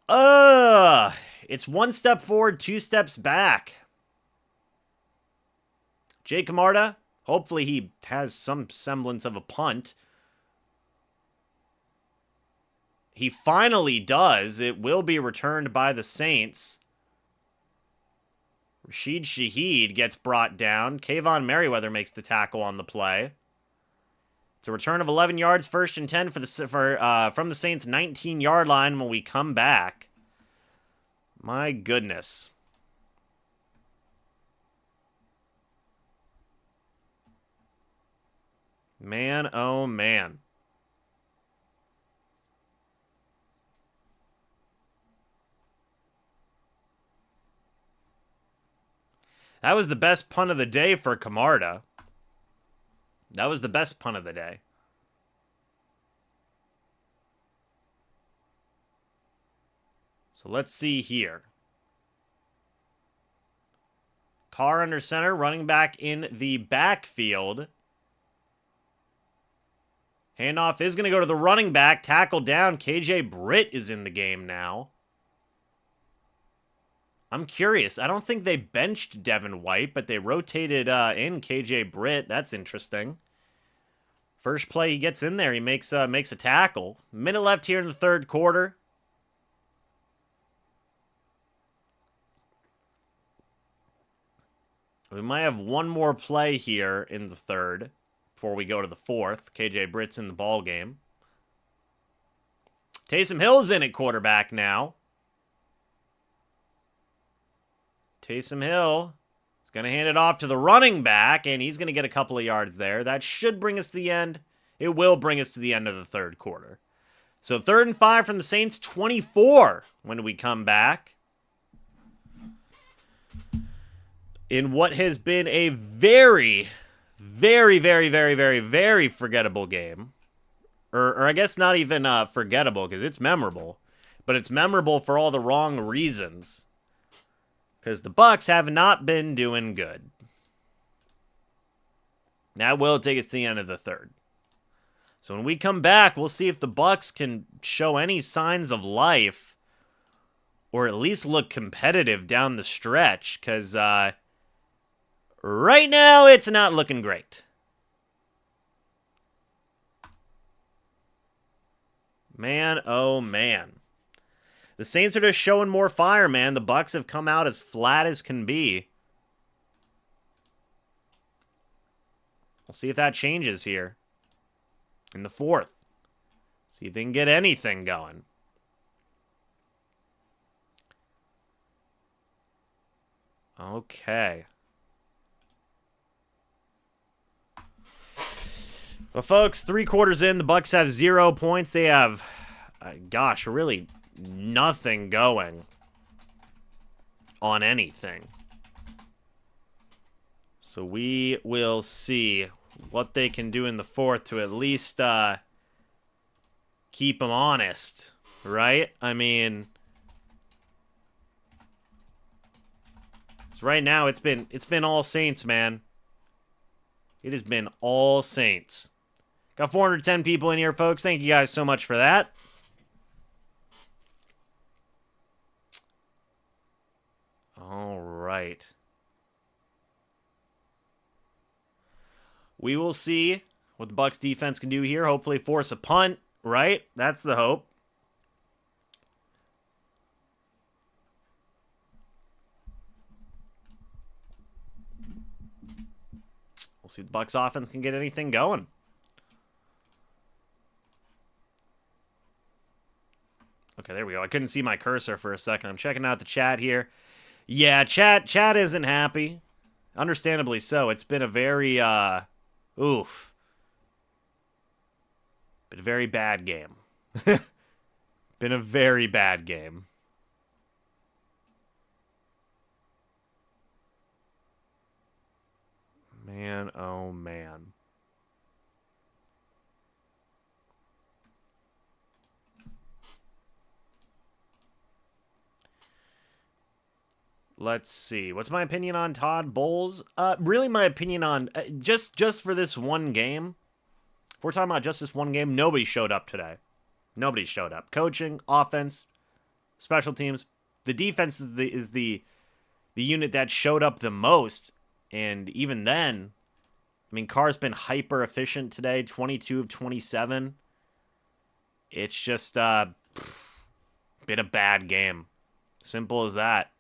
It's 1 step forward, 2 steps back. Jake Camarda, hopefully he has some semblance of a punt. He finally does. It will be returned by the Saints. Rashid Shaheed gets brought down. Kayvon Merriweather makes the tackle on the play. It's a return of 11 yards, 1st and 10 from the Saints' 19-yard line when we come back. My goodness. Man, oh man. That was the best punt of the day for Camarda. That was the best punt of the day. So let's see here. Carr under center, running back in the backfield. Handoff is going to go to the running back. Tackle down. KJ Britt is in the game now. I'm curious. I don't think they benched Devin White, but they rotated in KJ Britt. That's interesting. First play he gets in there, he makes a tackle. Minute left here in the third quarter. We might have one more play here in the third before we go to the fourth. KJ Britt's in the ball game. Taysom Hill's in at quarterback now. Taysom Hill is going to hand it off to the running back, and he's going to get a couple of yards there. That should bring us to the end. It will bring us to the end of the third quarter. So 3rd and 5 from the Saints, 24 when we come back. In what has been a very, very, very, very, very, very forgettable game. Or I guess not even forgettable, because it's memorable. But it's memorable for all the wrong reasons. Because the Bucs have not been doing good. That will take us to the end of the third. So when we come back, we'll see if the Bucs can show any signs of life. Or at least look competitive down the stretch. Because right now, it's not looking great. Man, oh man. The Saints are just showing more fire, man. The Bucs have come out as flat as can be. We'll see if that changes here in the fourth. See if they can get anything going. Okay. Well, folks, 3 quarters in, the Bucs have 0 points. They have, gosh, really nothing going on anything. So we will see what they can do in the fourth to at least keep them honest, right? I mean, right now it's been all Saints, man. It has been all Saints. Got 410 people in here, folks. Thank you guys so much for that. All right. We will see what the Bucs defense can do here. Hopefully force a punt, right? That's the hope. We'll see if the Bucs offense can get anything going. Okay, there we go. I couldn't see my cursor for a second. I'm checking out the chat here. Yeah, chat isn't happy. Understandably so. It's been a very, been a very bad game. Been a very bad game. Man, oh man. Let's see. What's my opinion on Todd Bowles? Really my opinion on just for this one game. If we're talking about just this one game, nobody showed up today. Nobody showed up. Coaching, offense, special teams. The defense is the unit that showed up the most. And even then, I mean, Carr's been hyper efficient today, 22 of 27. It's just been a bad game. Simple as that.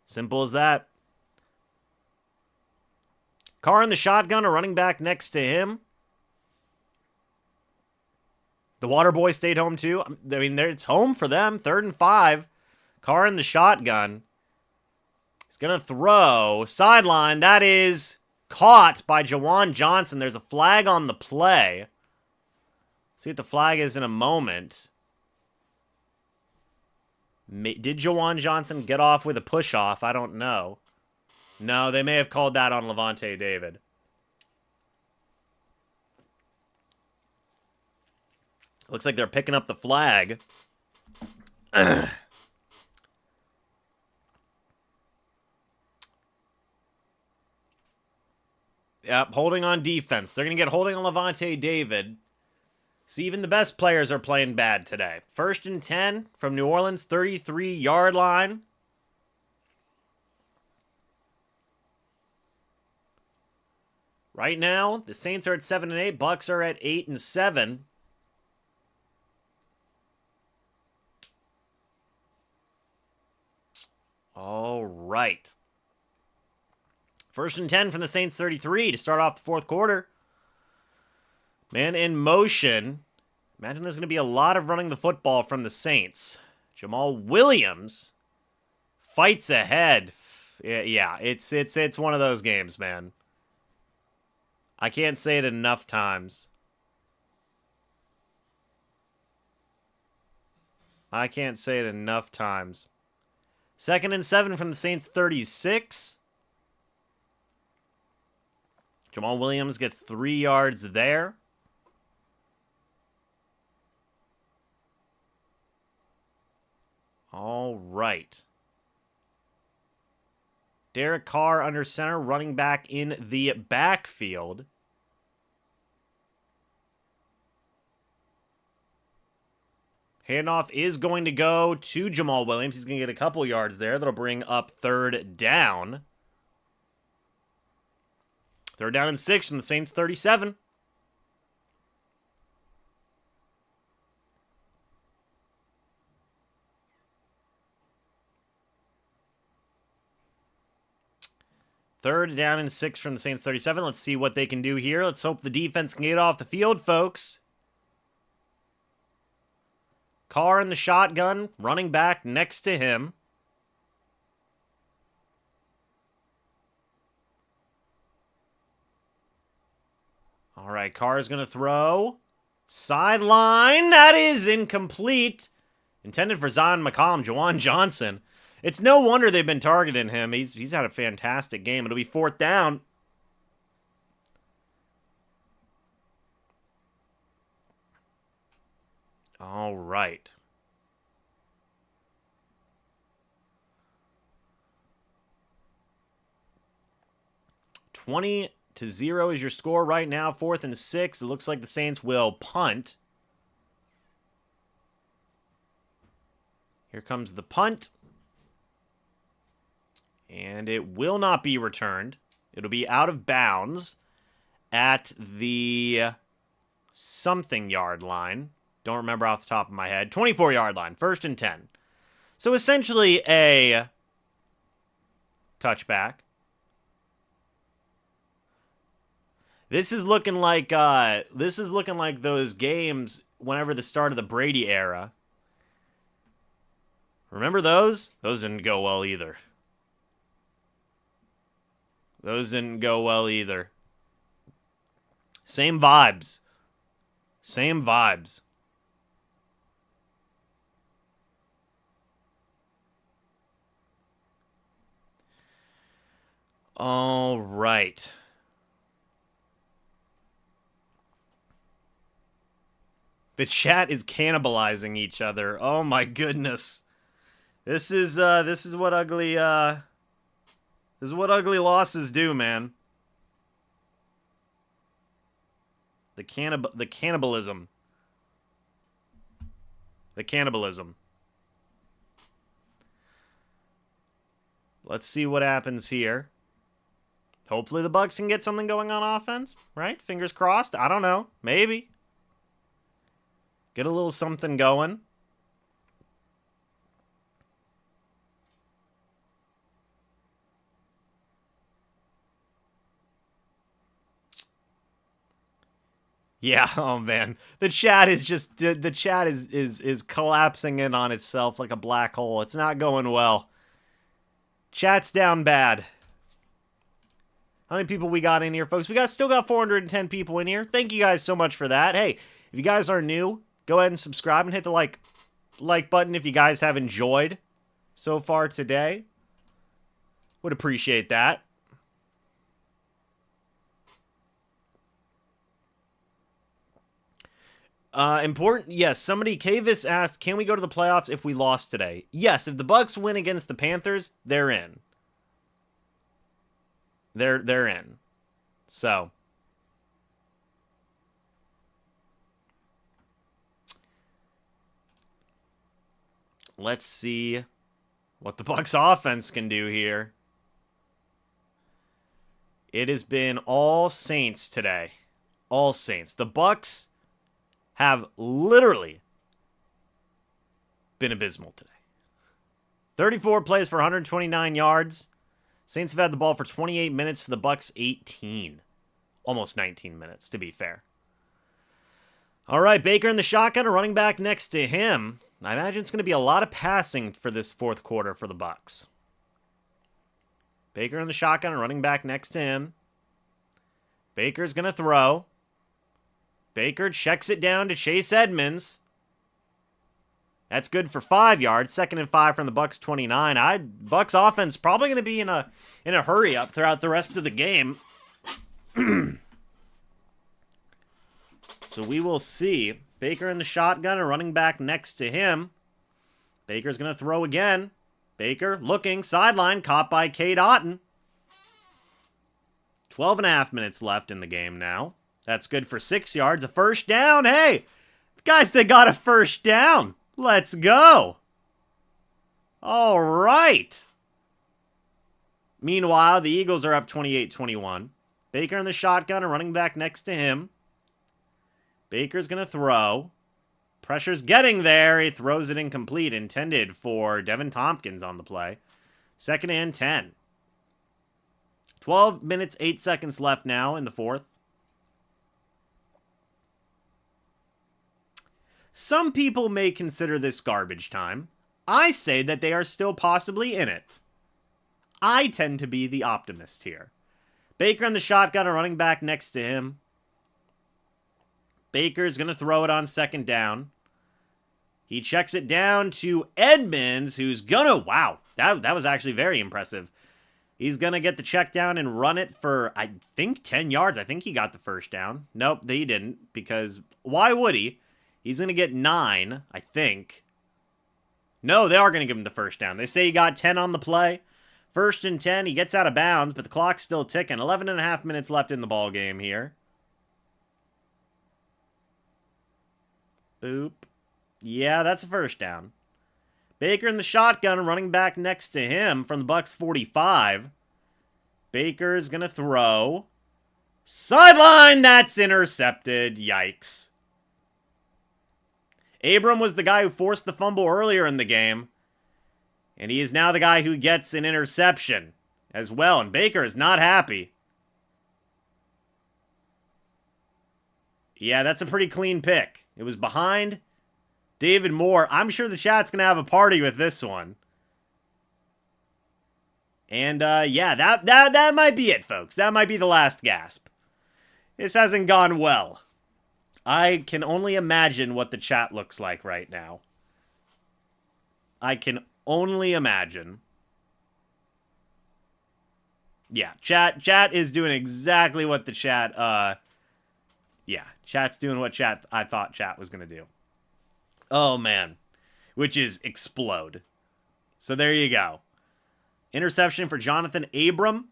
Simple as that. Carr in the shotgun, a running back next to him. The water boy stayed home too. I mean, it's home for them. 3rd and 5. Carr in the shotgun. He's going to throw. Sideline. That is Caught by Juwan Johnson. There's a flag on the play. See what the flag is in a moment. Did Juwan Johnson get off with a push-off? I don't know. No, they may have called that on Levante David. Looks like they're picking up the flag. Yep, holding on defense. They're going to get holding on Levante David. See, even the best players are playing bad today. 1st and 10 from New Orleans, 33-yard line. Right now, the Saints are at 7 and 8. Bucs are at 8 and 7. All right. 1st and 10 from the Saints 33 to start off the 4th quarter. Man in motion. Imagine there's going to be a lot of running the football from the Saints. Jamal Williams fights ahead. Yeah, it's one of those games, man. I can't say it enough times. I can't say it enough times. 2nd and 7 from the Saints 36. Jamal Williams gets 3 yards there. All right. Derek Carr under center, running back in the backfield. Handoff is going to go to Jamal Williams. He's going to get a couple yards there. That'll bring up 3rd down. 3rd down and 6 from the Saints 37. Third down and 6 from the Saints 37. Let's see what they can do here. Let's hope the defense can get off the field, folks. Carr in the shotgun, running back next to him. All right, Carr is going to throw. Sideline. That is incomplete. Intended for Zion McCollum, Juwan Johnson. It's no wonder they've been targeting him. He's had a fantastic game. It'll be 4th down. All right. $20-0 is your score right now. 4th and 6. It looks like the Saints will punt. Here comes the punt. And it will not be returned. It'll be out of bounds at the something yard line. Don't remember off the top of my head. 24-yard line. 1st and 10. So essentially a touchback. This is looking like those games whenever the start of the Brady era. Remember those? Those didn't go well either. Those didn't go well either. Same vibes. Same vibes. All right. The chat is cannibalizing each other. Oh my goodness. This is what ugly This is what ugly losses do, man. The cannibalism. The cannibalism. Let's see what happens here. Hopefully the Bucs can get something going on offense, right? Fingers crossed. I don't know. Maybe. Get a little something going. Yeah, oh man. The chat is just is collapsing in on itself like a black hole. It's not going well. Chat's down bad. How many people we got in here, folks? We still got 410 people in here. Thank you guys so much for that. Hey, if you guys are new, go ahead and subscribe and hit the like button if you guys have enjoyed so far today. Would appreciate that. Important, yes. Somebody, Kavis asked, can we go to the playoffs if we lost today? Yes, if the Bucs win against the Panthers, they're in. They're in. So. Let's see what the Bucs offense can do here. It has been all Saints today. All Saints. The Bucs have literally been abysmal today. 34 plays for 129 yards. Saints have had the ball for 28 minutes to the Bucs 18. Almost 19 minutes, to be fair. All right, Baker in the shotgun, a running back next to him. I imagine it's going to be a lot of passing for this fourth quarter for the Bucs. Baker in the shotgun, a running back next to him. Baker's going to throw. Baker checks it down to Chase Edmonds. That's good for 5 yards. 2nd and 5 from the Bucs 29. Bucs offense probably going to be in a hurry up throughout the rest of the game. So we will see. Baker in the shotgun, a running back next to him. Baker's going to throw again. Baker looking, sideline, caught by Cade Otton. 12.5 minutes left in the game now. That's good for 6 yards. A first down. Hey, guys, they got a first down. Let's go. All right. Meanwhile, the Eagles are up 28-21. Baker in the shotgun, a running back next to him. Baker's going to throw. Pressure's getting there. He throws it incomplete. Intended for Devin Tompkins on the play. 2nd and 10. 12 minutes, 8 seconds left now in the fourth. Some people may consider this garbage time. I say that they are still possibly in it. I tend to be the optimist here. Baker in the shotgun, a running back next to him. Baker's going to throw it on 2nd down. He checks it down to Edmonds, who's going to... Wow, that was actually very impressive. He's going to get the check down and run it for, I think, 10 yards. I think he got the first down. Nope, he didn't, because why would he? He's going to get 9, I think. No, they are going to give him the first down. They say he got 10 on the play. 1st and 10, he gets out of bounds, but the clock's still ticking. 11.5 minutes left in the ball game here. Boop. Yeah, that's a first down. Baker in the shotgun, running back next to him from the Bucs 45. Baker's going to throw. Sideline! That's intercepted. Yikes. Abram was the guy who forced the fumble earlier in the game. And he is now the guy who gets an interception as well. And Baker is not happy. Yeah, that's a pretty clean pick. It was behind David Moore. I'm sure the chat's going to have a party with this one. And, yeah, that might be it, folks. That might be the last gasp. This hasn't gone well. I can only imagine what the chat looks like right now. I can only imagine. Yeah, chat is doing exactly what the chat, yeah, chat's doing what I thought chat was going to do. Oh, man. Which is explode. So there you go. Interception for Jonathan Abram.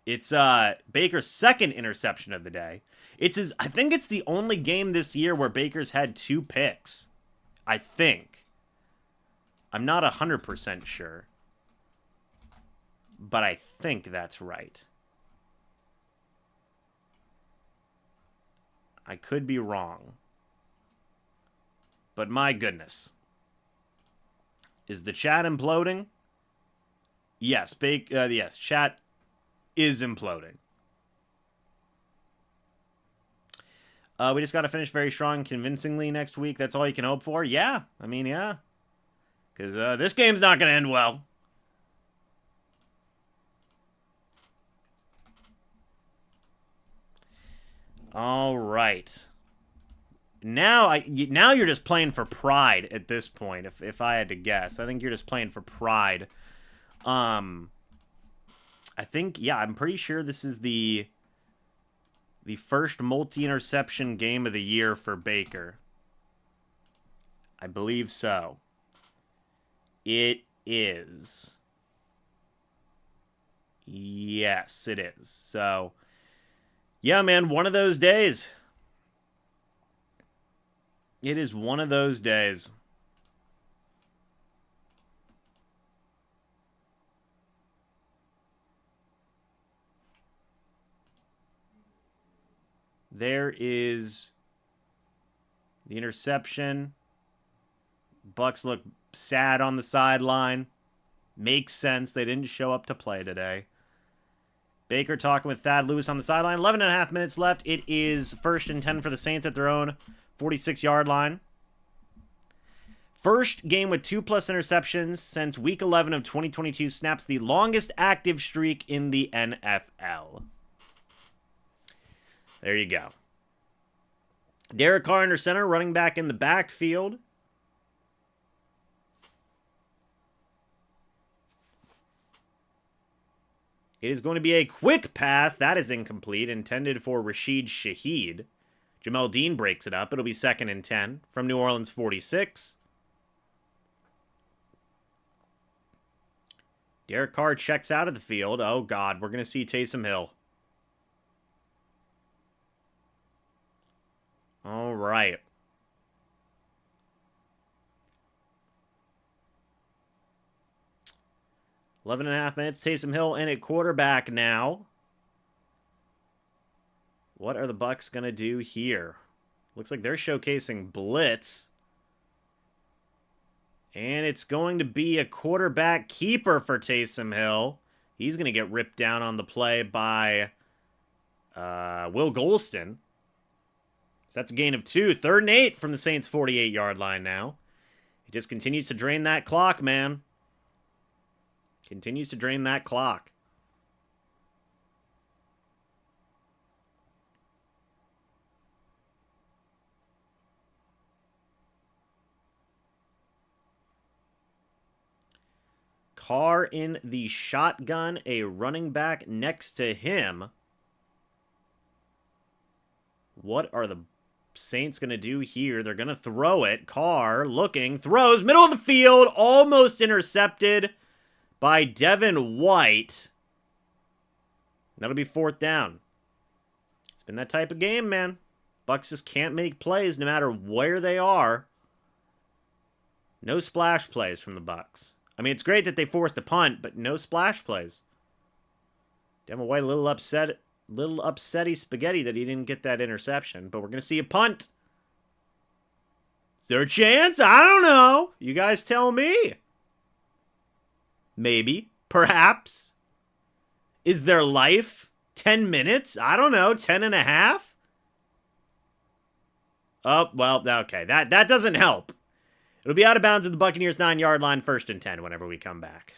It's Baker's 2nd interception of the day. I think it's the only game this year where Baker's had 2 picks. I think. I'm not 100% sure. But I think that's right. I could be wrong. But my goodness. Is the chat imploding? Yes, yes, chat is imploding. We just got to finish very strong convincingly next week. That's all you can hope for? Yeah. I mean, yeah. Because this game's not going to end well. All right. Now you're just playing for pride at this point. If I had to guess, I think you're just playing for pride. I think, yeah, I'm pretty sure this is the first multi-interception game of the year for Baker. I believe so. It is. Yes, it is. So, yeah, man, one of those days. It is one of those days. There is the interception. Bucs look sad on the sideline. Makes sense. They didn't show up to play today. Baker talking with Thad Lewis on the sideline. 11.5 minutes left. It is 1st and 10 for the Saints at their own 46-yard line. First game with 2+ interceptions since Week 11 of 2022 snaps the longest active streak in the NFL. There you go. Derek Carr under center, running back in the backfield. It is going to be a quick pass. That is incomplete, intended for Rashid Shaheed. Jamel Dean breaks it up. It'll be 2nd and 10 from New Orleans 46. Derek Carr checks out of the field. Oh, God, we're going to see Taysom Hill. All right. Eleven and a half minutes. Taysom Hill in at quarterback now. What are the Bucs going to do here? Looks like they're showcasing blitz. And it's going to be a quarterback keeper for Taysom Hill. He's going to get ripped down on the play by Will Golston. So that's a gain of 2. 3rd and 8 from the Saints' 48-yard line now. He just continues to drain that clock, man. Continues to drain that clock. Carr in the shotgun, a running back next to him. What are the Saints going to do here? They're going to throw it. Carr looking, throws, middle of the field, almost intercepted by Devin White. That'll be 4th down. It's been that type of game, man. Bucs just can't make plays no matter where they are. No splash plays from the Bucs. I mean, it's great that they forced a punt, but no splash plays. Devin White a little upsetty spaghetti that he didn't get that interception, but we're going to see a punt. Is there a chance? I don't know. You guys tell me. Maybe. Perhaps. Is there life? 10 minutes? I don't know. 10 and a half? Oh, well, okay. That doesn't help. It'll be out of bounds at the Buccaneers' 9-yard line, 1st and 10 whenever we come back.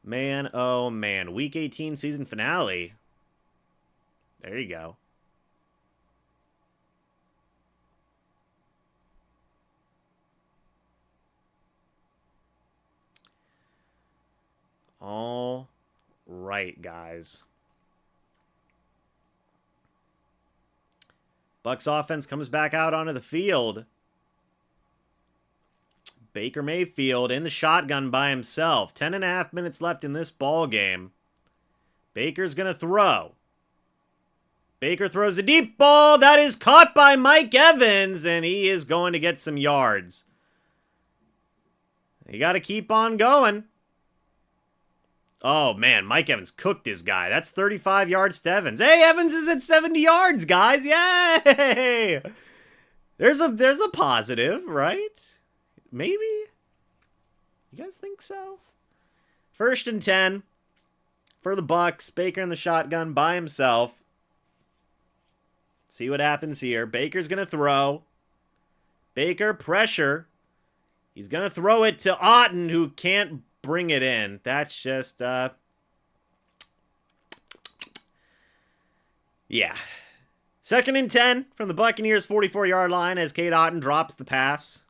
Man, oh man. Week 18 season finale. There you go. All right, guys. Bucs offense comes back out onto the field. Baker Mayfield in the shotgun by himself. 10.5 minutes left in this ball game. Baker's going to throw. Baker throws a deep ball. That is caught by Mike Evans, and he is going to get some yards. You got to keep on going. Oh, man, Mike Evans cooked his guy. That's 35 yards to Evans. Hey, Evans is at 70 yards, guys. Yay! There's a positive, right? Maybe? You guys think so? 1st and 10 for the Bucs. Baker in the shotgun by himself. See what happens here. Baker's going to throw. Baker, pressure. He's going to throw it to Otten, who can't bring it in. That's just, Yeah. 2nd and 10 from the Buccaneers 44-yard line as Cade Otton drops the pass.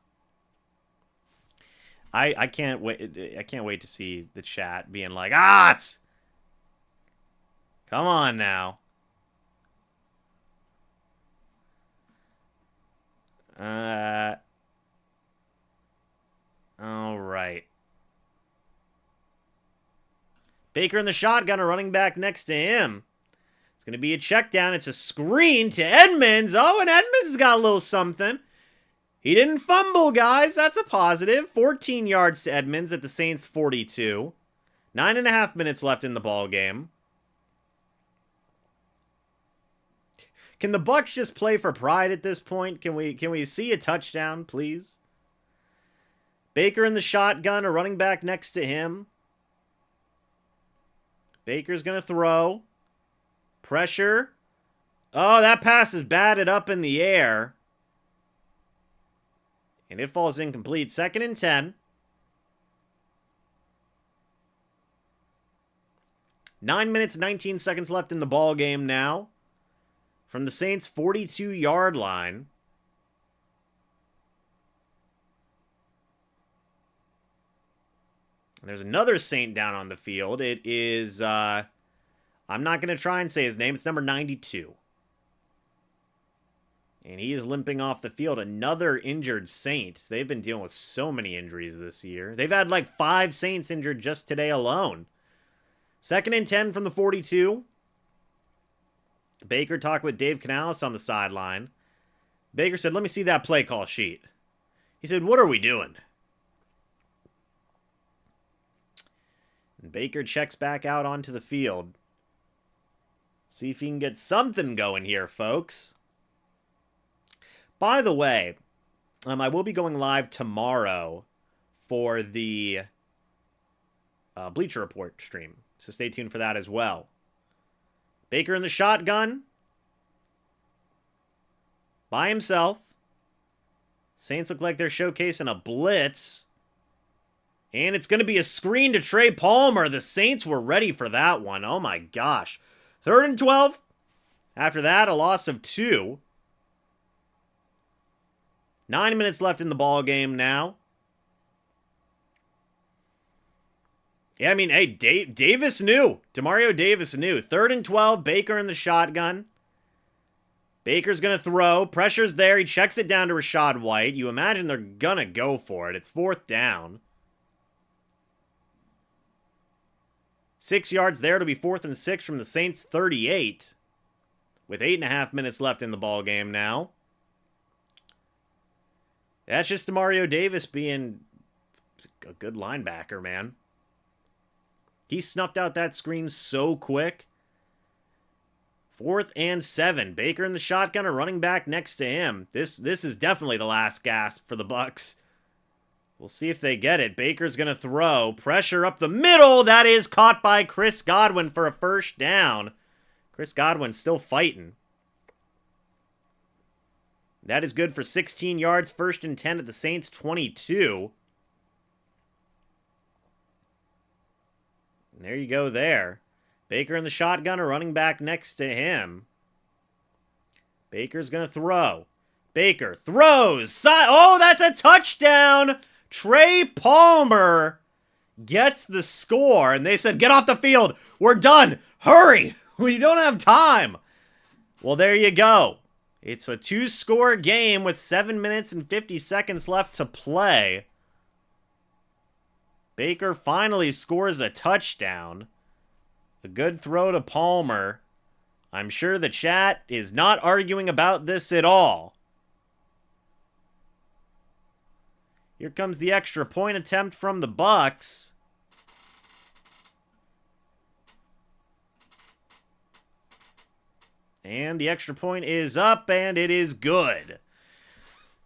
I can't wait. I can't wait to see the chat being like, it's... Come on now. All right. Baker in the shotgun, a running back next to him. It's going to be a check down. It's a screen to Edmonds. Oh, and Edmonds has got a little something. He didn't fumble, guys. That's a positive. 14 yards to Edmonds at the Saints' 42. 9.5 minutes left in the ball game. Can the Bucs just play for pride at this point? Can we see a touchdown, please? Baker in the shotgun, a running back next to him. Baker's going to throw. Pressure. Oh, that pass is batted up in the air. And it falls incomplete. 2nd and 10. 9 minutes, 19 seconds left in the ball game now. From the Saints' 42-yard line. There's another Saint down on the field. It is, I'm not going to try and say his name. It's number 92. And he is limping off the field. Another injured Saint. They've been dealing with so many injuries this year. They've had like 5 Saints injured just today alone. 2nd and 10 from the 42. Baker talked with Dave Canales on the sideline. Baker said, "Let me see that play call sheet." He said, "What are we doing?" And Baker checks back out onto the field. See if he can get something going here, folks. By the way, I will be going live tomorrow for the Bleacher Report stream, so stay tuned for that as well. Baker in the shotgun. By himself. Saints look like they're showcasing a blitz. And it's going to be a screen to Trey Palmer. The Saints were ready for that one. Oh my gosh. 3rd and 12. After that, a loss of 2. 9 minutes left in the ball game now. Yeah, I mean, hey, Davis knew. Demario Davis knew. 3rd and 12, Baker in the shotgun. Baker's going to throw. Pressure's there. He checks it down to Rachaad White. You imagine they're going to go for it. It's 4th down. 6 yards there. It'll be 4th and 6 from the Saints' 38. With 8.5 minutes left in the ball game now. That's just Demario Davis being a good linebacker, man. He snuffed out that screen so quick. 4th and 7. Baker in the shotgun, a running back next to him. This is definitely the last gasp for the Bucs. We'll see if they get it. Baker's going to throw. Pressure up the middle. That is caught by Chris Godwin for a 1st down. Chris Godwin still fighting. That is good for 16 yards. 1st and 10 at the Saints' 22. And there you go there. Baker in the shotgun, a running back next to him. Baker's going to throw. Baker throws. Oh, that's a touchdown. Trey Palmer gets the score. And they said, "Get off the field. We're done. Hurry. We don't have time." Well, there you go. It's a 2-score game with 7 minutes and 50 seconds left to play. Baker finally scores a touchdown. A good throw to Palmer. I'm sure the chat is not arguing about this at all. Here comes the extra point attempt from the Bucs. And the extra point is up, and it is good.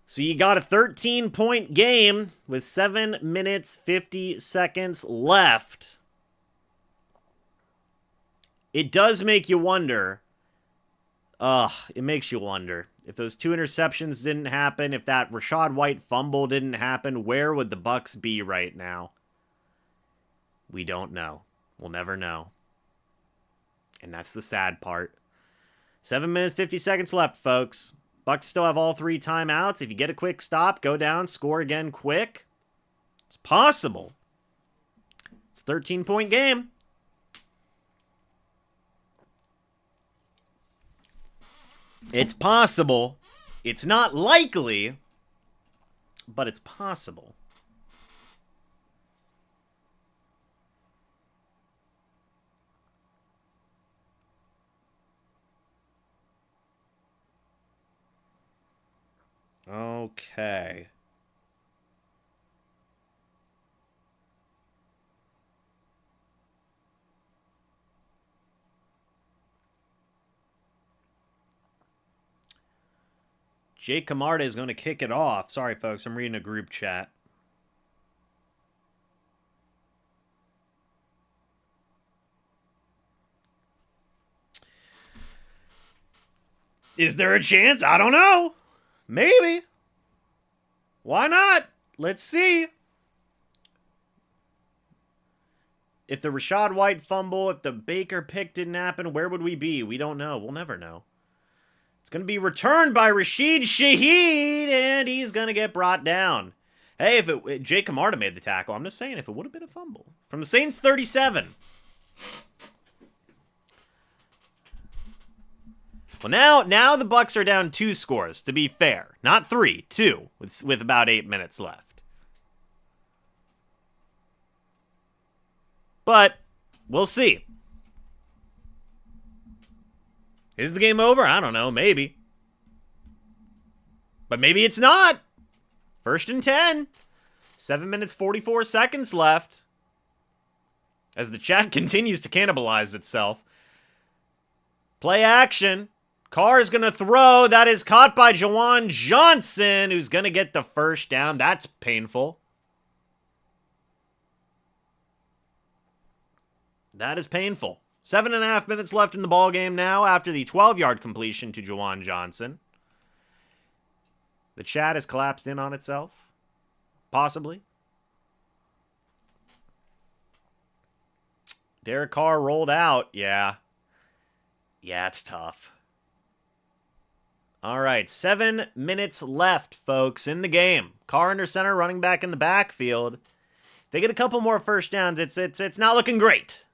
So you got a 13-point game with 7 minutes, 50 seconds left. It does make you wonder. It makes you wonder. If those 2 interceptions didn't happen, if that Rachaad White fumble didn't happen, where would the Bucs be right now? We don't know. We'll never know. And that's the sad part. 7 minutes, 50 seconds left, folks. Bucs still have all 3 timeouts. If you get a quick stop, go down, score again quick. It's possible. It's a 13-point game. It's possible. It's not likely, but it's possible. Okay. Jake Camarda is going to kick it off. Sorry, folks. I'm reading a group chat. Is there a chance? I don't know. Maybe. Why not? Let's see. If the Rachaad White fumble, if the Baker pick didn't happen, where would we be? We don't know. We'll never know. It's going to be returned by Rashid Shaheed, and he's going to get brought down. Hey, if Jake Camarda made the tackle, I'm just saying, if it would have been a fumble. From the Saints 37. Well, now the Bucs are down 2 scores, to be fair. Not 3, 2, with about 8 minutes left. But we'll see. Is the game over? I don't know. Maybe. But maybe it's not. 1st and 10. 7 minutes, 44 seconds left. As the chat continues to cannibalize itself. Play action. Carr's going to throw. That is caught by Juwan Johnson, who's going to get the first down. That's painful. That is painful. 7.5 minutes left in the ballgame now after the 12-yard completion to Juwan Johnson. The chat has collapsed in on itself. Possibly. Derek Carr rolled out. Yeah. Yeah, it's tough. All right, 7 minutes left, folks, in the game. Carr under center, running back in the backfield. If they get a couple more first downs, it's not looking great.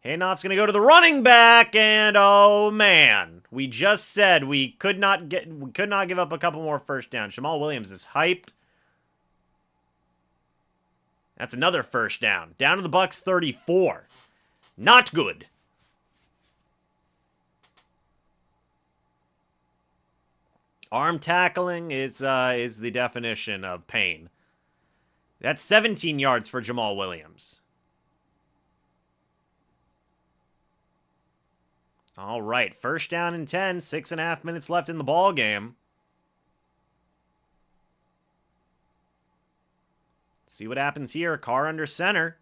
Handoff's going to go to the running back, and oh man, we just said we could not give up a couple more first downs. Jamal Williams is hyped. That's another first down. Down to the Bucs 34. Not good. Arm tackling is the definition of pain. That's 17 yards for Jamal Williams. All right, 1st down and 10, 6.5 minutes left in the ball game. See what happens here. Carr under center.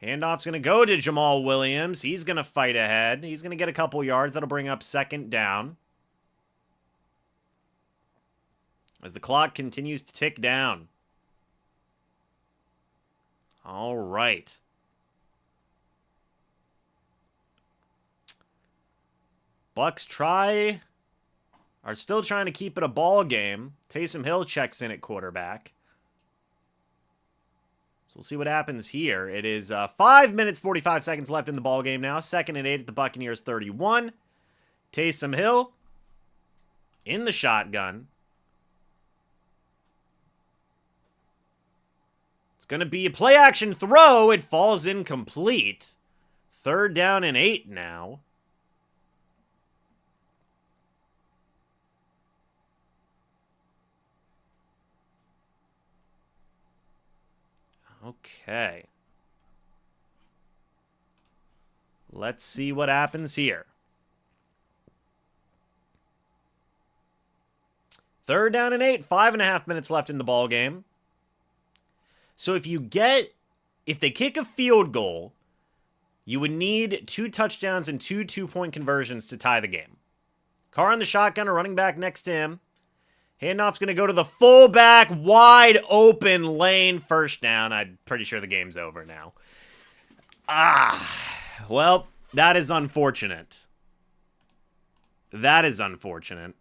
Handoff's going to go to Jamal Williams. He's going to fight ahead. He's going to get a couple yards. That'll bring up 2nd down. As the clock continues to tick down. All right. Bucs are still trying to keep it a ball game. Taysom Hill checks in at quarterback. So we'll see what happens here. It is 5 minutes, 45 seconds left in the ball game now. 2nd and 8 at the Buccaneers 31. Taysom Hill in the shotgun. It's going to be a play-action throw. It falls incomplete. 3rd down and 8 now. Okay. Let's see what happens here. 3rd down and 8, 5.5 minutes left in the ball game. So if they kick a field goal, you would need 2 touchdowns and 2 two-point conversions to tie the game. Carr in the shotgun, a running back next to him. Handoff's going to go to the fullback, wide open lane, 1st down. I'm pretty sure the game's over now. Well, That is unfortunate. That is unfortunate.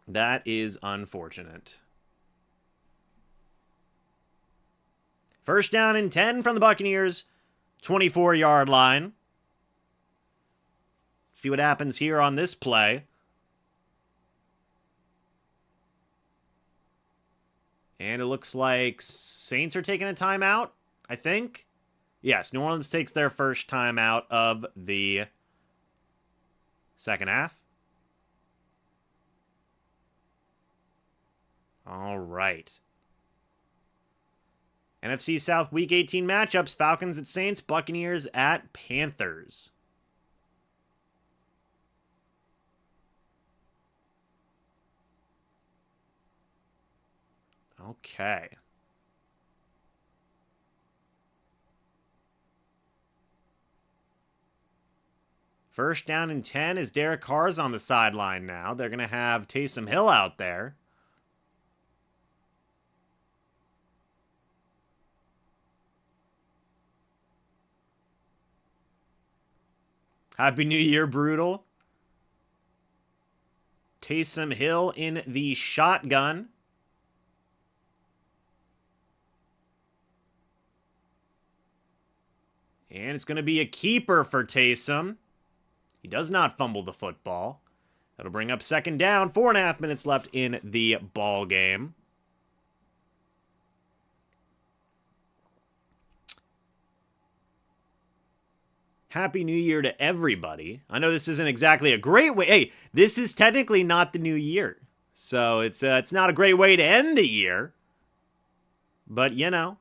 That is unfortunate. First down and 10 from the Buccaneers. 24-yard line. See what happens here on this play. And it looks like Saints are taking a timeout, I think. Yes, New Orleans takes their first timeout of the second half. All right. NFC South Week 18 matchups. Falcons at Saints. Buccaneers at Panthers. Okay. First down and 10 as Derek Carr's on the sideline now. They're going to have Taysom Hill out there. Happy New Year, Brutal. Taysom Hill in the shotgun. And it's going to be a keeper for Taysom. He does not fumble the football. That'll bring up second down. 4.5 minutes left in the ball game. Happy New Year to everybody. I know this isn't exactly a great way. Hey, this is technically not the new year. So it's not a great way to end the year. But, you know,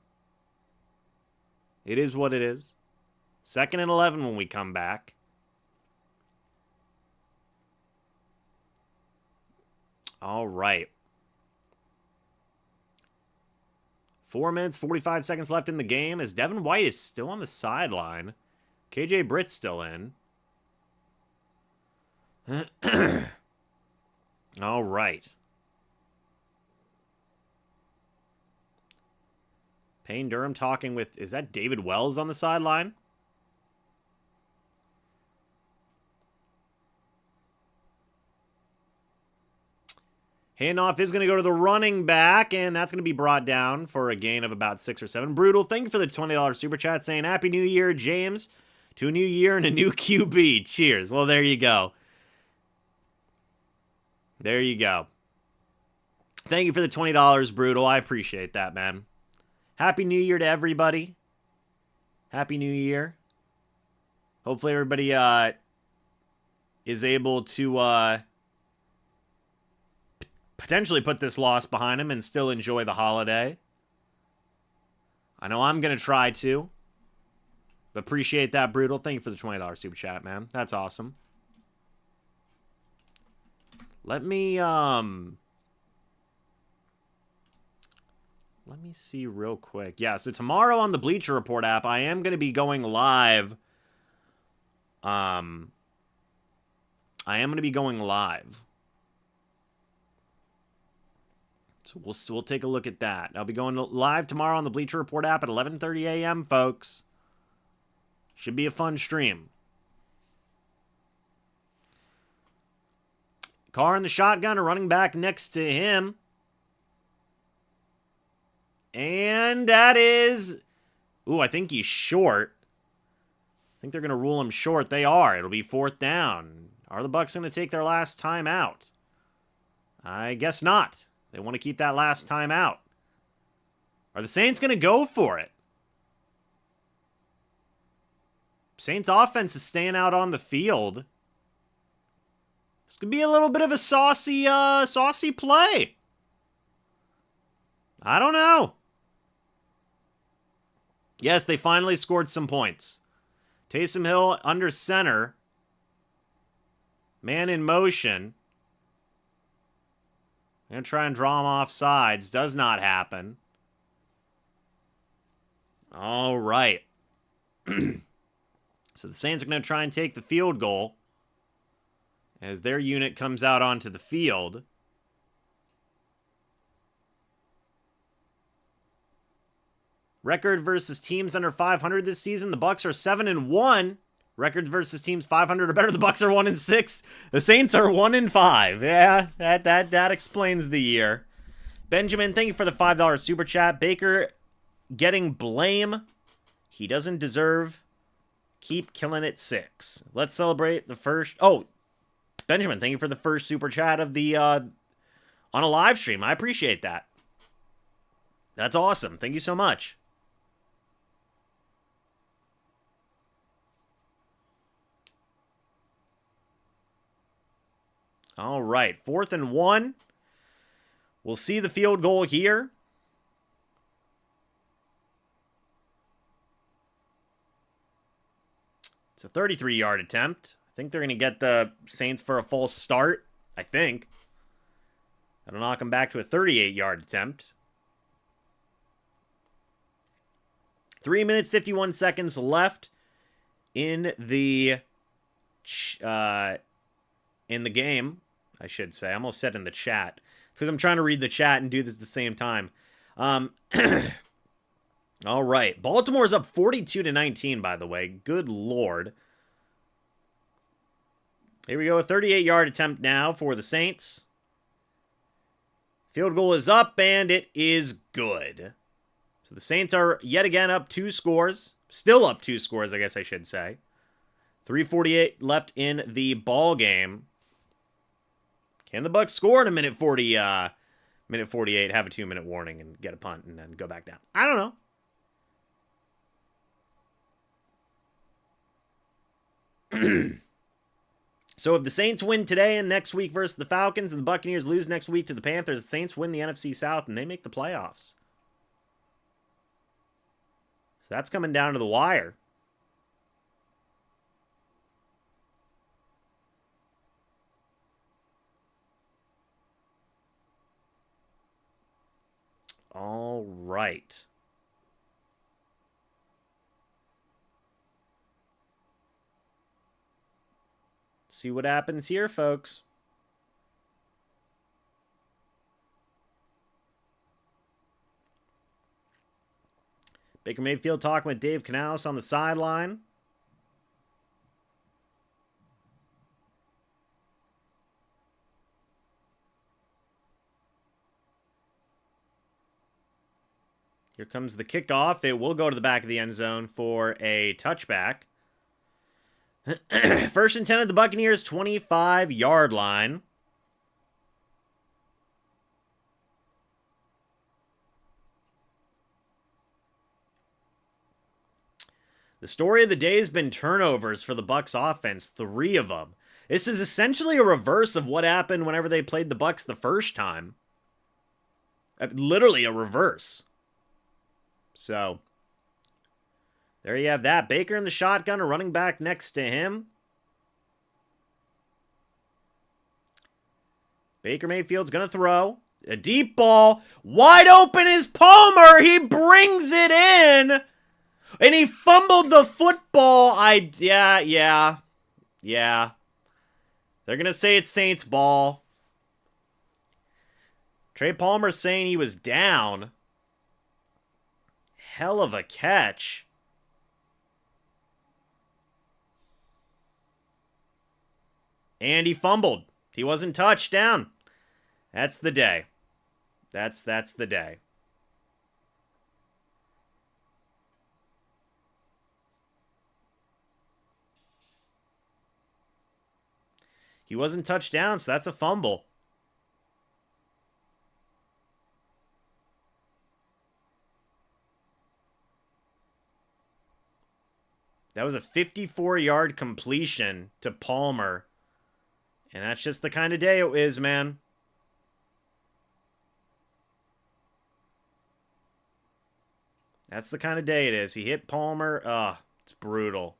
it is what it is. 2nd and 11 when we come back. All right. 4 minutes, 45 seconds left in the game as Devin White is still on the sideline. KJ Britt's still in. All right. Payne Durham talking with, is that David Wells on the sideline? Handoff is going to go to the running back, and that's going to be brought down for a gain of about 6 or 7. Brutal, thank you for the $20 super chat saying, Happy New Year, James. To a new year and a new QB. Cheers. Well, there you go. There you go. Thank you for the $20, Brutal. I appreciate that, man. Happy New Year to everybody. Happy New Year. Hopefully everybody is able to potentially put this loss behind him and still enjoy the holiday. I know I'm going to try to. But appreciate that, Brutal. Thank you for the $20 super chat, man. That's awesome. Let me see real quick. Yeah, so tomorrow on the Bleacher Report app, I am going to be going live. I am going to be going live. So we'll take a look at that. I'll be going live tomorrow on the Bleacher Report app at 11:30 a.m., folks. Should be a fun stream. Carr in the shotgun, a running back next to him. And that is... Ooh, I think he's short. I think they're going to rule him short. They are. It'll be 4th down. Are the Bucs going to take their last time out? I guess not. They want to keep that last time out. Are the Saints going to go for it? Saints offense is staying out on the field. This could be a little bit of a saucy play. I don't know. Yes, they finally scored some points. Taysom Hill under center. Man in motion. Going to try and draw him off sides. Does not happen. All right. So the Saints are going to try and take the field goal. as their unit comes out onto the field. Record versus teams under 500 this season. The Bucs are 7-1. Record versus teams 500 or better. The Bucs are 1-6. The Saints are 1-5. Yeah, that explains the year. Benjamin, thank you for the $5 super chat. Baker getting blame he doesn't deserve. Keep killing it 6. Let's celebrate the first. Oh, Benjamin, thank you for the first super chat of the on a live stream. I appreciate that. That's awesome. Thank you so much. All right, 4th and 1. We'll see the field goal here. It's a 33-yard attempt. I think they're going to get the Saints for a false start. I think. That'll knock them back to a 38-yard attempt. 3 minutes, 51 seconds left in the game, I should say. I almost said in the chat. It's because I'm trying to read the chat and do this at the same time. All right. Baltimore's up 42-19, by the way. Good Lord. Here we go. A 38-yard attempt now for the Saints. Field goal is up, and it is good. So the Saints are yet again up 2 scores. Still up 2 scores, I guess I should say. 3:48 left in the ball game. Can the Bucs score in a minute 48, have a 2-minute warning, and get a punt, and then go back down? I don't know. So if the Saints win today and next week versus the Falcons, and the Buccaneers lose next week to the Panthers, the Saints win the NFC South, and they make the playoffs. So that's coming down to the wire. All right. See what happens here, folks. Baker Mayfield talking with Dave Canales on the sideline. Here comes the kickoff. It will go to the back of the end zone for a touchback. First and 10 at the Buccaneers 25-yard line. The story of the day has been turnovers for the Bucs offense, 3 of them. This is essentially a reverse of what happened whenever they played the Bucs the first time. Literally a reverse. So, there you have that. Baker in the shotgun, a running back next to him. Baker Mayfield's going to throw. A deep ball. Wide open is Palmer. He brings it in. And he fumbled the football. Yeah. They're going to say it's Saints ball. Trey Palmer saying he was down. Hell of a catch. And he fumbled. He wasn't touched down. That's the day. That's the day. He wasn't touched down, so that's a fumble. That was a 54-yard completion to Palmer. And that's just the kind of day it is, man. That's the kind of day it is. He hit Palmer. Ugh, it's brutal.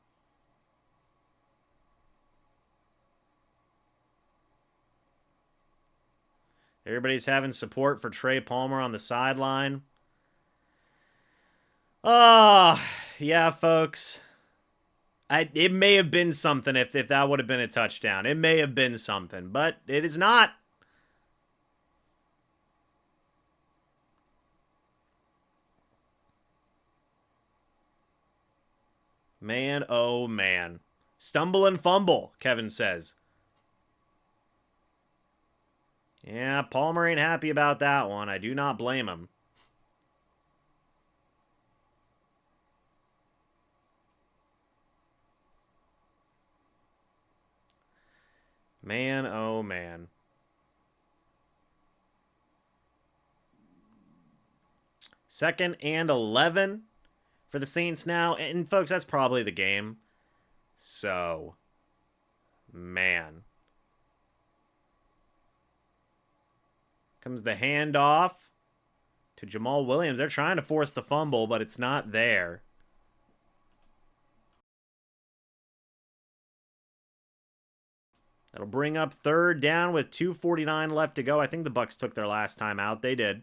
Everybody's having support for Trey Palmer on the sideline. Yeah, folks. It may have been something if that would have been a touchdown. It may have been something, but it is not. Man, oh man. Stumble and fumble, Kevin says. Yeah, Palmer ain't happy about that one. I do not blame him. Man, oh man. Second and 11 for the Saints now. And folks, that's probably the game. So, man. Comes the handoff to Jamal Williams. They're trying to force the fumble, but it's not there. That'll bring up third down with 2:49 left to go. I think the Bucs took their last time out. They did.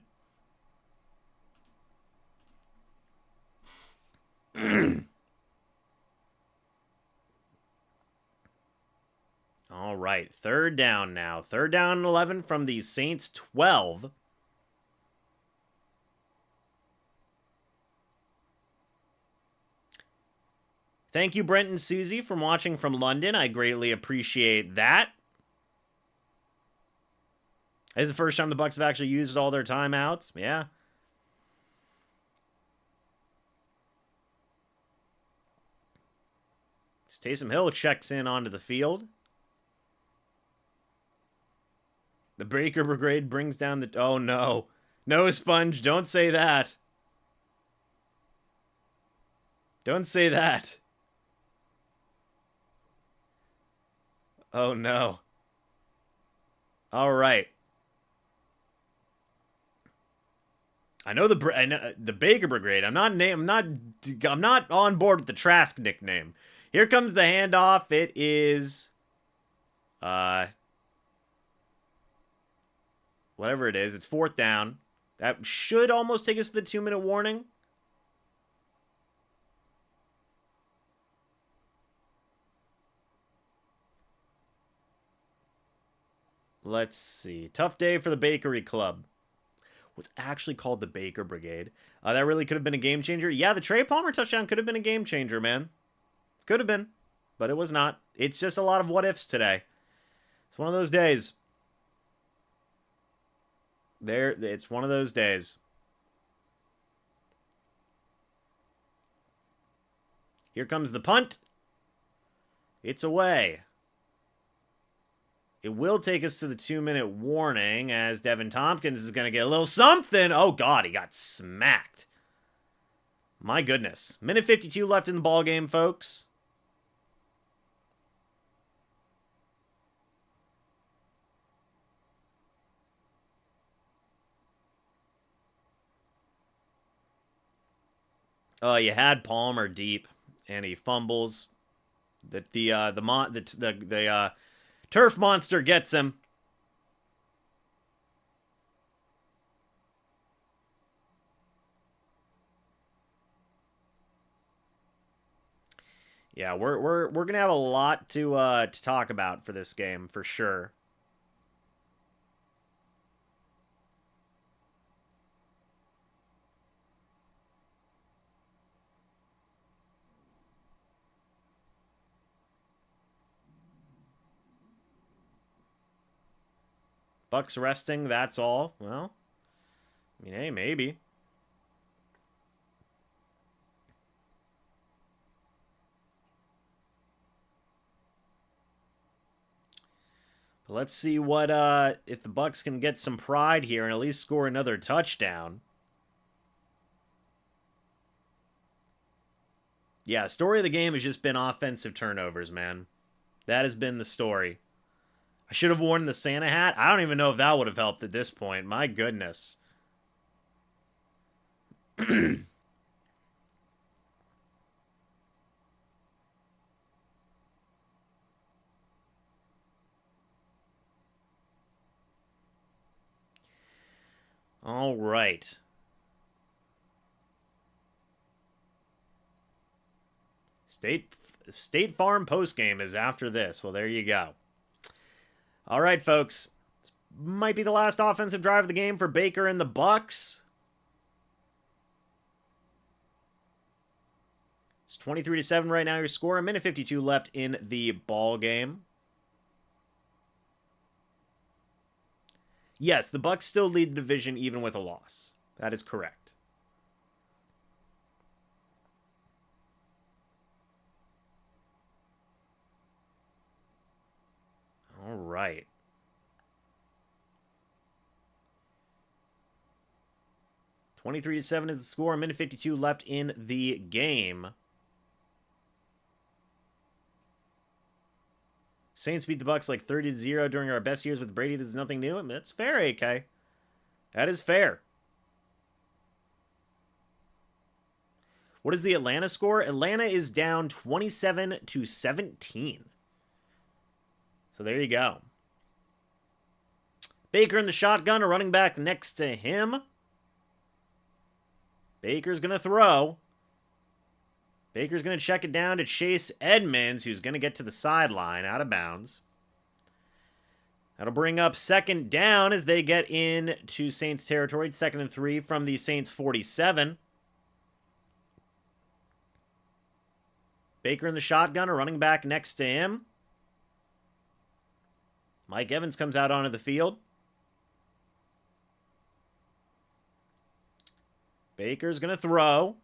All right, third down now. Third down and 11 from the Saints 12. Thank you, Brent and Susie, for watching from London. I greatly appreciate that. This is the first time the Bucs have actually used all their timeouts. Yeah. Taysom Hill checks in onto the field. The Baker Brigade brings down the... Oh, no. No, Sponge. Don't say that. Don't say that. Oh, no. All right. I know the Baker Brigade. I'm not on board with the Trask nickname. Here comes the handoff. It is whatever it is. It's fourth down. That should almost take us to the 2-minute warning. Let's see. Tough day for the Bakery Club. What's actually called the Baker Brigade. That really could have been a game changer. Yeah, the Trey Palmer touchdown could have been a game changer, man. Could have been, but it was not. It's just a lot of what ifs today. It's one of those days. It's one of those days. Here comes the punt. It's away. It will take us to the 2-minute warning as Devin Tompkins is going to get a little something. Oh, God, he got smacked. My goodness. Minute 52 left in the ballgame, folks. Oh, you had Palmer deep, and he fumbles. The turf monster gets him. Yeah, we're gonna have a lot to talk about for this game for sure. Bucs resting, that's all. Well, I mean, hey, maybe. But let's see what if the Bucs can get some pride here and at least score another touchdown. Yeah, story of the game has just been offensive turnovers, man. That has been the story. I should have worn the Santa hat. I don't even know if that would have helped at this point. My goodness. All right. State Farm postgame is after this. Well, there you go. All right, folks. This might be the last offensive drive of the game for Baker and the Bucs. It's 23-7 right now, your score. A minute 52 left in the ball game. Yes, the Bucs still lead the division even with a loss. That is correct. All right. (23-7) is the score. A minute 52 left in the game. Saints beat the Bucs like 30-0 during our best years with Brady. This is nothing new. I mean, that's fair, AK. That is fair. What is the Atlanta score? Atlanta is down 27-17. So there you go. Baker in the shotgun, a running back next to him. Baker's going to throw. Baker's going to check it down to Chase Edmonds, who's going to get to the sideline, out of bounds. That'll bring up second down as they get into Saints territory. 2nd and 3 from the Saints 47. Baker in the shotgun, a running back next to him. Mike Evans comes out onto the field. Baker's going to throw.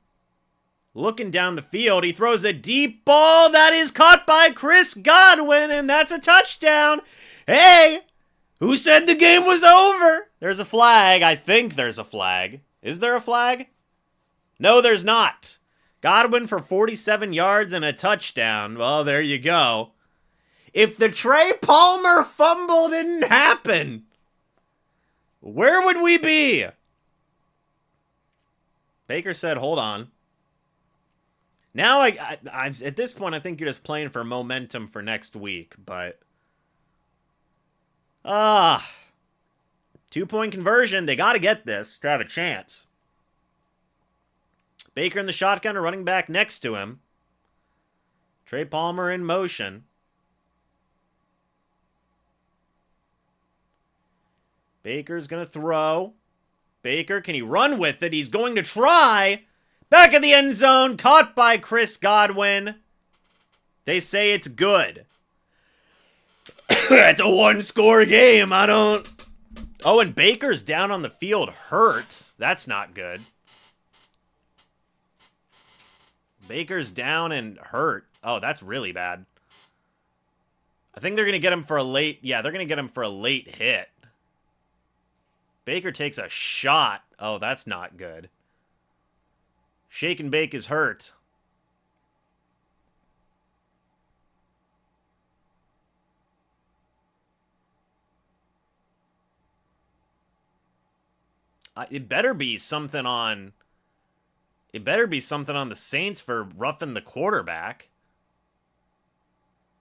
Looking down the field, he throws a deep ball that is caught by Chris Godwin, and that's a touchdown. Hey, who said the game was over? There's a flag. I think there's a flag. Is there a flag? No, there's not. Godwin for 47 yards and a touchdown. Well, there you go. If the Trey Palmer fumble didn't happen, where would we be? Baker said, hold on. Now, I at this point, I think you're just playing for momentum for next week, but... 2-point conversion. They got to get this to have a chance. Baker in the shotgun, a running back next to him. Trey Palmer in motion. Baker's going to throw. Baker, can he run with it? He's going to try. Back of the end zone, caught by Chris Godwin. They say it's good. It's a one-score game. I don't... Oh, and Baker's down on the field hurt. That's not good. Baker's down and hurt. Oh, that's really bad. I think they're going to get him for a late... Yeah, they're going to get him for a late hit. Baker takes a shot. Oh, that's not good. Shake and Bake is hurt. It better be something on... It better be something on the Saints for roughing the quarterback.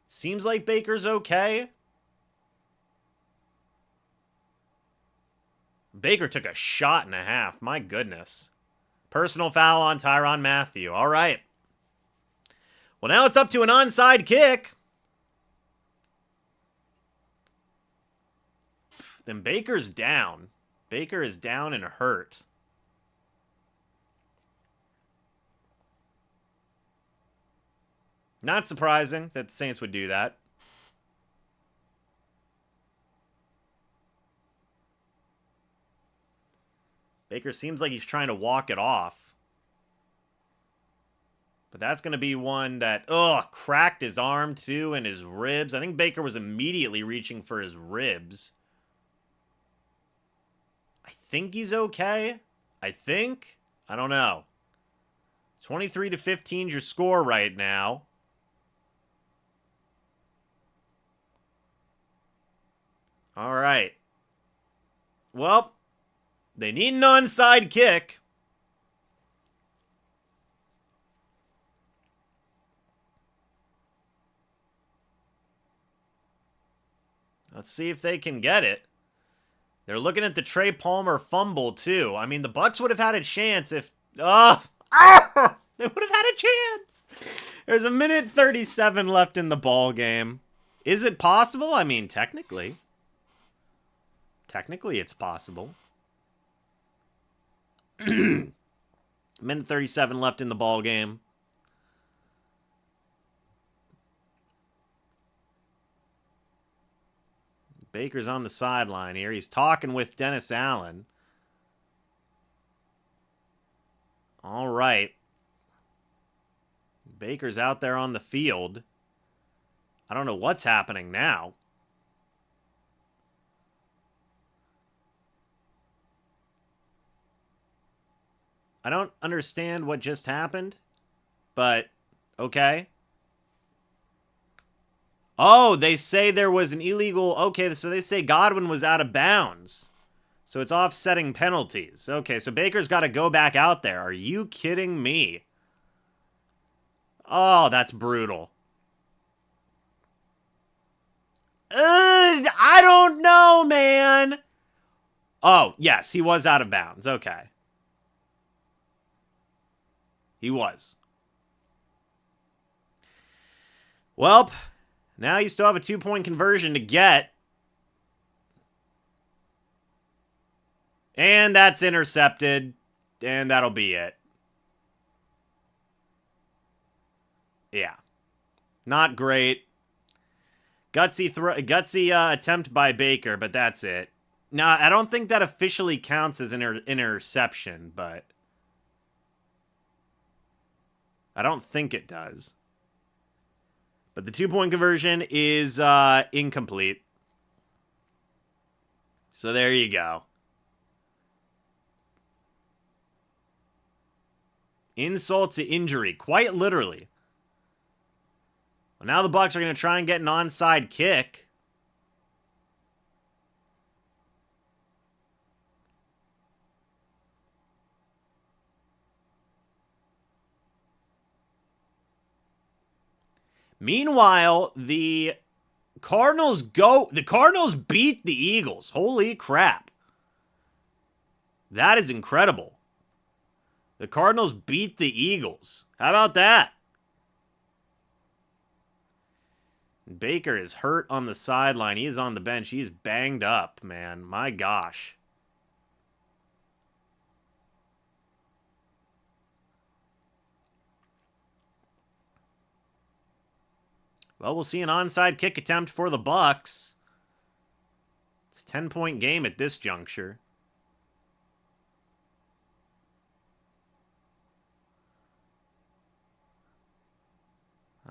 Seems like Baker's okay. Baker took a shot and a half. My goodness. Personal foul on Tyrann Mathieu. All right. Well, now it's up to an onside kick. Then Baker's down. Baker is down and hurt. Not surprising that the Saints would do that. Baker seems like he's trying to walk it off. But that's going to be one that, cracked his arm too and his ribs. I think Baker was immediately reaching for his ribs. I think he's okay. I think. I don't know. 23-15 is your score right now. All right. Well, they need an onside kick. Let's see if they can get it. They're looking at the Trey Palmer fumble, too. I mean, the Bucs would have had a chance if... they would have had a chance. There's a minute 37 left in the ball game. Is it possible? I mean, technically. Technically, it's possible. Minute 37 left in the ball game. Baker's on the sideline here. He's talking with Dennis Allen. All right. Baker's out there on the field. I don't know what's happening now. I don't understand what just happened, but okay. Oh, they say there was an illegal... Okay, so they say Godwin was out of bounds. So it's offsetting penalties. Okay, so Baker's got to go back out there. Are you kidding me? Oh, that's brutal. I don't know, man. Oh, yes, he was out of bounds. Okay. He was. Well, now you still have a 2-point conversion to get. And that's intercepted. And that'll be it. Yeah. Not great. Gutsy attempt by Baker, but that's it. Now, I don't think that officially counts as an interception, but I don't think it does. But the 2-point conversion is incomplete. So there you go. Insult to injury, quite literally. Well, now the Bucs are going to try and get an onside kick. Meanwhile, the Cardinals beat the Eagles. Holy crap. That is incredible. The Cardinals beat the Eagles. How about that? Baker is hurt on the sideline. He is on the bench. He is banged up, man. My gosh. Well, we'll see an onside kick attempt for the Bucs. It's a 10-point game at this juncture.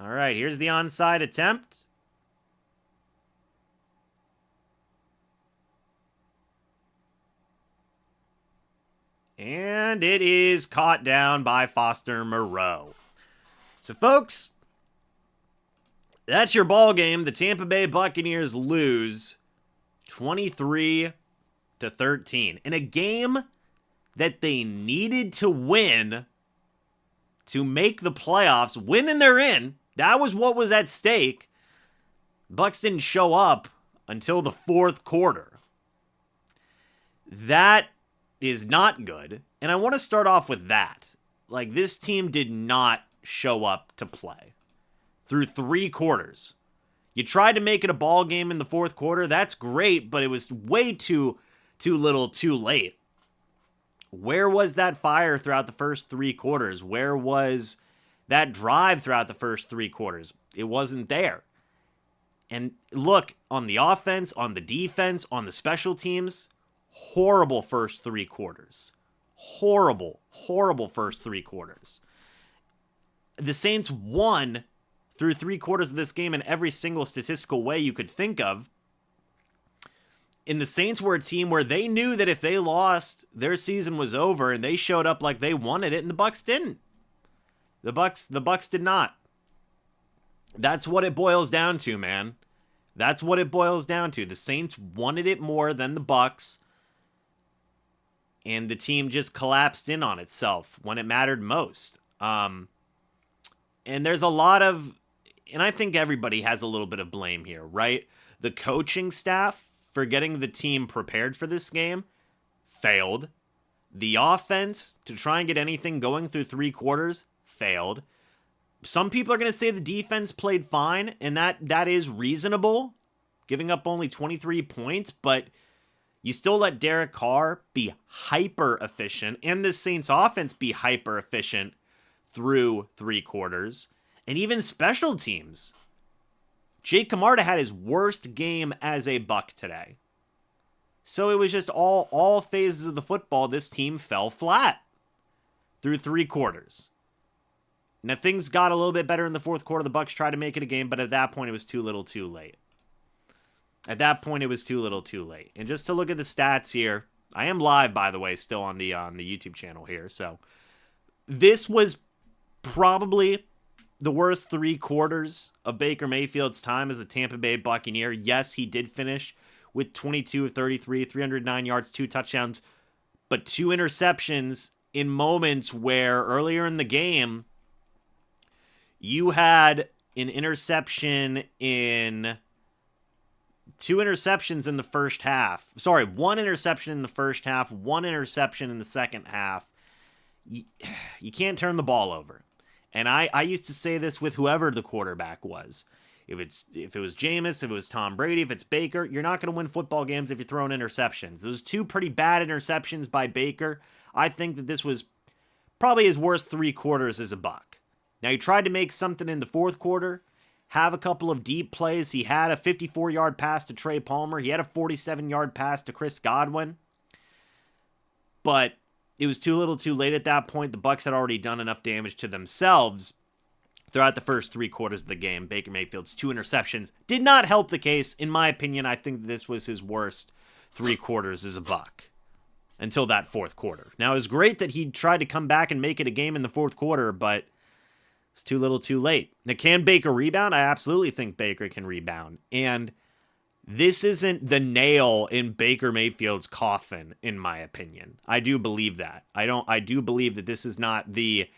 All right, here's the onside attempt. And it is caught down by Foster Moreau. So, folks, that's your ball game. The Tampa Bay Buccaneers lose 23-13 in a game that they needed to win to make the playoffs. Win and they're in. That was what was at stake. Bucs didn't show up until the fourth quarter. That is not good. And I want to start off with that. Like, this team did not show up to play through 3 quarters. You tried to make it a ball game in the fourth quarter. That's great, but it was way too little, too late. Where was that fire throughout the first 3 quarters? Where was that drive throughout the first 3 quarters? It wasn't there. And look, on the offense, on the defense, on the special teams, horrible first 3 quarters. Horrible first 3 quarters. The Saints won through 3 quarters of this game in every single statistical way you could think of. And the Saints were a team where they knew that if they lost, their season was over, and they showed up like they wanted it, and the Bucs didn't. The Bucs did not. That's what it boils down to, man. That's what it boils down to. The Saints wanted it more than the Bucs, and the team just collapsed in on itself when it mattered most. And there's a lot of, and I think everybody has a little bit of blame here, right? The coaching staff for getting the team prepared for this game failed. The offense to try and get anything going through 3 quarters failed. Some people are going to say the defense played fine, and that is reasonable, giving up only 23 points, but you still let Derek Carr be hyper efficient and the Saints offense be hyper efficient through 3 quarters. And even special teams. Jake Camarda had his worst game as a Buck today. So it was just all phases of the football, this team fell flat through 3 quarters. Now things got a little bit better in the 4th quarter. The Bucs tried to make it a game, but at that point it was too little too late. At that point, it was too little too late. And just to look at the stats here, I am live, by the way, still on the YouTube channel here. So this was probably the worst 3 quarters of Baker Mayfield's time as the Tampa Bay Buccaneer. Yes, he did finish with 22 of 33, 309 yards, 2 touchdowns, but 2 interceptions in moments where earlier in the game, you had an interception in... 2 interceptions in the first half. Sorry, 1 interception in the first half, 1 interception in the second half. You can't turn the ball over. And I used to say this with whoever the quarterback was. If it was Jameis, if it was Tom Brady, if it's Baker, you're not going to win football games if you're throwing interceptions. Those 2 pretty bad interceptions by Baker. I think that this was probably his worst 3 quarters as a Buck. Now, he tried to make something in the 4th quarter. Have a couple of deep plays. He had a 54-yard pass to Trey Palmer. He had a 47-yard pass to Chris Godwin. But it was too little too late at that point. The Bucs had already done enough damage to themselves throughout the first 3 quarters of the game. Baker Mayfield's 2 interceptions did not help the case. In my opinion, I think this was his worst 3 quarters as a Buck until that 4th quarter. Now, it was great that he tried to come back and make it a game in the 4th quarter, but it's too little too late. Now, can Baker rebound? I absolutely think Baker can rebound. And this isn't the nail in Baker Mayfield's coffin, in my opinion. I do believe that. I do believe that this is not the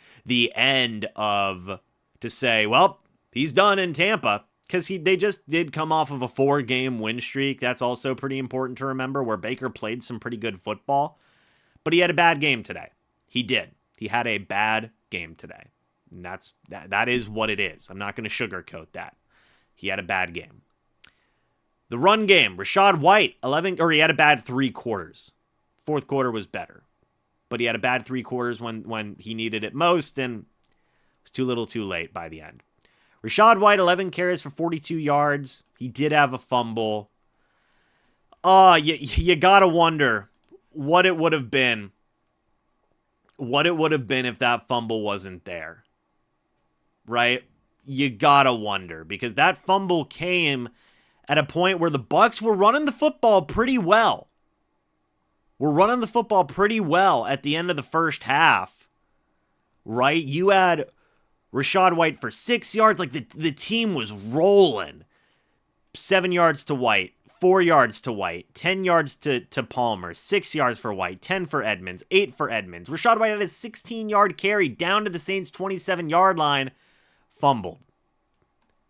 end of, to say, well, he's done in Tampa. Because they just did come off of a 4-game win streak. That's also pretty important to remember, where Baker played some pretty good football. But he had a bad game today. He did. He had a bad game today. And that is what it is. I'm not going to sugarcoat that. He had a bad game. The run game, Rachaad White, he had a bad 3 quarters. 4th quarter was better. But he had a bad 3 quarters when he needed it most, and it was too little too late by the end. Rachaad White, 11 carries for 42 yards. He did have a fumble. You gotta wonder what it would have been. What it would have been if that fumble wasn't there. Right? You gotta wonder, because that fumble came at a point where the Bucs were running the football pretty well. We're running the football pretty well at the end of the first half. Right? You had Rachaad White for 6 yards. Like the team was rolling. 7 yards to White, 4 yards to White, 10 yards to Palmer, 6 yards for White, 10 for Edmonds, 8 for Edmonds. Rachaad White had a 16-yard carry down to the Saints' 27-yard line. Fumbled.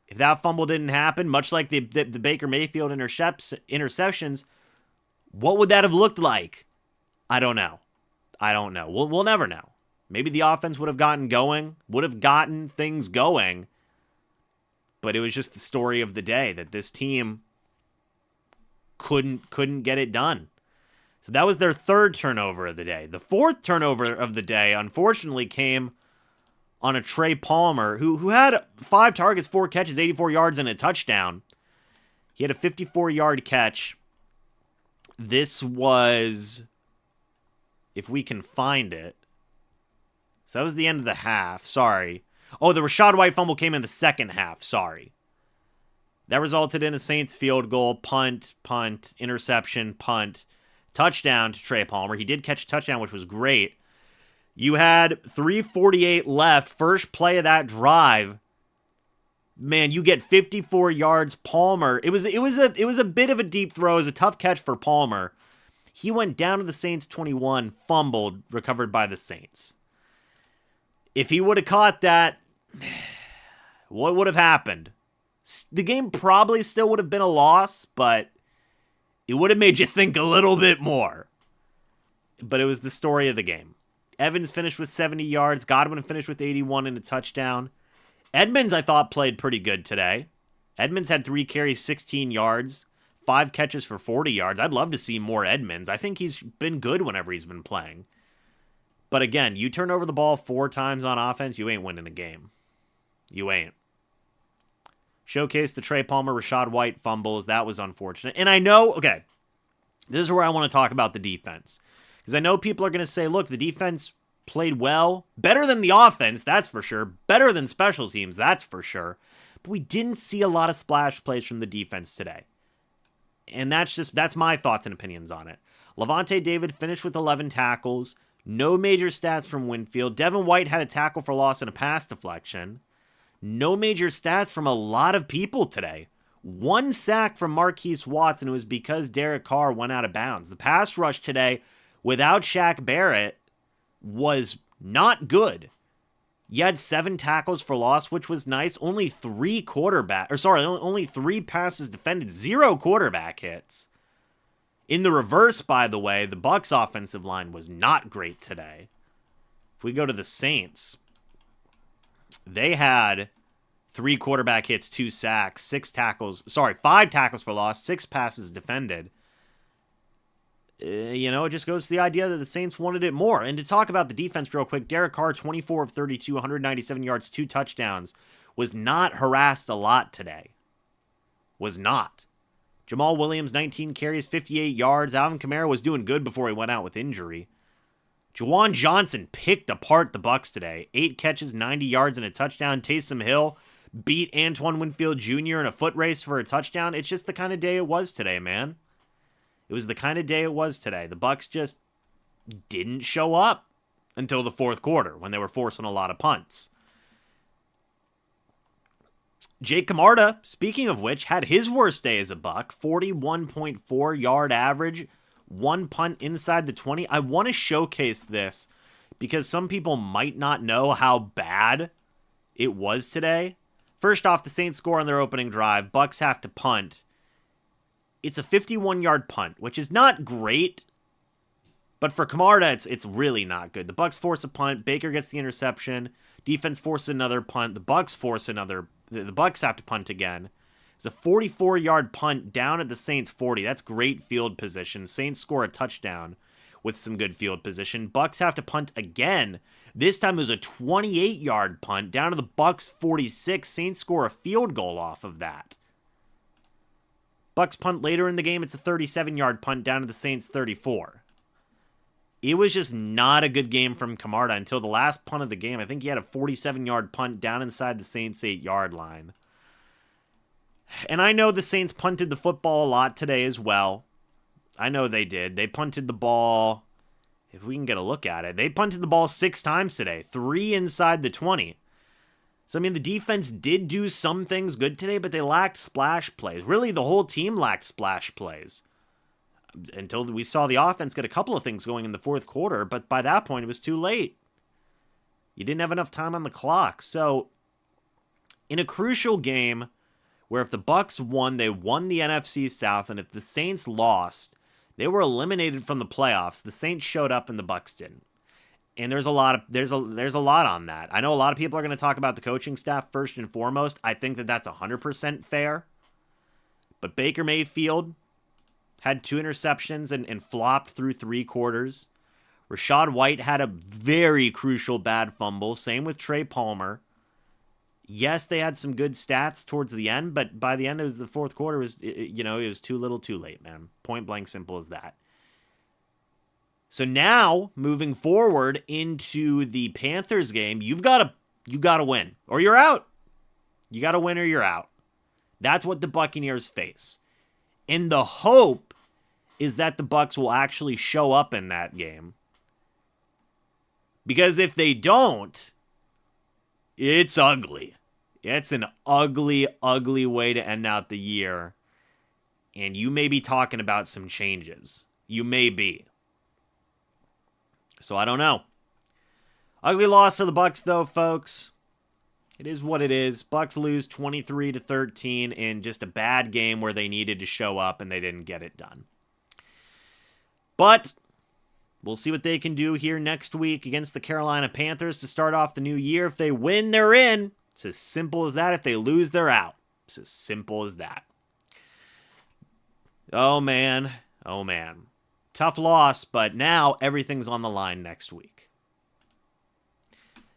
If that fumble didn't happen, much like the Baker Mayfield interceptions, what would that have looked like? I don't know. We'll never know. Maybe the offense would have gotten things going, but it was just the story of the day that this team couldn't get it done. So that was their 3rd turnover of the day. The 4th turnover of the day, unfortunately, came on a Trey Palmer, who had 5 targets, 4 catches, 84 yards, and a touchdown. He had a 54-yard catch. This was, if we can find it, so that was the end of the half. Sorry. Oh, the Rachaad White fumble came in the second half. Sorry. That resulted in a Saints field goal, punt, interception, punt, touchdown to Trey Palmer. He did catch a touchdown, which was great. You had 3:48 left, first play of that drive. Man, you get 54 yards. Palmer, it was a bit of a deep throw. It was a tough catch for Palmer. He went down to the Saints 21, fumbled, recovered by the Saints. If he would have caught that, what would have happened? The game probably still would have been a loss, but it would have made you think a little bit more. But it was the story of the game. Evans finished with 70 yards. Godwin finished with 81 and a touchdown. Edmonds, I thought, played pretty good today. Edmonds had 3 carries, 16 yards, 5 catches for 40 yards. I'd love to see more Edmonds. I think he's been good whenever he's been playing. But again, you turn over the ball 4 times on offense, you ain't winning a game. You ain't. Showcase the Trey Palmer, Rashad White fumbles. That was unfortunate. And I know, okay, this is where I want to talk about the defense. Because I know people are going to say, look, the defense played well. Better than the offense, that's for sure. Better than special teams, that's for sure. But we didn't see a lot of splash plays from the defense today. And that's my thoughts and opinions on it. Levante David finished with 11 tackles. No major stats from Winfield. Devin White had a tackle for loss and a pass deflection. No major stats from a lot of people today. 1 sack from Marquise Watts, and it was because Derek Carr went out of bounds. The pass rush today, without Shaq Barrett, was not good. You had 7 tackles for loss, which was nice. Only 3 passes defended, 0 quarterback hits. In the reverse, by the way, the Bucs offensive line was not great today. If we go to the Saints, they had 3 quarterback hits, 2 sacks, 5 tackles for loss, 6 passes defended. It just goes to the idea that the Saints wanted it more. And to talk about the defense real quick, Derek Carr, 24 of 32, 197 yards, 2 touchdowns, was not harassed a lot today. Was not. Jamal Williams, 19 carries, 58 yards. Alvin Kamara was doing good before he went out with injury. Juwan Johnson picked apart the Bucs today. 8 catches, 90 yards, and a touchdown. Taysom Hill beat Antoine Winfield Jr. in a foot race for a touchdown. It's just the kind of day it was today, man. It was the kind of day it was today. The Bucs just didn't show up until the fourth quarter when they were forcing a lot of punts. Jake Camarda, speaking of which, had his worst day as a Buc. 41.4 yard average, 1 punt inside the 20. I want to showcase this because some people might not know how bad it was today. First off, the Saints score on their opening drive. Bucs have to punt. It's a 51-yard punt, which is not great, but for Camarda, it's really not good. The Bucs force a punt. Baker gets the interception. Defense forces another punt. The Bucs have to punt again. It's a 44-yard punt down at the Saints 40. That's great field position. Saints score a touchdown with some good field position. Bucs have to punt again. This time it was a 28-yard punt down to the Bucs 46. Saints score a field goal off of that. Bucs punt later in the game. It's a 37-yard punt down to the Saints 34. It was just not a good game from Camarda until the last punt of the game. I think he had a 47-yard punt down inside the Saints 8-yard line. And I know the Saints punted the football a lot today as well. I know they did. They punted the ball, if we can get a look at it, they punted the ball 6 times today, 3 inside the 20. So, I mean, the defense did do some things good today, but they lacked splash plays. Really, the whole team lacked splash plays until we saw the offense get a couple of things going in the fourth quarter, but by that point, it was too late. You didn't have enough time on the clock. So, in a crucial game where if the Bucs won, they won the NFC South, and if the Saints lost, they were eliminated from the playoffs. The Saints showed up and the Bucs didn't. And there's a lot on that. I know a lot of people are going to talk about the coaching staff first and foremost. I think that that's 100% fair. But Baker Mayfield had 2 interceptions and flopped through 3 quarters. Rashad White had a very crucial bad fumble. Same with Trey Palmer. Yes, they had some good stats towards the end, but by the end of the fourth quarter, it was too little too late, man. Point blank simple as that. So now, moving forward into the Panthers game, you got to win or you're out. You got to win or you're out. That's what the Buccaneers face. And the hope is that the Bucs will actually show up in that game. Because if they don't, it's ugly. It's an ugly, ugly way to end out the year. And you may be talking about some changes. You may be. So I don't know. Ugly loss for the Bucs though, folks. It is what it is. Bucs lose 23-13 in just a bad game where they needed to show up and they didn't get it done. But we'll see what they can do here next week against the Carolina Panthers to start off the new year. If they win, they're in. It's as simple as that. If they lose, they're out. It's as simple as that. Oh, man. Oh, man. Tough loss, but now everything's on the line next week.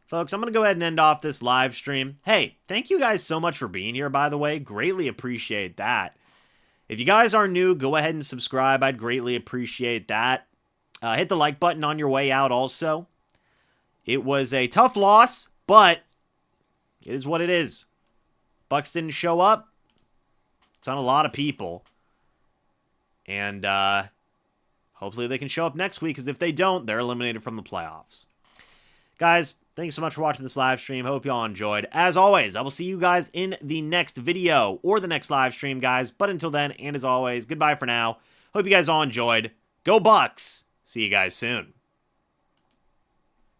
Folks, I'm going to go ahead and end off this live stream. Hey, thank you guys so much for being here, by the way. Greatly appreciate that. If you guys are new, go ahead and subscribe. I'd greatly appreciate that. Hit the like button on your way out also. It was a tough loss, but it is what it is. Bucs didn't show up. It's on a lot of people. And hopefully they can show up next week, because if they don't, they're eliminated from the playoffs. Guys, thanks so much for watching this live stream. Hope you all enjoyed. As always, I will see you guys in the next video or the next live stream, guys. But until then, and as always, goodbye for now. Hope you guys all enjoyed. Go Bucs! See you guys soon.